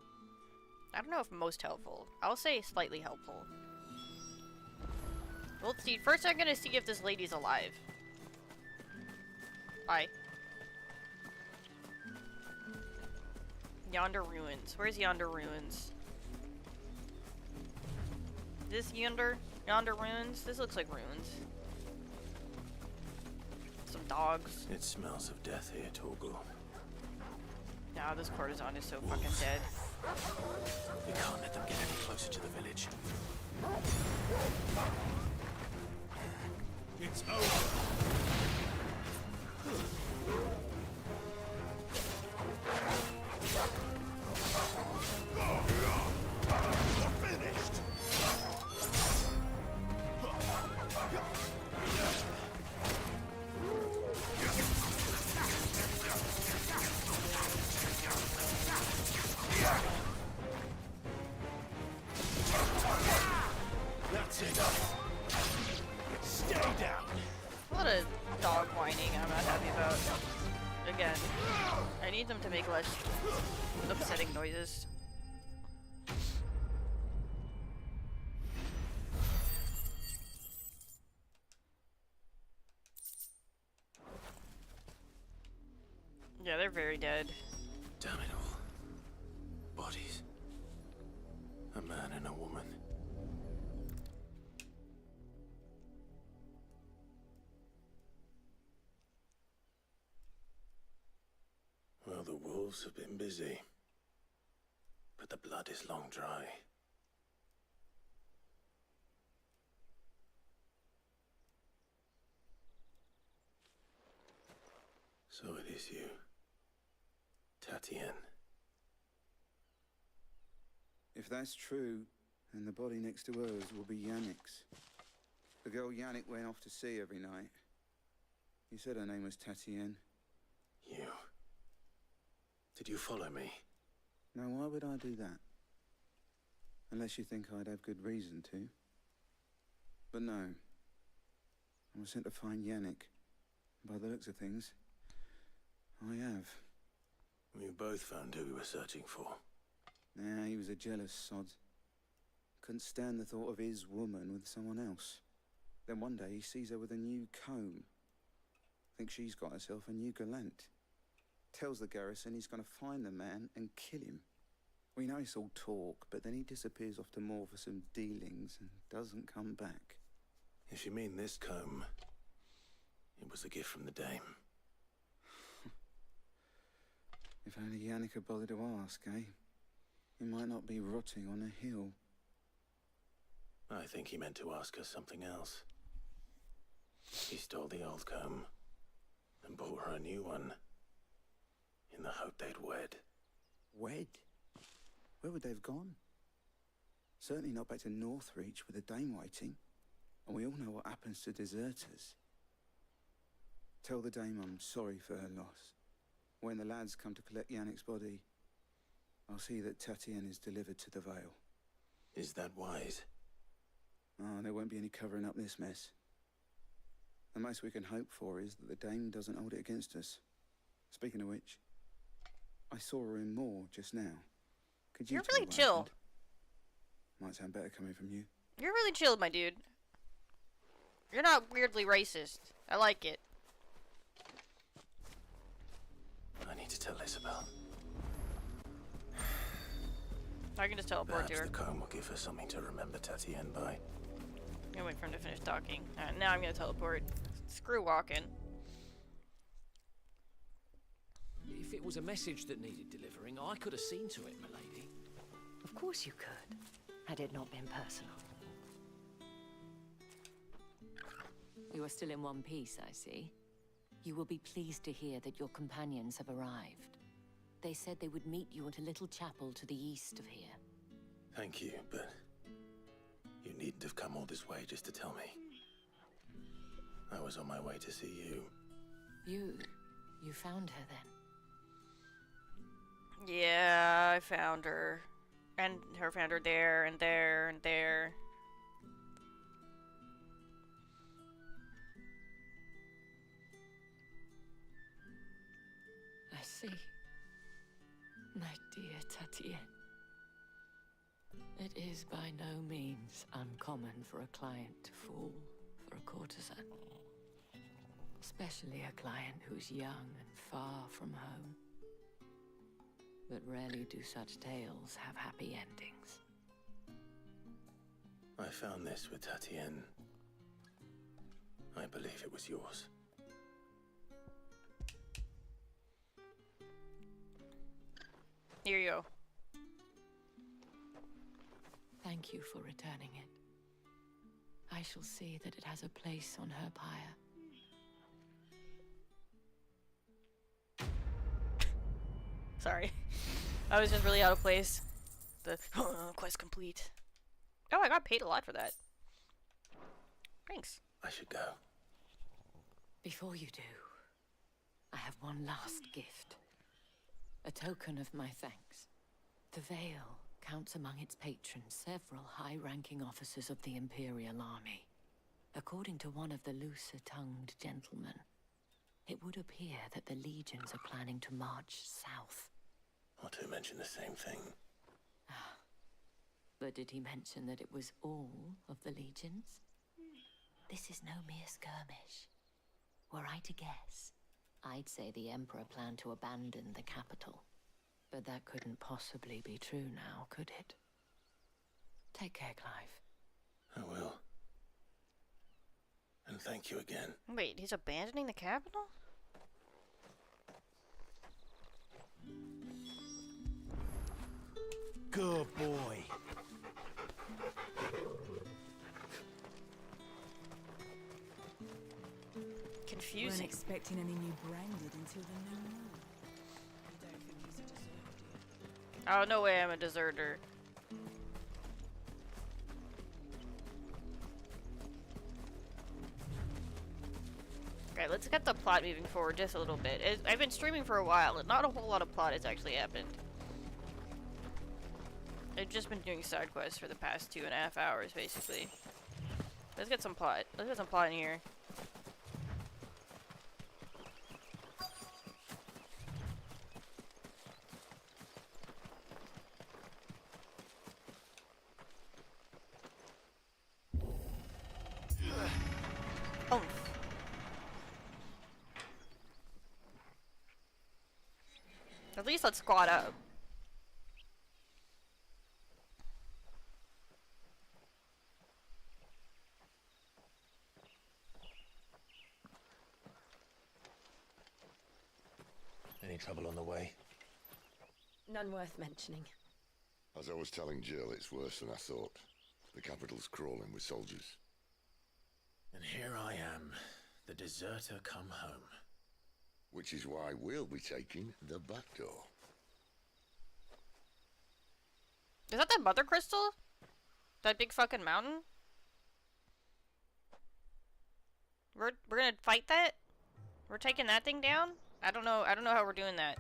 Speaker 1: I don't know if most helpful. I'll say slightly helpful. Well, let's see. First, I'm gonna see if this lady's alive. Bye. Yonder ruins. Where's yonder ruins? This yonder ruins? This looks like ruins. Some dogs.
Speaker 3: It smells of death here, Torgal.
Speaker 1: Now this courtesan is so fucking dead.
Speaker 3: We can't let them get any closer to the village.
Speaker 12: It's over. You're finished. That's it. Stay down.
Speaker 1: A lot of dog whining I'm not happy about. Again, I need them to make less upsetting noises. Yeah, they're very dead.
Speaker 3: Damn it all. Bodies. A man and a woman. Well, the wolves have been busy. But the blood is long dry. So it is you. Tatienne.
Speaker 2: If that's true, then the body next to hers will be Yannick's. The girl Yannick went off to sea every night. You said her name was Tatienne.
Speaker 3: You. Did you follow me?
Speaker 2: Now, why would I do that? Unless you think I'd have good reason to. But no. I was sent to find Yannick. By the looks of things, I have.
Speaker 3: We both found who we were searching for.
Speaker 2: Nah, he was a jealous sod. Couldn't stand the thought of his woman with someone else. Then one day he sees her with a new comb. Thinks she's got herself a new gallant. Tells the garrison he's gonna find the man and kill him. We know it's all talk, but then he disappears off to Moor for some dealings and doesn't come back.
Speaker 3: If you mean this comb, it was a gift from the Dame.
Speaker 2: If only Yannick had bothered to ask, eh? He might not be rotting on a hill.
Speaker 3: I think he meant to ask us something else. He stole the old comb and bought her a new one.
Speaker 24: in the hope they'd wed.
Speaker 2: Wed? Where would they have gone? Certainly not back to Northreach with a dame waiting. And we all know what happens to deserters. Tell the dame I'm sorry for her loss. When the lads come to collect Yannick's body, I'll see that Tatienne is delivered to the Vale.
Speaker 24: Is that wise?
Speaker 2: Oh, there won't be any covering up this mess. The most we can hope for is that the dame doesn't hold it against us. Speaking of which, I saw her in Moor just now. Could you
Speaker 1: You're
Speaker 2: tell
Speaker 1: really
Speaker 2: what
Speaker 1: chill.
Speaker 2: happened? Might sound better coming from you.
Speaker 1: You're really chilled, my dude. You're not weirdly racist. I like it.
Speaker 24: I need to tell Isabel.
Speaker 1: I can just teleport
Speaker 24: Perhaps
Speaker 1: to her.
Speaker 24: the comb will give her something to remember Tatienne by.
Speaker 1: I'm gonna wait for him to finish talking. Alright, now I'm gonna teleport. Screw walking.
Speaker 13: If it was a message that needed delivering, I could have seen to it, milady.
Speaker 22: Of course you could, had it not been personal. You are still in one piece, I see. You will be pleased to hear that your companions have arrived. They said they would meet you at a little chapel to the east of here.
Speaker 24: Thank you, but you needn't have come all this way just to tell me. I was on my way to see you.
Speaker 22: You found her then?
Speaker 1: Yeah, I found her. And her found her there, and there, and there.
Speaker 22: I see. My dear Tatienne. It is by no means uncommon for a client to fall for a courtesan. Especially a client who's young and far from home. But rarely do such tales have happy endings.
Speaker 24: I found this with Tatienne. I believe it was yours.
Speaker 1: Here you go.
Speaker 22: Thank you for returning it. I shall see that it has a place on her pyre.
Speaker 1: Sorry. I was just really out of place. The quest complete. Oh, I got paid a lot for that. Thanks.
Speaker 24: I should go.
Speaker 22: Before you do, I have one last gift. A token of my thanks. The Vale counts among its patrons several high-ranking officers of the Imperial Army. According to one of the looser-tongued gentlemen, it would appear that the legions are planning to march south.
Speaker 24: Not to mention the same thing.
Speaker 22: But did he mention that it was all of the legions? This is no mere skirmish. Were I to guess, I'd say the Emperor planned to abandon the capital. But that couldn't possibly be true now, could it? Take care, Clive.
Speaker 24: I will. And thank you again.
Speaker 1: Wait, he's abandoning the capital?
Speaker 6: Good boy.
Speaker 1: Confusing.
Speaker 16: Weren't expecting any new branded until the new moon. You don't think he's a deserter, do you?
Speaker 1: Oh, no way I'm a deserter. Okay, let's get the plot moving forward just a little bit. I've been streaming for a while, and not a whole lot of plot has actually happened. I've just been doing side quests for the past 2.5 hours, basically. Let's get some plot. Let's get some plot in here. Oh. At least let's squat up.
Speaker 24: Any trouble on the way?
Speaker 22: None worth mentioning.
Speaker 9: As I was telling Jill, it's worse than I thought. The capital's crawling with soldiers.
Speaker 24: And here I am, the deserter come home.
Speaker 9: Which is why we'll be taking the back door.
Speaker 1: Is that mother crystal? That big fucking mountain? We're gonna fight that? We're taking that thing down? I don't know how we're doing that.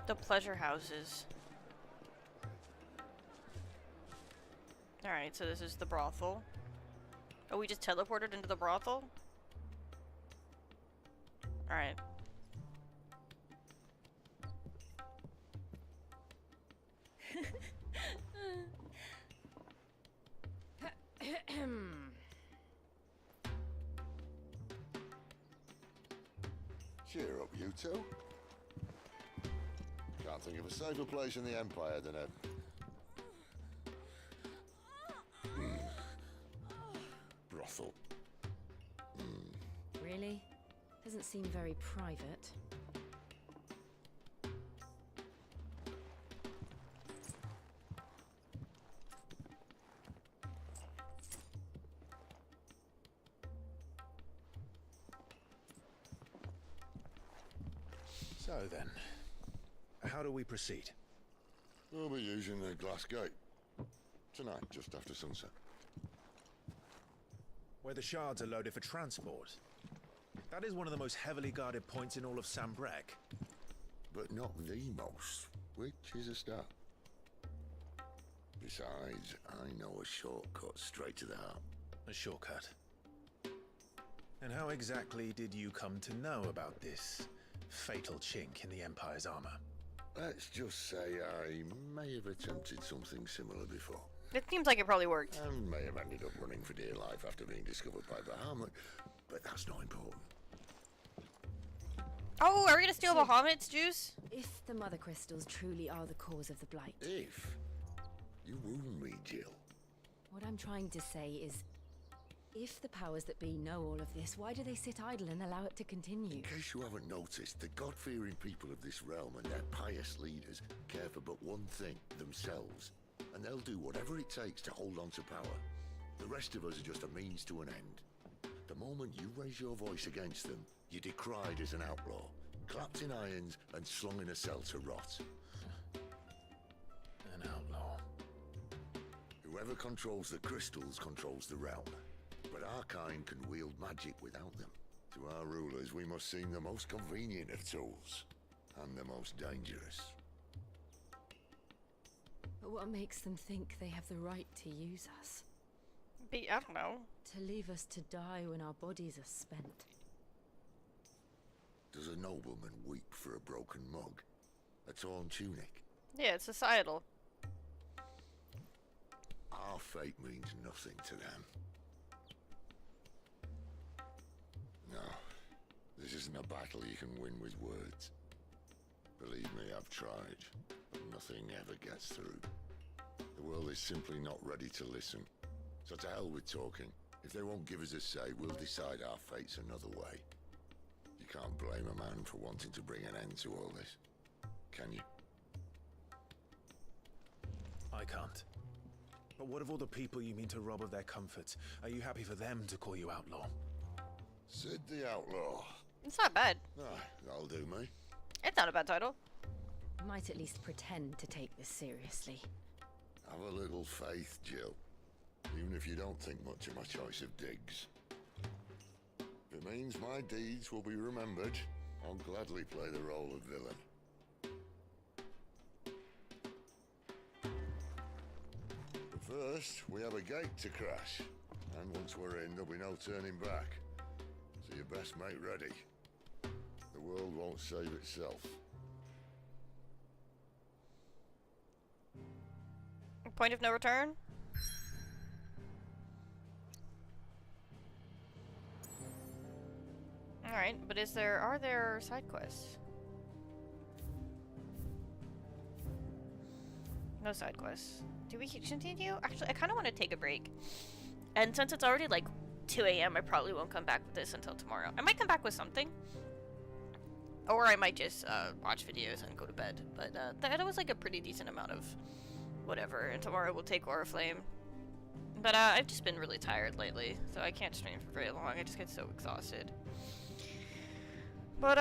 Speaker 1: The pleasure houses. Alright, so this is the brothel. Oh, we just teleported into the brothel? Alright.
Speaker 9: Cheer up, you two. Can't think of a safer place in the Empire than a... brothel.
Speaker 22: Really? Doesn't seem very private.
Speaker 3: So then, how do we proceed?
Speaker 9: We'll be using the glass gate. Tonight, just after sunset.
Speaker 3: Where the shards are loaded for transport. That is one of the most heavily guarded points in all of Sambrek.
Speaker 9: But not the most, which is a start. Besides, I know a shortcut straight to the heart.
Speaker 3: A shortcut? And how exactly did you come to know about this fatal chink in the Empire's armor?
Speaker 9: Let's just say I may have attempted something similar before.
Speaker 1: It seems like it probably worked.
Speaker 9: And may have ended up running for dear life after being discovered by Bahamut, but that's not important.
Speaker 1: Oh, are we gonna steal Bahamut's juice?
Speaker 22: If the mother crystals truly are the cause of the blight.
Speaker 9: If? You wound me, Jill.
Speaker 22: What I'm trying to say is, if the powers that be know all of this, why do they sit idle and allow it to continue?
Speaker 9: In case you haven't noticed, the God-fearing people of this realm and their pious leaders care for but one thing, themselves. And they'll do whatever it takes to hold on to power. The rest of us are just a means to an end. The moment you raise your voice against them, you're decried as an outlaw, clapped in irons and slung in a cell to rot.
Speaker 3: An outlaw.
Speaker 9: Whoever controls the crystals controls the realm. But our kind can wield magic without them. To our rulers, we must seem the most convenient of tools. And the most dangerous.
Speaker 22: But what makes them think they have the right to use us?
Speaker 1: I don't know.
Speaker 22: To leave us to die when our bodies are spent.
Speaker 9: Does a nobleman weep for a broken mug? A torn tunic?
Speaker 1: Yeah, it's societal.
Speaker 9: Our fate means nothing to them. No, this isn't a battle you can win with words. Believe me, I've tried, but nothing ever gets through. The world is simply not ready to listen. So to hell with talking. If they won't give us a say, we'll decide our fates another way. You can't blame a man for wanting to bring an end to all this, can you?
Speaker 3: I can't. But what of all the people you mean to rob of their comforts? Are you happy for them to call you outlaw?
Speaker 9: Sid the Outlaw.
Speaker 1: It's not bad.
Speaker 9: Ah, that'll do me.
Speaker 1: It's not a bad title.
Speaker 22: Might at least pretend to take this seriously.
Speaker 9: Have a little faith, Jill. Even if you don't think much of my choice of digs. If it means my deeds will be remembered, I'll gladly play the role of villain. But first, we have a gate to crash. And once we're in, there'll be no turning back. So you best make ready. The world won't save itself.
Speaker 1: Point of no return? Alright, but are there side quests? No side quests. Do we continue? Actually, I kind of want to take a break. And since it's already like 2 a.m., I probably won't come back with this until tomorrow. I might come back with something. Or I might just watch videos and go to bed. But that was like a pretty decent amount of whatever. And tomorrow we'll take Oriflame. But I've just been really tired lately, so I can't stream for very long. I just get so exhausted. But